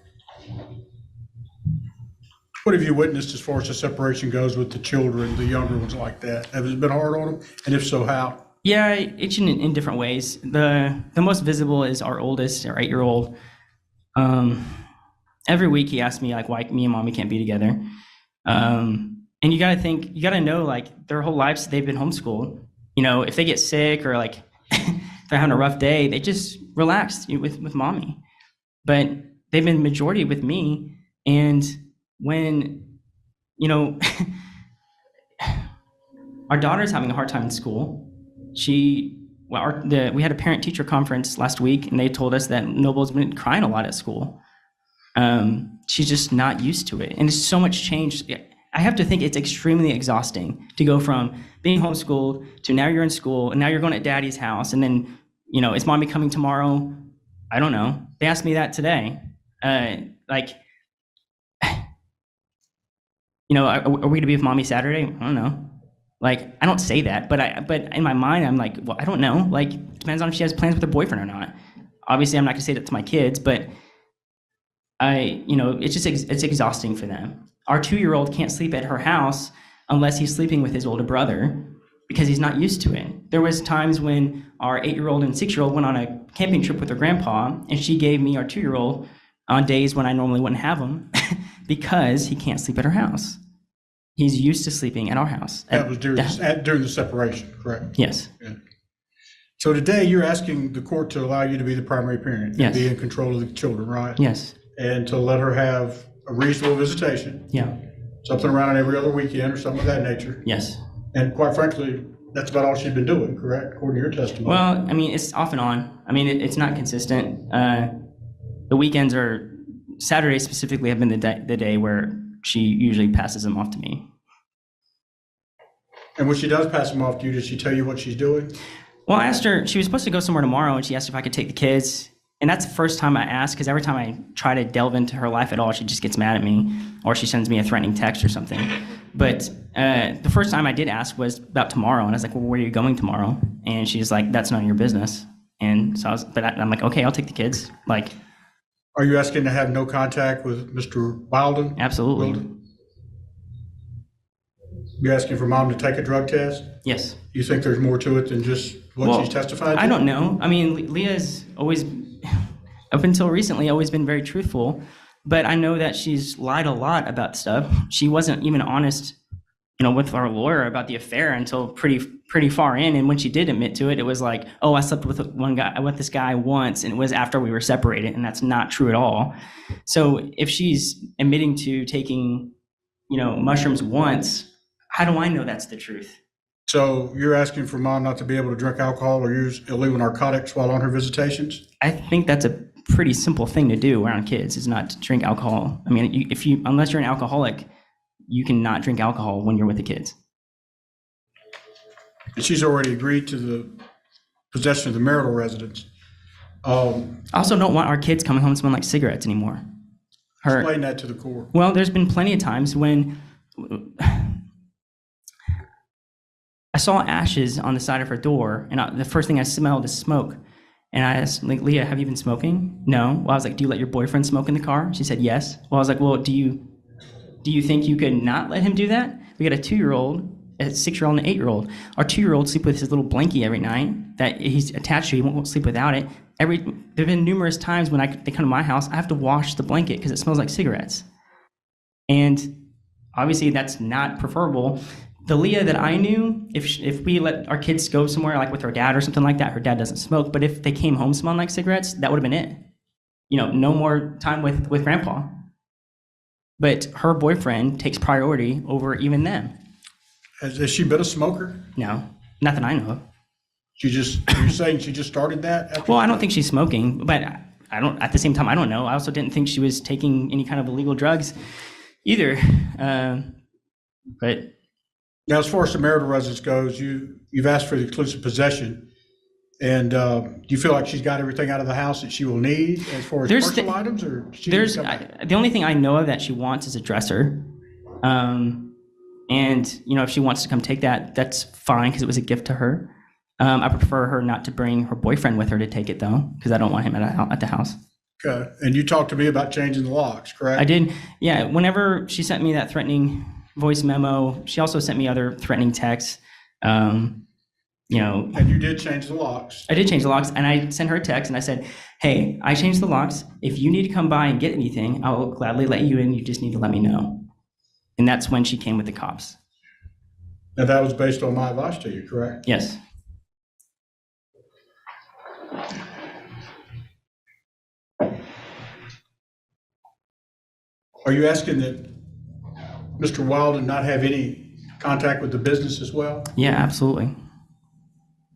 What have you witnessed as far as the separation goes with the children, the younger ones like that? Have it been hard on them? And if so, how? Yeah, it's in different ways. The most visible is our oldest, our 8-year-old. Every week he asks me like why me and mommy can't be together. And you gotta know like their whole lives they've been homeschooled. You know, if they get sick or like they're having a rough day, they just relax with mommy. But they've been majority with me. And when, our daughter's having a hard time in school, we had a parent-teacher conference last week, and they told us that Noble's been crying a lot at school. She's just not used to it, and it's so much change. I have to think it's extremely exhausting to go from being homeschooled to now you're in school, and now you're going at daddy's house, and then, is mommy coming tomorrow? I don't know. They asked me that today. Are we going to be with mommy Saturday? I don't know. Like, I don't say that, but in my mind, I'm like, well, I don't know. Like, depends on if she has plans with her boyfriend or not. Obviously, I'm not going to say that to my kids, but it's exhausting for them. Our 2-year-old can't sleep at her house unless he's sleeping with his older brother because he's not used to it. There was times when our 8-year-old and 6-year-old went on a camping trip with her grandpa, and she gave me our 2-year-old on days when I normally wouldn't have him because he can't sleep at her house. He's used to sleeping at our house. That was during the separation, correct? Yes. Yeah. So today you're asking the court to allow you to be the primary parent, yes, and be in control of the children, right? Yes. And to let her have a reasonable visitation. Yeah. Something around every other weekend or something of that nature. Yes. And quite frankly, that's about all she's been doing, correct, according to your testimony? Well, I mean, it's off and on. I mean, it's not consistent. The weekends are, Saturdays specifically have been the day where she usually passes them off to me. And when she does pass them off to you, does she tell you what she's doing? Well, I asked her, she was supposed to go somewhere tomorrow, and she asked if I could take the kids. And that's the first time I asked, because every time I try to delve into her life at all, she just gets mad at me, or she sends me a threatening text or something. But the first time I did ask was about tomorrow, and I was like, well, where are you going tomorrow? And she's like, that's none of your business. And so I'm like, okay, I'll take the kids. Like, are you asking to have no contact with Mr. Wilden? Absolutely. Wilden? You asking for mom to take a drug test? Yes. You think there's more to it than just what she's testified to? I don't know. I mean, Leah's always, up until recently, always been very truthful, but I know that she's lied a lot about stuff. She wasn't even honest, with our lawyer about the affair until pretty far in. And when she did admit to it, it was like, oh, I slept with this guy once, and it was after we were separated, and that's not true at all. So if she's admitting to taking, mushrooms once, how do I know that's the truth? So you're asking for mom not to be able to drink alcohol or use illegal narcotics while on her visitations? I think that's a pretty simple thing to do around kids, is not to drink alcohol. I mean, unless you're an alcoholic, you cannot drink alcohol when you're with the kids. And she's already agreed to the possession of the marital residence. I also don't want our kids coming home smelling like cigarettes anymore. Explain that to the court. Well, there's been plenty of times when I saw ashes on the side of her door, and the first thing I smelled is smoke. And I asked, like, Leah, have you been smoking? No. Well, I was like, do you let your boyfriend smoke in the car? She said, yes. Well, I was like, well, do you think you could not let him do that? We got a 2-year-old, a 6-year-old, and an 8-year-old. Our 2-year-old sleep with his little blankie every night that he's attached to. He won't sleep without it. There've been numerous times when they come to my house, I have to wash the blanket because it smells like cigarettes. And obviously that's not preferable. The Leah that I knew, if we let our kids go somewhere like with her dad or something like that, her dad doesn't smoke, but if they came home smelling like cigarettes, that would have been it. No more time with grandpa. But her boyfriend takes priority over even them. Has she been a smoker? No, not that I know of. You're saying she just started that? After Well, I don't think she's smoking, but I don't, at the same time, I don't know. I also didn't think she was taking any kind of illegal drugs either. But Now, as far as the marital residence goes, you've asked for the exclusive possession. And do you feel like she's got everything out of the house that she will need as far as personal items, or the only thing I know of that she wants is a dresser. And if she wants to come take that, that's fine because it was a gift to her. I prefer her not to bring her boyfriend with her to take it though, because I don't want him at the house. Okay. And you talked to me about changing the locks, correct? I did. Yeah. Whenever she sent me that threatening voice memo, she also sent me other threatening texts. And you did change the locks. I did change the locks, and I sent her a text and I said, hey, I changed the locks. If you need to come by and get anything, I will gladly let you in. You just need to let me know. And that's when she came with the cops. Now that was based on my advice to you, correct? Yes. Are you asking that Mr. Wilden not have any contact with the business as well? Yeah, absolutely.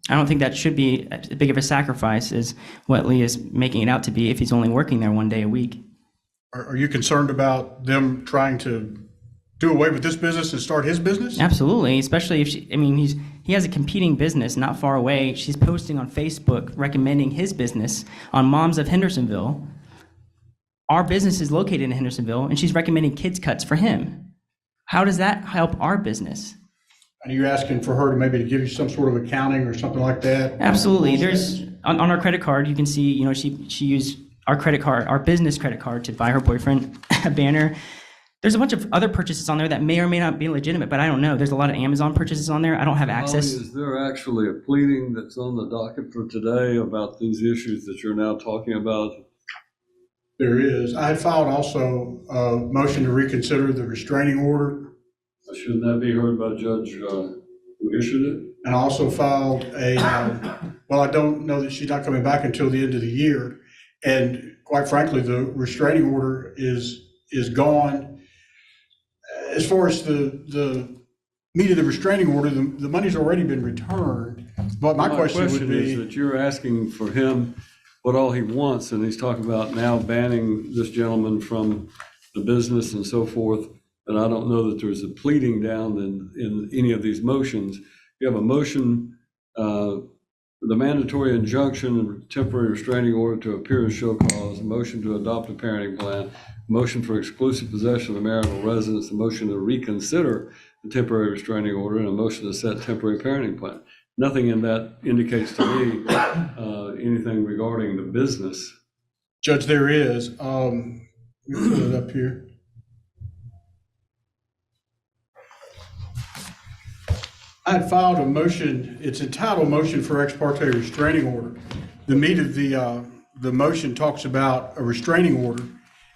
I don't think that should be as big of a sacrifice as what Lee is making it out to be if he's only working there one day a week. Are you concerned about them trying to do away with this business and start his business? Absolutely, especially if he has a competing business not far away. She's posting on Facebook recommending his business on Moms of Hendersonville. Our business is located in Hendersonville, and she's recommending Kids Cuts for him. How does that help our business? And are you asking for her to maybe to give you some sort of accounting or something like that? Absolutely. There's on our credit card, you can see, she used our credit card, our business credit card, to buy her boyfriend a banner. There's a bunch of other purchases on there that may or may not be legitimate, but I don't know. There's a lot of Amazon purchases on there. I don't have access. Is there actually a pleading that's on the docket for today about these issues that you're now talking about? There is. I had filed also a motion to reconsider the restraining order. Shouldn't that be heard by Judge who issued it? And I also filed well, I don't know that she's not coming back until the end of the year. And quite frankly, the restraining order is gone. As far as the meat of the restraining order, the money's already been returned. But my question would be is that you're asking for him what all he wants, and he's talking about now banning this gentleman from the business and so forth. And I don't know that there's a pleading down in any of these motions. You have a motion, the mandatory injunction and temporary restraining order to appear and show cause, a motion to adopt a parenting plan, a motion for exclusive possession of the marital residence, a motion to reconsider the temporary restraining order, and a motion to set temporary parenting plan. Nothing in that indicates to me anything regarding the business. Judge, there is. Let me pull it up here. I had filed a motion, it's entitled Motion for Ex Parte Restraining Order. The meat of the motion talks about a restraining order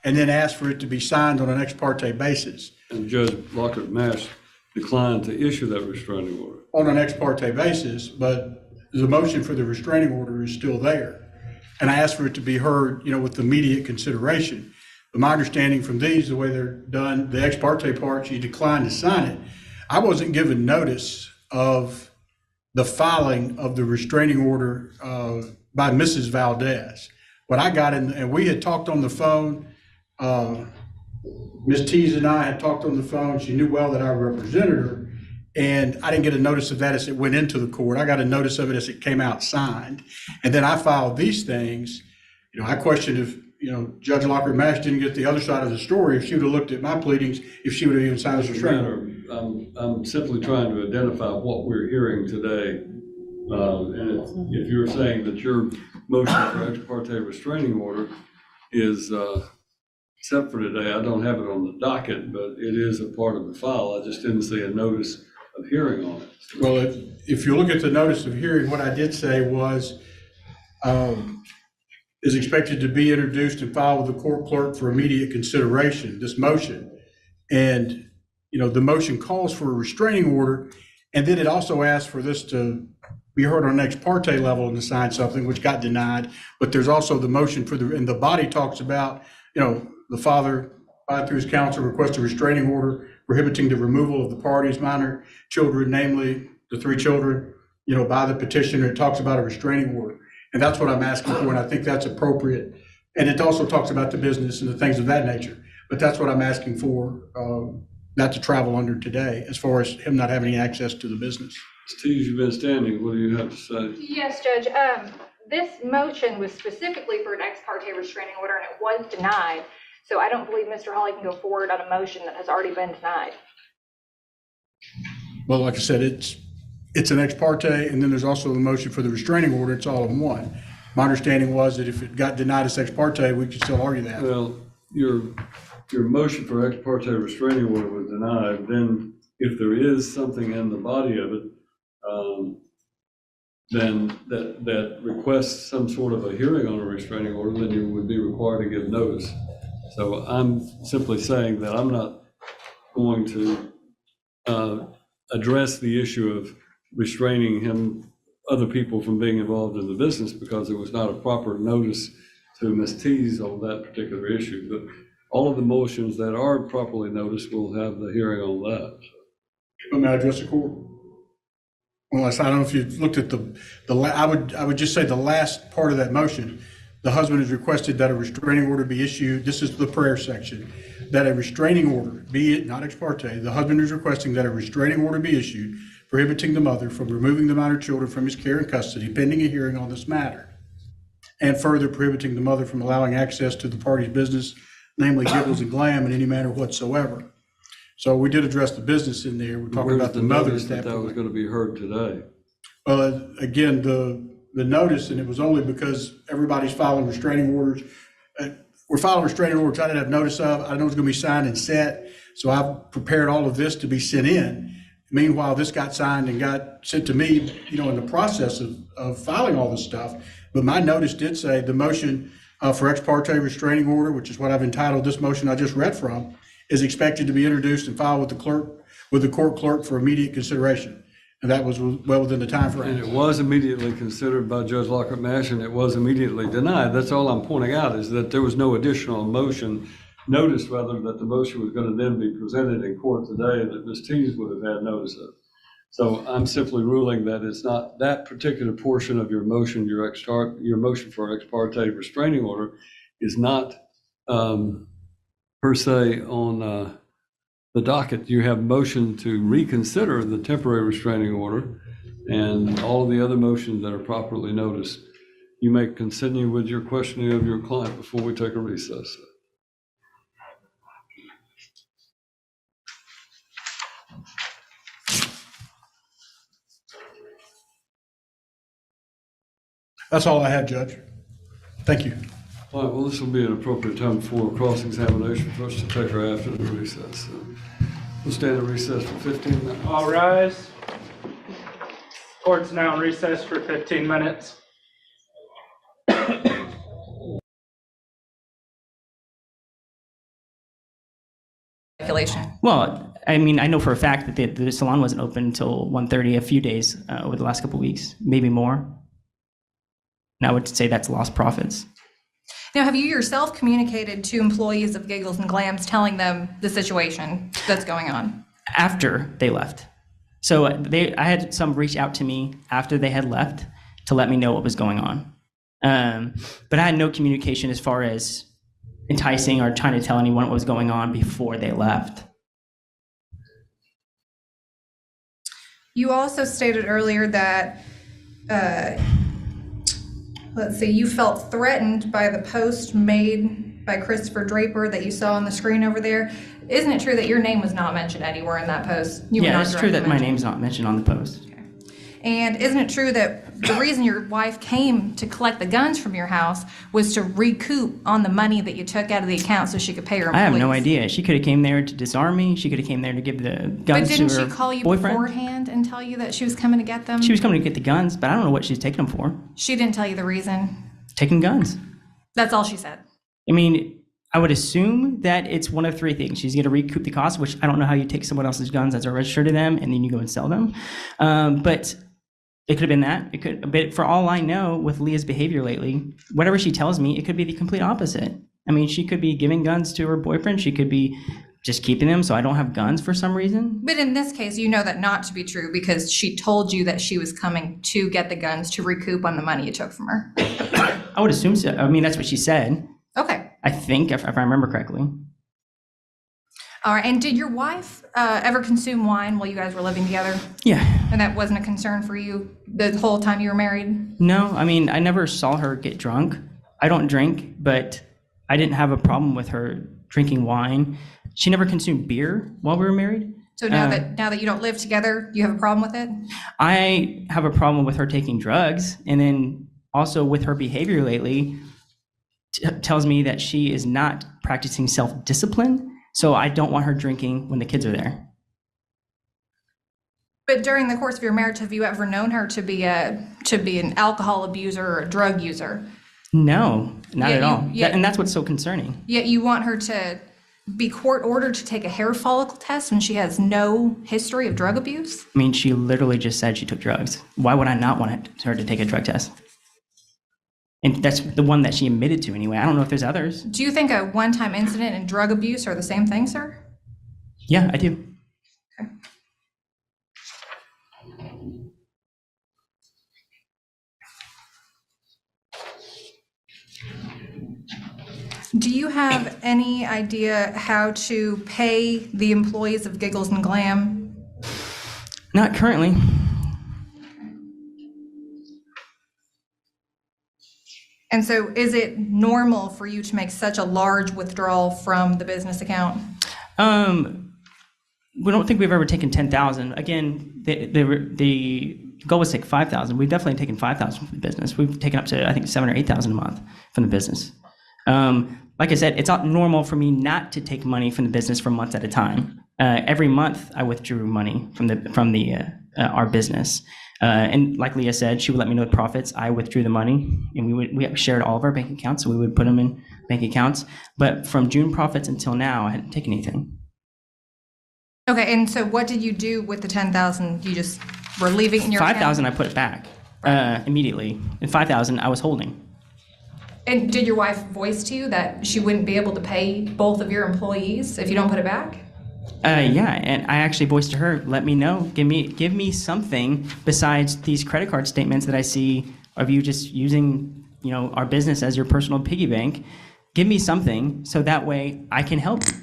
and then asks for it to be signed on an ex parte basis. And Judge Lockhart-Mash declined to issue that restraining order. On an ex parte basis, but the motion for the restraining order is still there. And I asked for it to be heard, with immediate consideration. But my understanding from these, the way they're done, the ex parte part, she declined to sign it. I wasn't given notice of the filing of the restraining order by Mrs. Valdez. What I got in, and we had talked on the phone, Ms. Tees and I had talked on the phone. She knew well that I represented her, and I didn't get a notice of that as it went into the court. I got a notice of it as it came out signed. And then I filed these things. I questioned if, Judge Lockhart-Mash didn't get the other side of the story, if she would have looked at my pleadings, if she would have even signed this restraining order. I'm simply trying to identify what we're hearing today. And if you're saying that your motion for ex parte restraining order is set for today, I don't have it on the docket, but it is a part of the file. I just didn't see a notice of hearing on it. Well, if you look at the notice of hearing, what I did say was, is expected to be introduced and filed with the court clerk for immediate consideration, this motion. And, the motion calls for a restraining order, and then it also asks for this to be heard on an ex parte level and to sign something, which got denied. But there's also the motion and the body talks about, the father, through his counsel, requests a restraining order prohibiting the removal of the parties' minor children, namely the 3 children, by the petitioner. It talks about a restraining order. And that's what I'm asking for, and I think that's appropriate. And it also talks about the business and the things of that nature. But that's what I'm asking for, not to travel under today, as far as him not having any access to the business. Steve, you've been standing. What do you have to say? Yes, Judge. This motion was specifically for an ex parte restraining order, and it was denied. So I don't believe Mr. Hawley can go forward on a motion that has already been denied. Well, like I said, it's an ex parte, and then there's also the motion for the restraining order. It's all in one. My understanding was that if it got denied as ex parte, we could still argue that. Well, your motion for ex parte restraining order was denied. Then if there is something in the body of it, then that requests some sort of a hearing on a restraining order, then you would be required to give notice. So I'm simply saying that I'm not going to address the issue of restraining other people from being involved in the business because there was not a proper notice to Ms. Tees on that particular issue. But all of the motions that are properly noticed will have the hearing on that. May I address the court? Well, I don't know if you looked at I would just say the last part of that motion. The husband has requested that a restraining order be issued. This is the prayer section. That a restraining order, be it not ex parte, the husband is requesting that a restraining order be issued prohibiting the mother from removing the minor children from his care and custody pending a hearing on this matter. And further prohibiting the mother from allowing access to the party's business, namely Giggles and Glam, in any manner whatsoever. So we did address the business in there. We're talking about the mother at that point. That was going to be heard today. Well, again, the notice, and it was only because everybody's filing restraining orders. We're filing restraining orders I didn't have notice of. I know it's going to be signed and set. So I've prepared all of this to be sent in. Meanwhile, this got signed and got sent to me, in the process of filing all this stuff. But my notice did say the motion for ex parte restraining order, which is what I've entitled this motion I just read from, is expected to be introduced and filed with the court clerk for immediate consideration. And that was well within the time frame. And it was immediately considered by Judge Lockhart Mash, and it was immediately denied. That's all I'm pointing out, is that there was no additional notice rather, that the motion was going to then be presented in court today that Ms. Tees would have had notice of. So I'm simply ruling that it's not that particular portion of your motion, your motion for ex parte restraining order is not per se on the docket. You have motion to reconsider the temporary restraining order and all of the other motions that are properly noticed. You may continue with your questioning of your client before we take a recess. That's all I have, Judge. Thank you. All right, well, this will be an appropriate time for cross-examination for us to take her after the recess. So we'll stand at recess for 15 minutes. All rise. Court's now in recess for 15 minutes. Well, I mean, I know for a fact that the salon wasn't open until 1:30 a few days over the last couple of weeks, maybe more. And I would say that's lost profits. Now, have you yourself communicated to employees of Giggles and Glams telling them the situation that's going on? After they left. So I had some reach out to me after they had left to let me know what was going on. But I had no communication as far as enticing or trying to tell anyone what was going on before they left. You also stated earlier that, you felt threatened by the post made by Christopher Draper that you saw on the screen over there. Isn't it true that your name was not mentioned anywhere in that post? Yeah, it's true that my name's not mentioned on the post. Okay. And isn't it true that the reason your wife came to collect the guns from your house was to recoup on the money that you took out of the account so she could pay her employees? I have no idea. She could have came there to disarm me. She could have came there to give the guns to her boyfriend. But didn't she call you beforehand and tell you that she was coming to get them? She was coming to get the guns, but I don't know what she's taking them for. She didn't tell you the reason? Taking guns. That's all she said. I mean, I would assume that it's one of three things. She's going to recoup the cost, which I don't know how you take someone else's guns that are registered to them and then you go and sell them. But it could have been that. It could, but for all I know, with Leah's behavior lately, whatever she tells me, it could be the complete opposite. I mean, she could be giving guns to her boyfriend. She could be just keeping them so I don't have guns for some reason. But in this case, you know that not to be true because she told you that she was coming to get the guns to recoup on the money you took from her. I would assume so. I mean, that's what she said. Okay. I think, if I remember correctly. All right. And did your wife ever consume wine while you guys were living together? Yeah. And that wasn't a concern for you the whole time you were married? No, I mean, I never saw her get drunk. I don't drink, but I didn't have a problem with her drinking wine. She never consumed beer while we were married. So now that you don't live together, you have a problem with it? I have a problem with her taking drugs, and then also with her behavior lately tells me that she is not practicing self-discipline. So I don't want her drinking when the kids are there. But during the course of your marriage, have you ever known her to be an alcohol abuser or a drug user? No, not at all. Yeah. And that's what's so concerning. Yet you want her to be court ordered to take a hair follicle test when she has no history of drug abuse? I mean, she literally just said she took drugs. Why would I not want her to take a drug test? And that's the one that she admitted to anyway. I don't know if there's others. Do you think a one-time incident and drug abuse are the same thing, sir? Yeah, I do. Okay. Do you have any idea how to pay the employees of Giggles and Glam? Not currently. And so is it normal for you to make such a large withdrawal from the business account? We don't think we've ever taken 10,000. Again, the goal was to take 5,000. We've definitely taken 5,000 from the business. We've taken up to, I think, 7,000 or 8,000 a month from the business. Like I said, it's not normal for me not to take money from the business for months at a time. Every month, I withdrew money from our business. And like Leah said, she would let me know the profits. I withdrew the money, and we shared all of our bank accounts, so we would put them in bank accounts. But from June profits until now, I hadn't taken anything. Okay, and so what did you do with the 10,000? You just were leaving in your 5,000, account? I put it back immediately, and 5,000 I was holding. And did your wife voice to you that she wouldn't be able to pay both of your employees if you don't put it back? Yeah, and I actually voiced to her, let me know, give me something besides these credit card statements that I see of you just using, our business as your personal piggy bank. Give me something so that way I can help you.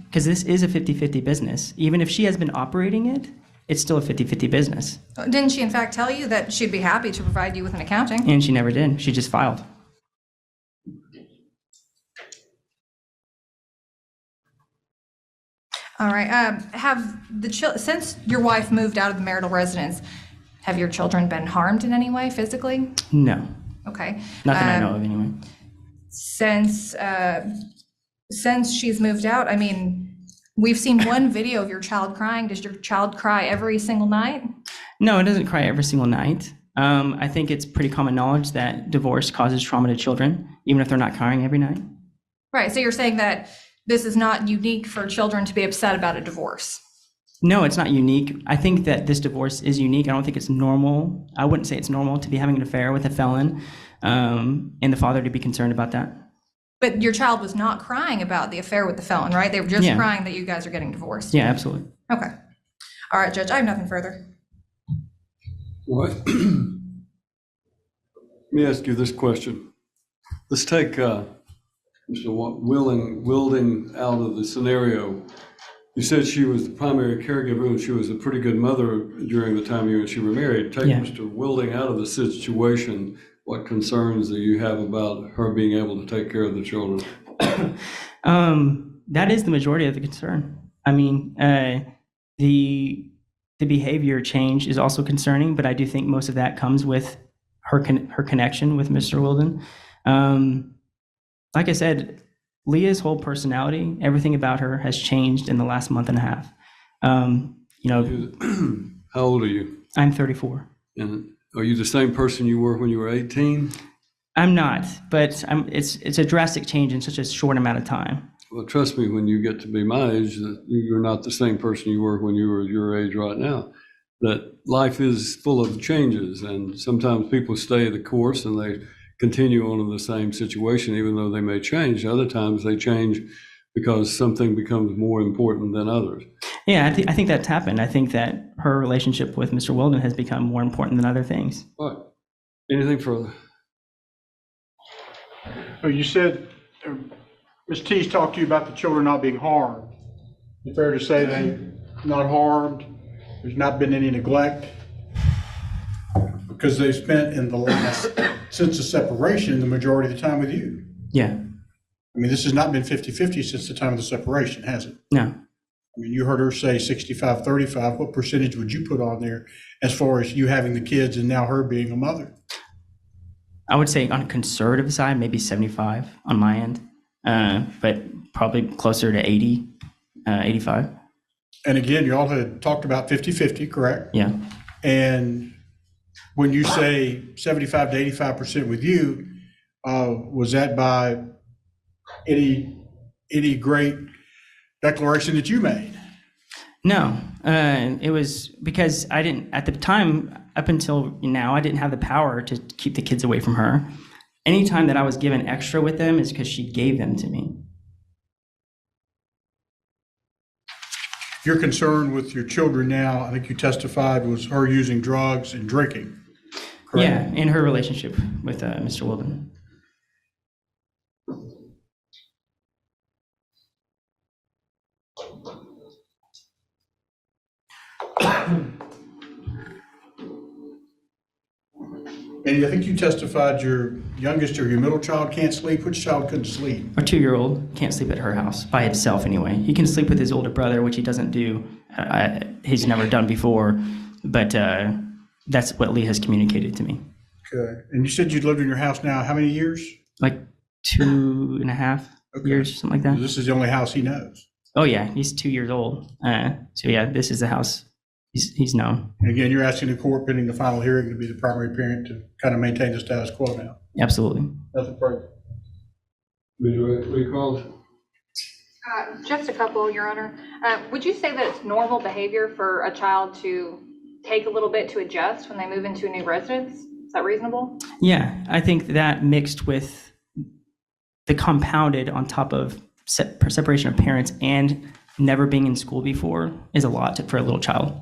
Because this is a 50-50 business. Even if she has been operating it, it's still a 50-50 business. Didn't she in fact tell you that she'd be happy to provide you with an accounting? And she never did. She just filed. All right. Since your wife moved out of the marital residence, have your children been harmed in any way physically? No. Okay. Not that I know of anyway. Since she's moved out, I mean, we've seen one video of your child crying. Does your child cry every single night? No, it doesn't cry every single night. I think it's pretty common knowledge that divorce causes trauma to children, even if they're not crying every night. Right. So you're saying that this is not unique for children to be upset about a divorce? No, it's not unique. I think that this divorce is unique. I don't think it's normal. I wouldn't say it's normal to be having an affair with a felon, and the father to be concerned about that. But your child was not crying about the affair with the felon, right? They were just crying that you guys are getting divorced. Yeah, absolutely. Okay. All right, Judge, I have nothing further. What? Let me ask you this question. Let's take Mr. Wilden out of the scenario. You said she was the primary caregiver and she was a pretty good mother during the time you and she were married. Take Mr. Wilden out of the situation. What concerns do you have about her being able to take care of the children? That is the majority of the concern. I mean, the behavior change is also concerning, but I do think most of that comes with her connection with Mr. Wilden. Like I said, Leah's whole personality, everything about her has changed in the last month and a half. How old are you? I'm 34. And are you the same person you were when you were 18? I'm not, but it's a drastic change in such a short amount of time. Well, trust me, when you get to be my age, that you're not the same person you were when you were your age right now. That life is full of changes, and sometimes people stay the course and they continue on in the same situation, even though they may change. Other times they change because something becomes more important than others. Yeah, I think that's happened. I think that her relationship with Mr. Wilden has become more important than other things. What? Anything further? Well, you said Ms. T's talked to you about the children not being harmed. Is it fair to say they're not harmed? There's not been any neglect? Because they spent since the separation, the majority of the time with you. Yeah. I mean, this has not been 50-50 since the time of the separation, has it? No. I mean, you heard her say 65-35. What percentage would you put on there as far as you having the kids and now her being a mother? I would say on a conservative side, maybe 75 on my end, but probably closer to 80, 85. And again, you all had talked about 50-50, correct? Yeah. And when you say 75 to 85% with you, was that by any great declaration that you made? No, it was because I didn't, at the time, up until now, I didn't have the power to keep the kids away from her. Anytime that I was given extra with them is because she gave them to me. Your concern with your children now, I think you testified, was her using drugs and drinking, correct? Yeah, in her relationship with Mr. Wilden. And I think you testified your youngest or your middle child can't sleep. Which child couldn't sleep? Our 2-year-old can't sleep at her house by himself anyway. He can sleep with his older brother, which he doesn't do. He's never done before, but that's what Lee has communicated to me. Okay. And you said you'd lived in your house now how many years? Like 2.5 years, something like that. So this is the only house he knows. Oh yeah, he's 2 years old. So yeah, this is the house he's known. And again, you're asking the court pending the final hearing to be the primary parent to kind of maintain the status quo now. Absolutely. Nothing further. Recalls? Just a couple, Your Honor. Would you say that it's normal behavior for a child to take a little bit to adjust when they move into a new residence? Is that reasonable? Yeah, I think that mixed with the compounded on top of separation of parents and never being in school before is a lot for a little child.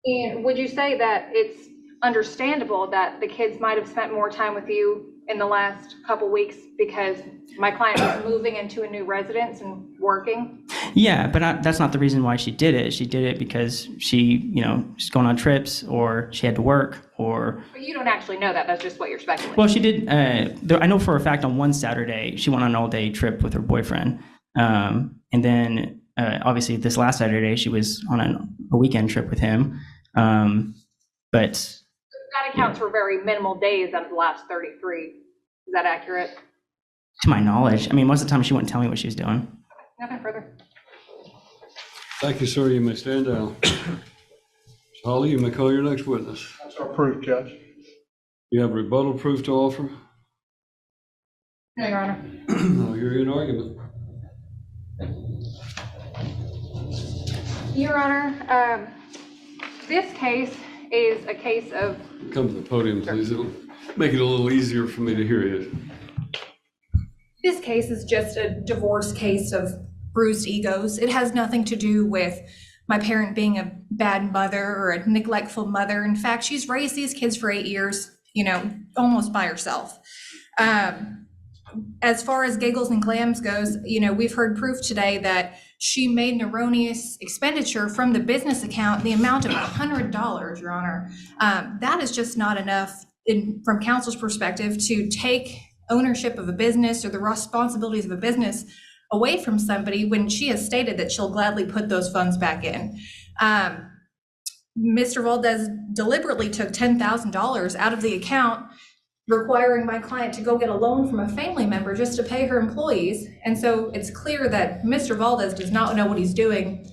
And would you say that it's understandable that the kids might have spent more time with you in the last couple weeks because my client was moving into a new residence and working? Yeah, but that's not the reason why she did it. She did it because she's going on trips or she had to work or... But you don't actually know that. That's just what you're speculating. Well, she did. I know for a fact on one Saturday, she went on an all-day trip with her boyfriend. And then obviously this last Saturday, she was on a weekend trip with him. But... That accounts for very minimal days out of the last 33. Is that accurate? To my knowledge. I mean, most of the time she wouldn't tell me what she was doing. Nothing further. Thank you, sir. You may stand down. Ms. Holly, you may call your next witness. That's our proof, Judge. You have rebuttal proof to offer? No, Your Honor. I'll hear you in argument. Your Honor, this case is a case of... Come to the podium, please. It'll make it a little easier for me to hear you. This case is just a divorce case of bruised egos. It has nothing to do with my parent being a bad mother or a neglectful mother. In fact, she's raised these kids for 8 years, almost by herself. As far as giggles and clams goes, we've heard proof today that she made an erroneous expenditure from the business account, the amount of $100, Your Honor. That is just not enough from counsel's perspective to take ownership of a business or the responsibilities of a business away from somebody when she has stated that she'll gladly put those funds back in. Mr. Valdez deliberately took $10,000 out of the account, requiring my client to go get a loan from a family member just to pay her employees. And so it's clear that Mr. Valdez does not know what he's doing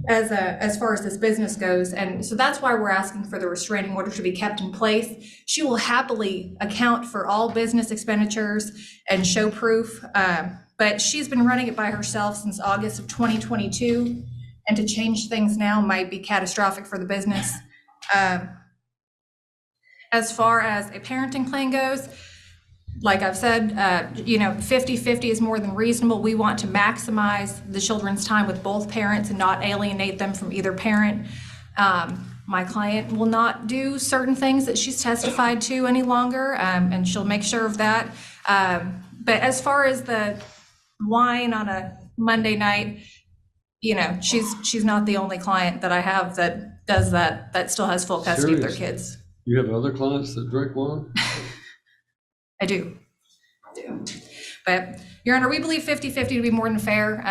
as far as this business goes. And so that's why we're asking for the restraining order to be kept in place. She will happily account for all business expenditures and show proof, but she's been running it by herself since August of 2022. And to change things now might be catastrophic for the business. As far as a parenting plan goes, like I've said, 50-50 is more than reasonable. We want to maximize the children's time with both parents and not alienate them from either parent. My client will not do certain things that she's testified to any longer, and she'll make sure of that. But as far as the wine on a Monday night, she's not the only client that I have that does that still has full custody of their kids. You have other clients that drink wine? I do. But Your Honor, we believe 50-50 to be more than fair.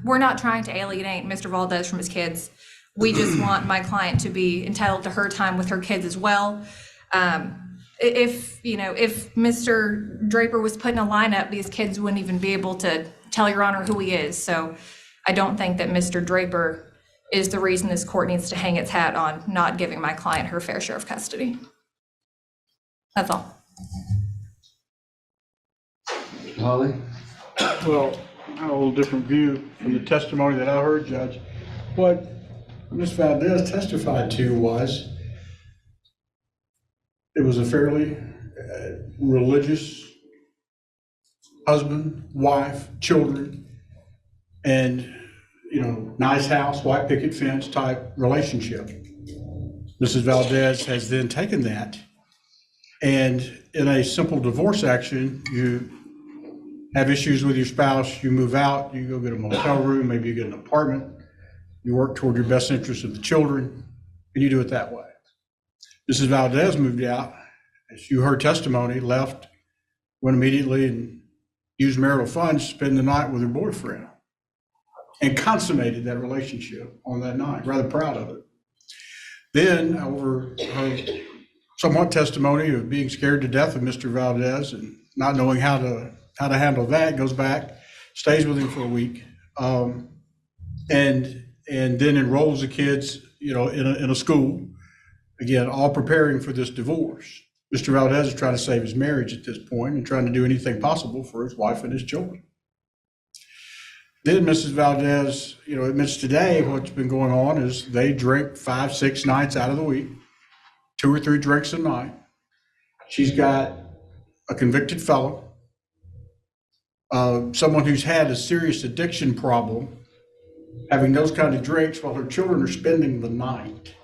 We're not trying to alienate Mr. Valdez from his kids. We just want my client to be entitled to her time with her kids as well. If Mr. Draper was put in a lineup, these kids wouldn't even be able to tell Your Honor who he is. So I don't think that Mr. Draper is the reason this court needs to hang its hat on not giving my client her fair share of custody. That's all. Holly? Well, I have a little different view from the testimony that I heard, Judge. What Ms. Valdez testified to was it was a fairly religious husband, wife, children, and, nice house, white picket fence type relationship. Mrs. Valdez has then taken that, and in a simple divorce action, you have issues with your spouse, you move out, you go get a motel room, maybe you get an apartment, you work toward your best interest of the children, and you do it that way. Mrs. Valdez moved out, as you heard testimony, left, went immediately and used marital funds to spend the night with her boyfriend and consummated that relationship on that night. Rather proud of it. Then, over her somewhat testimony of being scared to death of Mr. Valdez and not knowing how to handle that, goes back, stays with him for a week, and then enrolls the kids, in a school. Again, all preparing for this divorce. Mr. Valdez is trying to save his marriage at this point and trying to do anything possible for his wife and his children. Then Mrs. Valdez, admits today what's been going on is they drink 5-6 nights out of the week, 2 or 3 drinks a night. She's got a convicted felon, someone who's had a serious addiction problem, having those kind of drinks while her children are spending the night.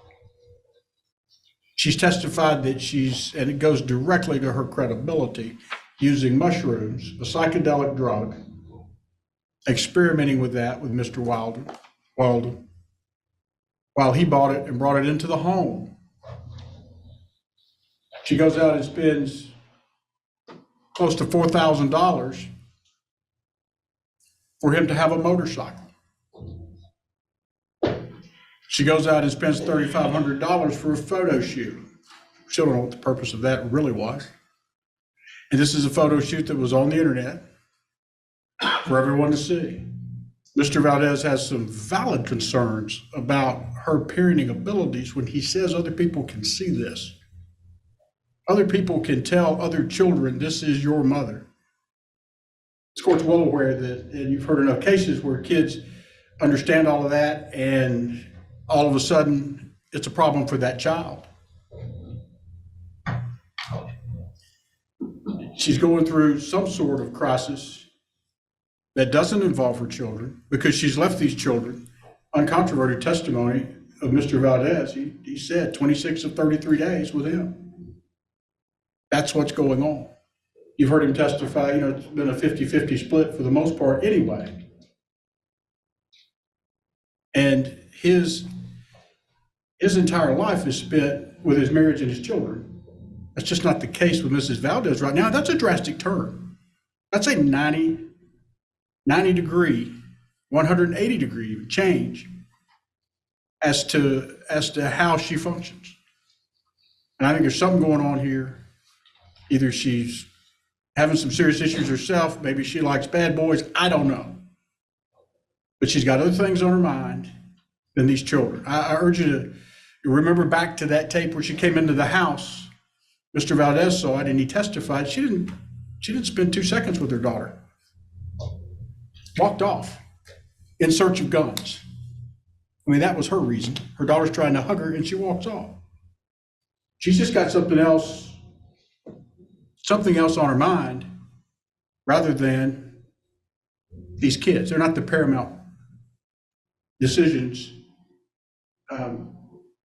She's testified that and it goes directly to her credibility, using mushrooms, a psychedelic drug, experimenting with that with Mr. Wilden, while he bought it and brought it into the home. She goes out and spends close to $4,000 for him to have a motorcycle. She goes out and spends $3,500 for a photo shoot. Still don't know what the purpose of that really was. And this is a photo shoot that was on the internet for everyone to see. Mr. Valdez has some valid concerns about her parenting abilities when he says other people can see this. Other people can tell other children, this is your mother. This court's well aware that, and you've heard enough cases where kids understand all of that, and all of a sudden, it's a problem for that child. She's going through some sort of crisis that doesn't involve her children because she's left these children. Uncontroverted testimony of Mr. Valdez, he said 26 of 33 days with him. That's what's going on. You've heard him testify, it's been a 50-50 split for the most part anyway. And his entire life is spent with his marriage and his children. That's just not the case with Mrs. Valdez right now. That's a drastic turn. That's a 90 degree, 180 degree change as to how she functions. And I think there's something going on here. Either she's having some serious issues herself, maybe she likes bad boys, I don't know. But she's got other things on her mind than these children. I urge you to remember back to that tape where she came into the house. Mr. Valdez saw it and he testified. She didn't spend 2 seconds with her daughter. Walked off in search of guns. I mean, that was her reason. Her daughter's trying to hug her and she walks off. She's just got something else something else on her mind rather than these kids. They're not the paramount decisions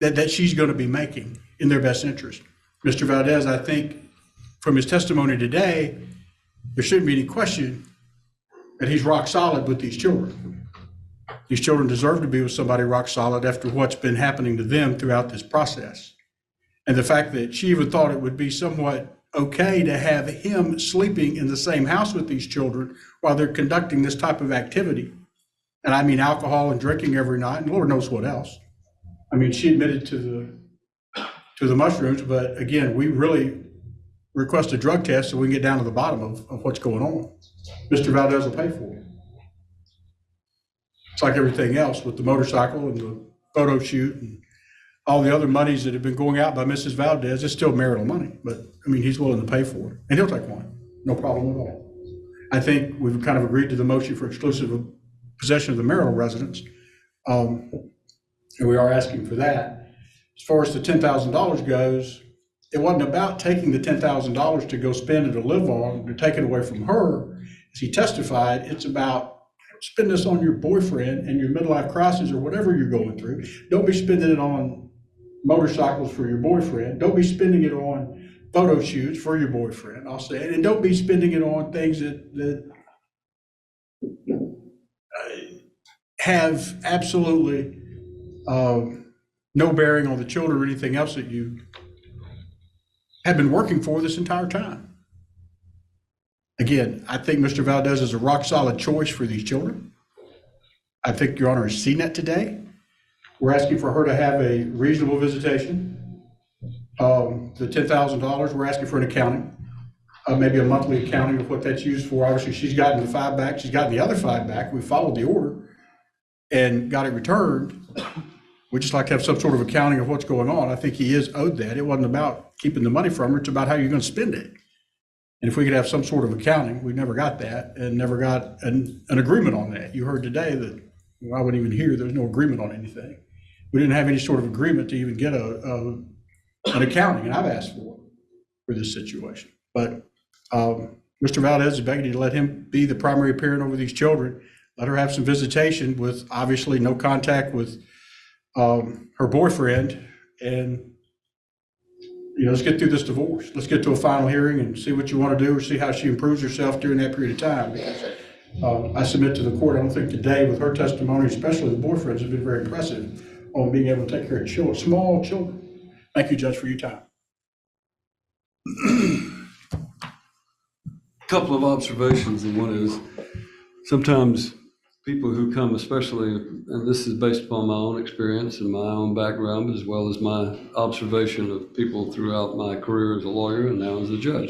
that she's going to be making in their best interest. Mr. Valdez, I think from his testimony today, there shouldn't be any question that he's rock solid with these children. These children deserve to be with somebody rock solid after what's been happening to them throughout this process. And the fact that she even thought it would be somewhat okay to have him sleeping in the same house with these children while they're conducting this type of activity. And I mean alcohol and drinking every night, and Lord knows what else. I mean, she admitted to the mushrooms, but again, we really request a drug test so we can get down to the bottom of what's going on. Mr. Valdez will pay for it. It's like everything else with the motorcycle and the photo shoot and all the other monies that have been going out by Mrs. Valdez. It's still marital money, but I mean, he's willing to pay for it, and he'll take one, no problem at all. I think we've kind of agreed to the motion for exclusive possession of the marital residence, and we are asking for that. As far as the $10,000 goes, it wasn't about taking the $10,000 to go spend it or live on or take it away from her. As he testified, it's about spend this on your boyfriend and your midlife crisis or whatever you're going through. Don't be spending it on motorcycles for your boyfriend. Don't be spending it on photo shoots for your boyfriend, I'll say. And don't be spending it on things that have absolutely no bearing on the children or anything else that you have been working for this entire time. Again, I think Mr. Valdez is a rock solid choice for these children. I think Your Honor has seen that today. We're asking for her to have a reasonable visitation. The $10,000, we're asking for an accounting, maybe a monthly accounting of what that's used for. Obviously, she's gotten the 5 back. She's gotten the other 5 back. We followed the order and got it returned. We just like to have some sort of accounting of what's going on. I think he is owed that. It wasn't about keeping the money from her. It's about how you're going to spend it. And if we could have some sort of accounting, we never got that and never got an agreement on that. You heard today that I wouldn't even hear there's no agreement on anything. We didn't have any sort of agreement to even get an accounting, and I've asked for this situation. But Mr. Valdez is begging you to let him be the primary parent over these children. Let her have some visitation with obviously no contact with her boyfriend, and let's get through this divorce. Let's get to a final hearing and see what you want to do or see how she improves herself during that period of time. Because I submit to the court, I don't think today with her testimony, especially the boyfriends, have been very impressive on being able to take care of children, small children. Thank you, Judge, for your time. A couple of observations, and one is sometimes people who come, especially, and this is based upon my own experience and my own background, as well as my observation of people throughout my career as a lawyer and now as a judge.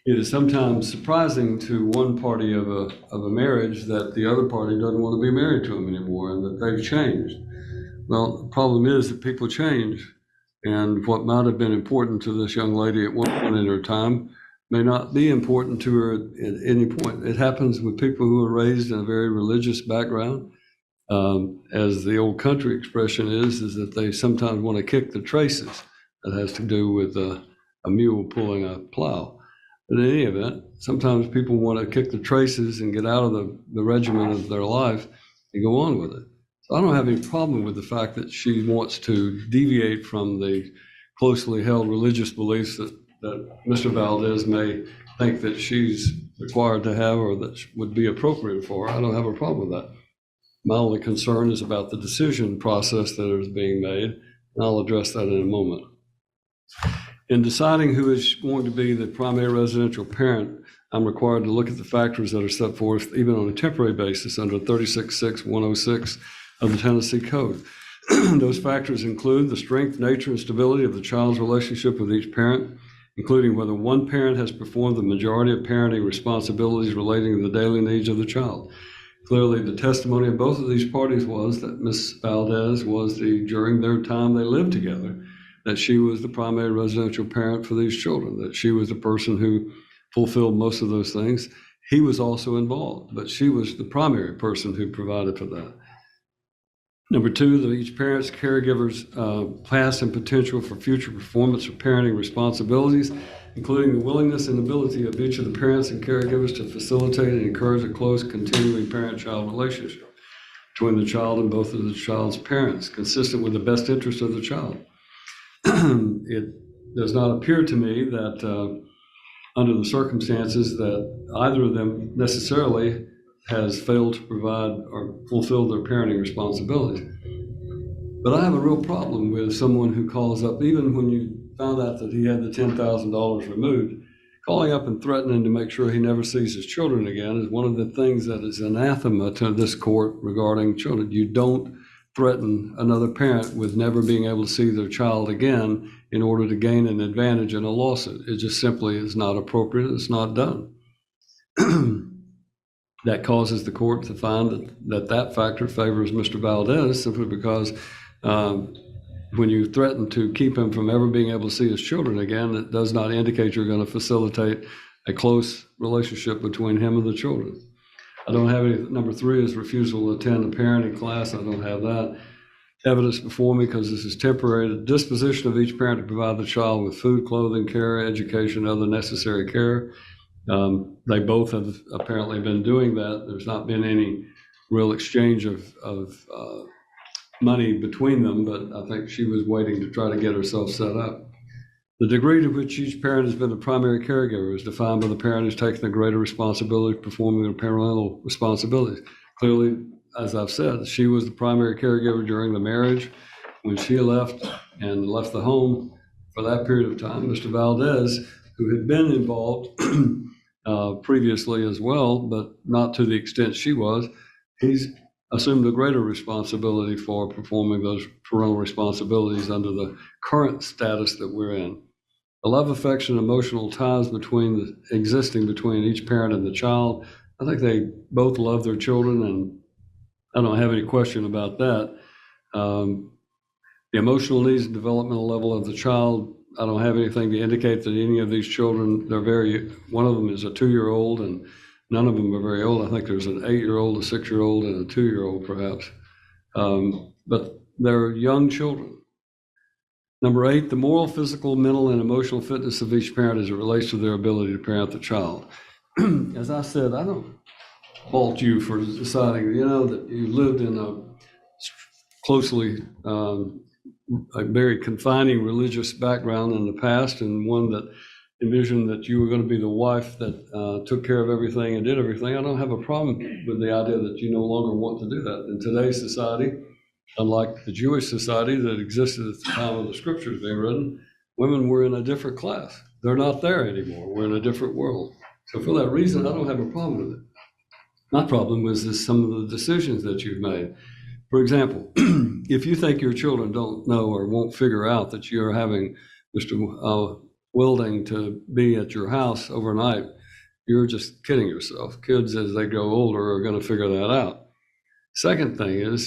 It is sometimes surprising to one party of a marriage that the other party doesn't want to be married to them anymore and that they've changed. Well, the problem is that people change, and what might have been important to this young lady at one point in her time may not be important to her at any point. It happens with people who are raised in a very religious background. As the old country expression is that they sometimes want to kick the traces. That has to do with a mule pulling a plow. But in any event, sometimes people want to kick the traces and get out of the regimen of their life and go on with it. So I don't have any problem with the fact that she wants to deviate from the closely held religious beliefs that Mr. Valdez may think that she's required to have or that would be appropriate for her. I don't have a problem with that. My only concern is about the decision process that is being made, and I'll address that in a moment. In deciding who is going to be the primary residential parent, I'm required to look at the factors that are set forth even on a temporary basis under 36.6.106 of the Tennessee Code. Those factors include the strength, nature, and stability of the child's relationship with each parent, including whether one parent has performed the majority of parenting responsibilities relating to the daily needs of the child. Clearly, the testimony of both of these parties was that Ms. Valdez was during their time they lived together, that she was the primary residential parent for these children, that she was the person who fulfilled most of those things. He was also involved, but she was the primary person who provided for that. Number two, that each parent's caregiver's past and potential for future performance of parenting responsibilities including the willingness and ability of each of the parents and caregivers to facilitate and encourage a close, continuing parent-child relationship between the child and both of the child's parents, consistent with the best interest of the child. It does not appear to me that under the circumstances that either of them necessarily has failed to provide or fulfill their parenting responsibilities. But I have a real problem with someone who calls up, even when you found out that he had the $10,000 removed, calling up and threatening to make sure he never sees his children again is one of the things that is anathema to this court regarding children. You don't threaten another parent with never being able to see their child again in order to gain an advantage in a lawsuit. It just simply is not appropriate. It's not done. That causes the court to find that factor favors Mr. Valdez simply because when you threaten to keep him from ever being able to see his children again, it does not indicate you're going to facilitate a close relationship between him and the children. I don't have any. Number 3 is refusal to attend a parenting class. I don't have that evidence before me because this is temporary. The disposition of each parent to provide the child with food, clothing, care, education, other necessary care. They both have apparently been doing that. There's not been any real exchange of money between them, but I think she was waiting to try to get herself set up. The degree to which each parent has been the primary caregiver is defined by the parent who's taken the greater responsibility of performing their parental responsibilities. Clearly, as I've said, she was the primary caregiver during the marriage. When she left the home for that period of time, Mr. Valdez, who had been involved previously as well, but not to the extent she was, he's assumed a greater responsibility for performing those parental responsibilities under the current status that we're in. The love, affection, emotional ties existing between each parent and the child, I think they both love their children, and I don't have any question about that. The emotional needs and developmental level of the child, I don't have anything to indicate that any of these children, one of them is a 2-year-old, and none of them are very old. I think there's an 8-year-old, a 6-year-old, and a 2-year-old perhaps. But they're young children. Number 8, the moral, physical, mental, and emotional fitness of each parent as it relates to their ability to parent the child. As I said, I don't fault you for deciding, that you lived in a closely, a very confining religious background in the past, and one that envisioned that you were going to be the wife that took care of everything and did everything. I don't have a problem with the idea that you no longer want to do that. In today's society, unlike the Jewish society that existed at the time of the scriptures being written, women were in a different class. They're not there anymore. We're in a different world. So for that reason, I don't have a problem with it. My problem was some of the decisions that you've made. For example, if you think your children don't know or won't figure out that you're having Mr. Wilden to be at your house overnight, you're just kidding yourself. Kids, as they grow older, are going to figure that out. Second thing is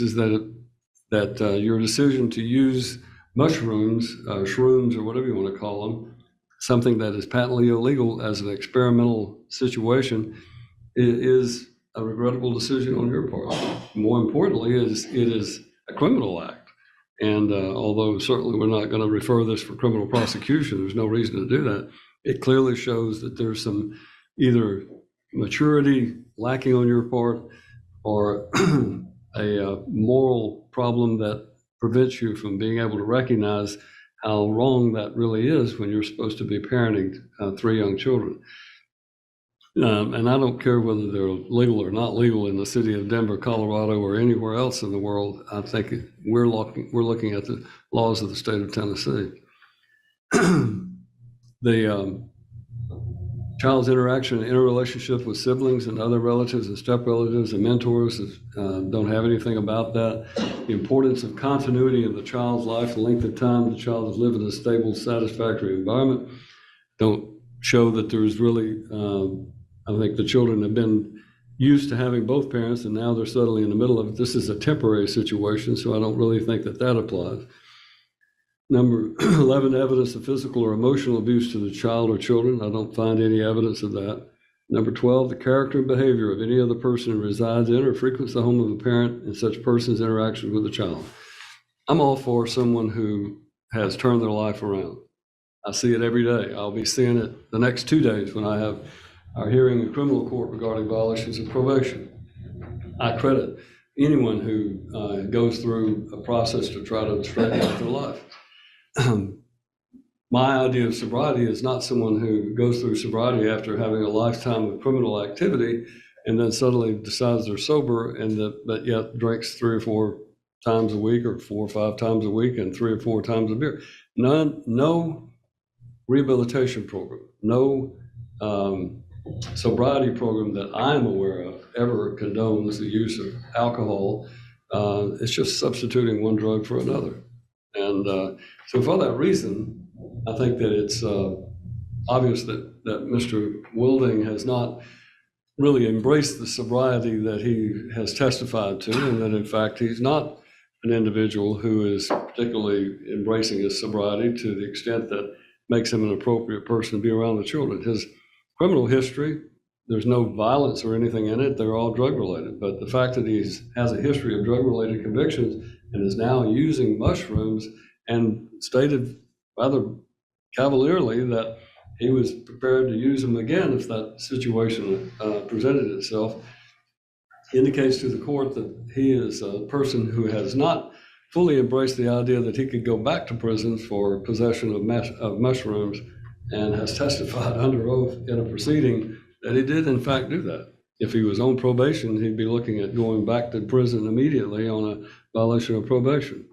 that your decision to use mushrooms, shrooms, or whatever you want to call them, something that is patently illegal as an experimental situation, is a regrettable decision on your part. More importantly, it is a criminal act. And although certainly we're not going to refer this for criminal prosecution, there's no reason to do that. It clearly shows that there's some either maturity lacking on your part or a moral problem that prevents you from being able to recognize how wrong that really is when you're supposed to be parenting 3 young children. And I don't care whether they're legal or not legal in the city of Denver, Colorado, or anywhere else in the world. I think we're looking at the laws of the state of Tennessee. The child's interaction and interrelationship with siblings and other relatives and step-relatives and mentors don't have anything about that. The importance of continuity of the child's life, the length of time the child has lived in a stable, satisfactory environment don't show that there's really, I think the children have been used to having both parents and now they're suddenly in the middle of it. This is a temporary situation, so I don't really think that applies. Number 11, evidence of physical or emotional abuse to the child or children. I don't find any evidence of that. Number 12, the character and behavior of any other person who resides in or frequents the home of a parent and such person's interaction with the child. I'm all for someone who has turned their life around. I see it every day. I'll be seeing it the next 2 days when I have our hearing in criminal court regarding violations of probation. I credit anyone who goes through a process to try to straighten out their life. My idea of sobriety is not someone who goes through sobriety after having a lifetime of criminal activity and then suddenly decides they're sober but yet drinks 3 or 4 times a week or 4 or 5 times a week and 3 or 4 times a beer. No rehabilitation program, no sobriety program that I'm aware of ever condones the use of alcohol. It's just substituting one drug for another. And so for that reason, I think that it's obvious that Mr. Wilden has not really embraced the sobriety that he has testified to, and that in fact he's not an individual who is particularly embracing his sobriety to the extent that makes him an appropriate person to be around the children. His criminal history, there's no violence or anything in it. They're all drug related. But the fact that he has a history of drug related convictions and is now using mushrooms and stated rather cavalierly that he was prepared to use them again if that situation presented itself, indicates to the court that he is a person who has not fully embraced the idea that he could go back to prison for possession of mushrooms, and has testified under oath in a proceeding that he did in fact do that. If he was on probation, he'd be looking at going back to prison immediately on a violation of probation.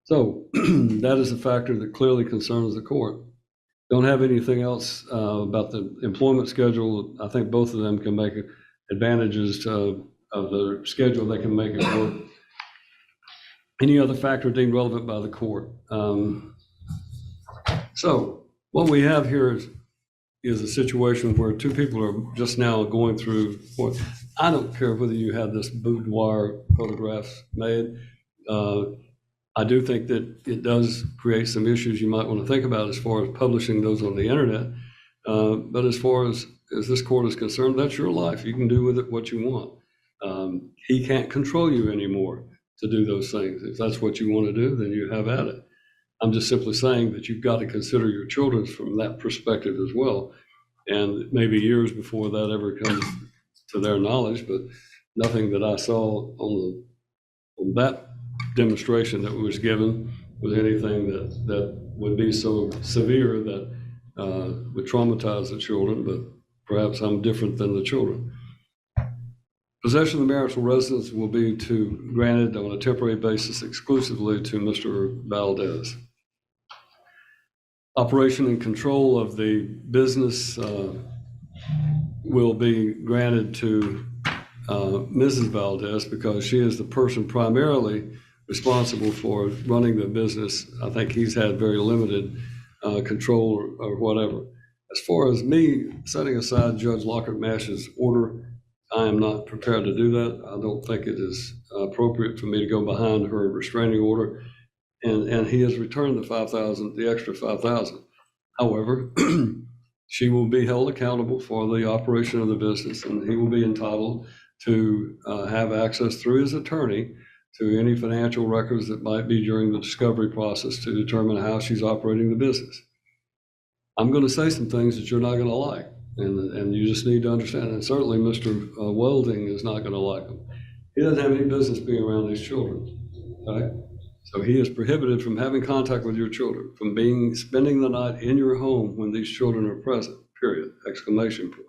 So that is a factor that clearly concerns the court. Don't have anything else about the employment schedule. I think both of them can make advantages of the schedule. They can make it work. Any other factor deemed relevant by the court. So what we have here is a situation where 2 people are just now going through. I don't care whether you have this boudoir photographs made. I do think that it does create some issues you might want to think about as far as publishing those on the internet. But as far as this court is concerned, that's your life. You can do with it what you want. He can't control you anymore to do those things. If that's what you want to do, then you have at it. I'm just simply saying that you've got to consider your children from that perspective as well. And maybe years before that ever comes to their knowledge, but nothing that I saw on that demonstration that was given was anything that would be so severe that would traumatize the children, but perhaps I'm different than the children. Possession of the marital residence will be granted on a temporary basis exclusively to Mr. Valdez. Operation and control of the business will be granted to Mrs. Valdez because she is the person primarily responsible for running the business. I think he's had very limited control or whatever. As far as me setting aside Judge Lockhart Mash's order, I am not prepared to do that. I don't think it is appropriate for me to go behind her restraining order. And he has returned the extra $5,000. However, she will be held accountable for the operation of the business, and he will be entitled to have access through his attorney to any financial records that might be during the discovery process to determine how she's operating the business. I'm going to say some things that you're not going to like, and you just need to understand. And certainly Mr. Wilden is not going to like them. He doesn't have any business being around these children, okay? So he is prohibited from having contact with your children, from spending the night in your home when these children are present, period, exclamation point.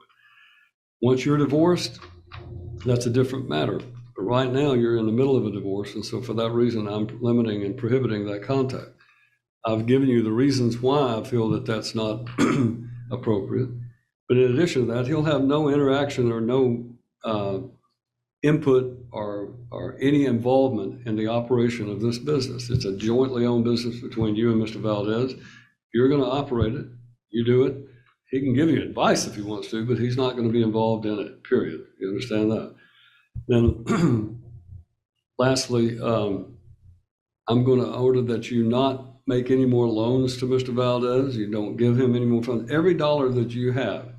Once you're divorced, that's a different matter. But right now you're in the middle of a divorce, and so for that reason, I'm limiting and prohibiting that contact. I've given you the reasons why I feel that that's not appropriate. But in addition to that, he'll have no interaction or no input or any involvement in the operation of this business. It's a jointly owned business between you and Mr. Valdez. If you're going to operate it, you do it. He can give you advice if he wants to, but he's not going to be involved in it, period. You understand that? Then lastly, I'm going to order that you not make any more loans to Mr. Valdez. You don't give him any more funds. Every dollar that you have,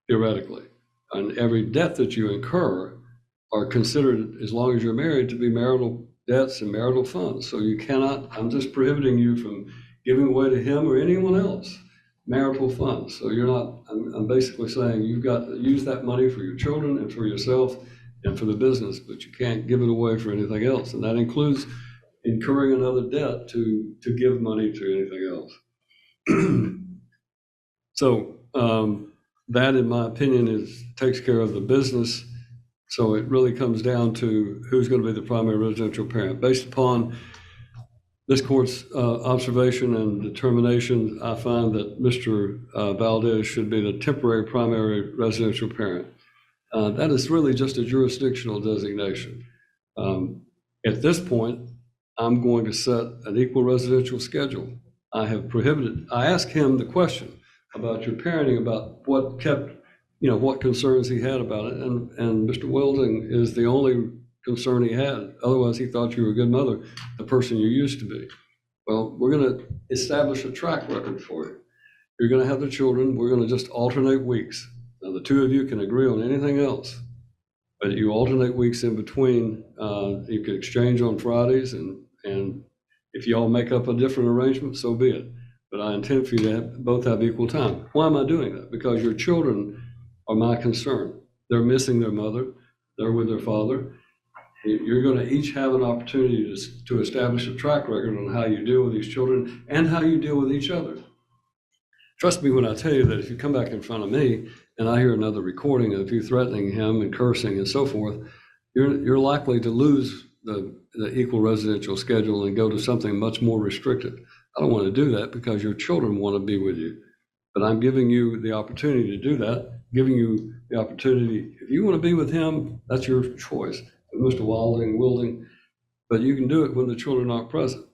theoretically, and every debt that you incur are considered, as long as you're married, to be marital debts and marital funds. So you cannot, I'm just prohibiting you from giving away to him or anyone else marital funds. So you're not, I'm basically saying you've got to use that money for your children and for yourself and for the business, but you can't give it away for anything else. And that includes incurring another debt to give money to anything else. So that, in my opinion, takes care of the business. So it really comes down to who's going to be the primary residential parent. Based upon this court's observation and determination, I find that Mr. Valdez should be the temporary primary residential parent. That is really just a jurisdictional designation. At this point, I'm going to set an equal residential schedule. I asked him the question about your parenting, about what what concerns he had about it. And Mr. Wilden is the only concern he had. Otherwise, he thought you were a good mother, the person you used to be. Well, we're going to establish a track record for you. You're going to have the children. We're going to just alternate weeks. Now, the two of you can agree on anything else, but you alternate weeks in between. You can exchange on Fridays, and if you all make up a different arrangement, so be it. But I intend for you to both have equal time. Why am I doing that? Because your children are my concern. They're missing their mother. They're with their father. You're going to each have an opportunity to establish a track record on how you deal with these children and how you deal with each other. Trust me when I tell you that if you come back in front of me and I hear another recording of you threatening him and cursing and so forth, you're likely to lose the equal residential schedule and go to something much more restrictive. I don't want to do that because your children want to be with you. But I'm giving you the opportunity to do that, giving you the opportunity. If you want to be with him, that's your choice, with Mr. Wilden, but you can do it when the children aren't present.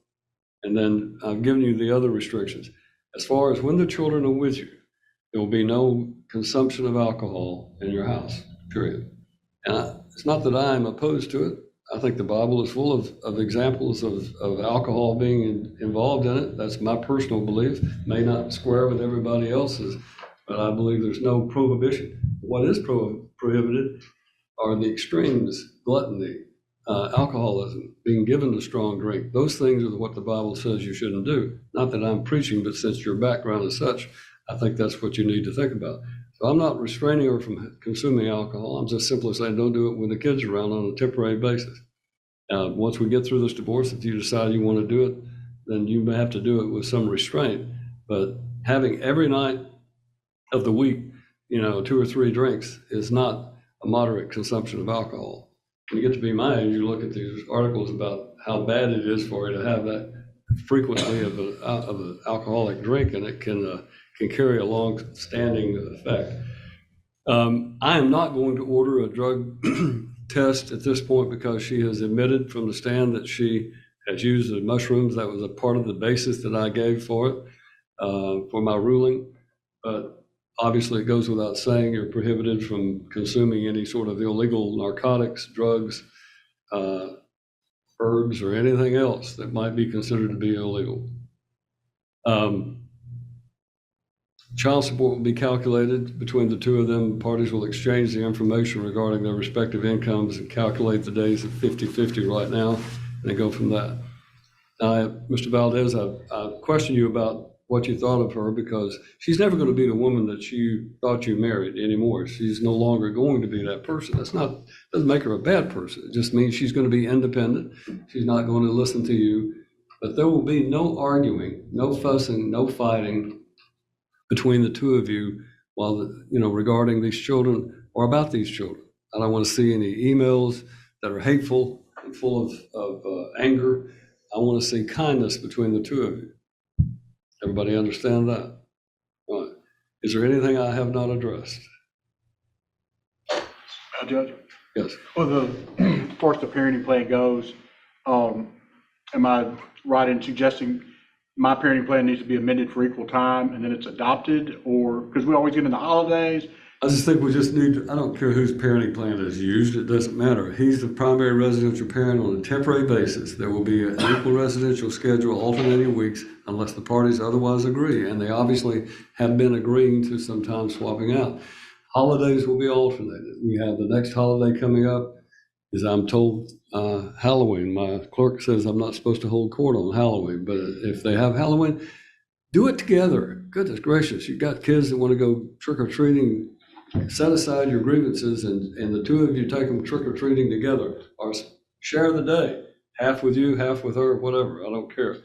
And then I've given you the other restrictions. As far as when the children are with you, there will be no consumption of alcohol in your house, period. And it's not that I am opposed to it. I think the Bible is full of examples of alcohol being involved in it. That's my personal belief. May not square with everybody else's, but I believe there's no prohibition. What is prohibited are the extremes: gluttony, alcoholism, being given a strong drink. Those things are what the Bible says you shouldn't do. Not that I'm preaching, but since your background is such, I think that's what you need to think about. So I'm not restraining her from consuming alcohol. I'm just simply saying don't do it when the kids are around on a temporary basis. Once we get through this divorce, if you decide you want to do it, then you may have to do it with some restraint. But having every night of the week, 2 or 3 drinks is not a moderate consumption of alcohol. When you get to be my age, you look at these articles about how bad it is for you to have that frequently of an alcoholic drink, and it can carry a long-standing effect. I am not going to order a drug test at this point because she has admitted from the stand that she has used the mushrooms. That was a part of the basis that I gave for it, for my ruling. But obviously, it goes without saying you're prohibited from consuming any sort of illegal narcotics, drugs, herbs, or anything else that might be considered to be illegal. Child support will be calculated between the two of them. Parties will exchange the information regarding their respective incomes and calculate the days at 50-50 right now, and then go from that. Mr. Valdez, I question you about what you thought of her, because she's never going to be the woman that you thought you married anymore. She's no longer going to be that person. Doesn't make her a bad person. It just means she's going to be independent. She's not going to listen to you. But there will be no arguing, no fussing, no fighting between the two of you regarding these children or about these children. I don't want to see any emails that are hateful and full of anger. I want to see kindness between the two of you. Everybody understand that? All right. Is there anything I have not addressed? Judge? Yes. Well, as far as the parenting plan goes, am I right in suggesting my parenting plan needs to be amended for equal time and then it's adopted? Or, because we always get in the holidays. I just think we just need to, I don't care whose parenting plan is used, it doesn't matter. He's the primary residential parent on a temporary basis. There will be an equal residential schedule alternating weeks unless the parties otherwise agree. And they obviously have been agreeing to sometimes swapping out. Holidays will be alternated. We have the next holiday coming up is I'm told Halloween. My clerk says I'm not supposed to hold court on Halloween, but if they have Halloween, do it together. Goodness gracious, you've got kids that want to go trick-or-treating. Set aside your grievances and the two of you take them trick-or-treating together, or share the day. Half with you, half with her, whatever, I don't care.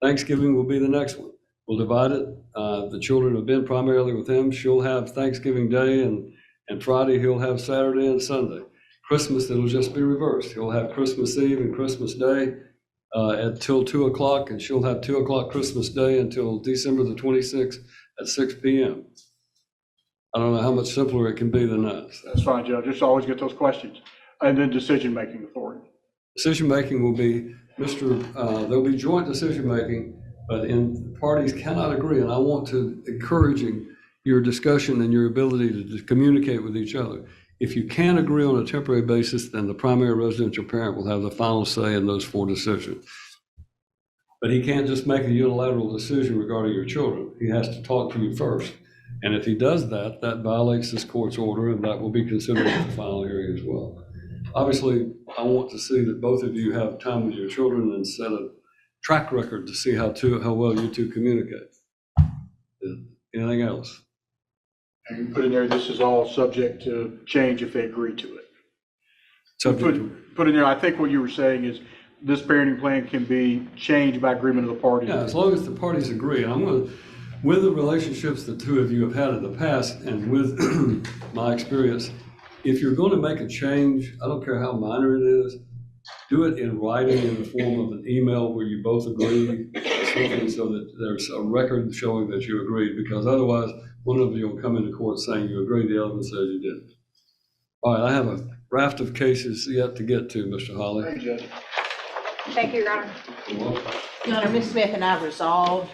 Thanksgiving will be the next one. We'll divide it. The children have been primarily with him. She'll have Thanksgiving Day and Friday, he'll have Saturday and Sunday. Christmas, it'll just be reversed. He'll have Christmas Eve and Christmas Day until 2 o'clock, and she'll have 2 o'clock Christmas Day until December the 26th at 6 p.m. I don't know how much simpler it can be than that. That's fine, Judge. Just always get those questions. And then decision-making authority. Decision-making will be, there'll be joint decision-making, but parties cannot agree, and I want to encouraging your discussion and your ability to communicate with each other. If you can't agree on a temporary basis, then the primary residential parent will have the final say in those 4 decisions. But he can't just make a unilateral decision regarding your children. He has to talk to you first. And if he does that, that violates this court's order, and that will be considered at the final hearing as well. Obviously, I want to see that both of you have time with your children and set a track record to see how well you two communicate. Anything else? And you put in there, this is all subject to change if they agree to it. Put in there, I think what you were saying is this parenting plan can be changed by agreement of the parties. Yeah, as long as the parties agree. And I'm going to, with the relationships the two of you have had in the past and with my experience, if you're going to make a change, I don't care how minor it is, do it in writing in the form of an email where you both agree, something so that there's a record showing that you agreed, because otherwise one of you will come into court saying you agreed, the other one says you didn't. All right, I have a raft of cases yet to get to, Mr. Hawley. Thank you, Judge. Thank you, Your Honor. You're welcome. Your Honor, Ms. Smith and I resolved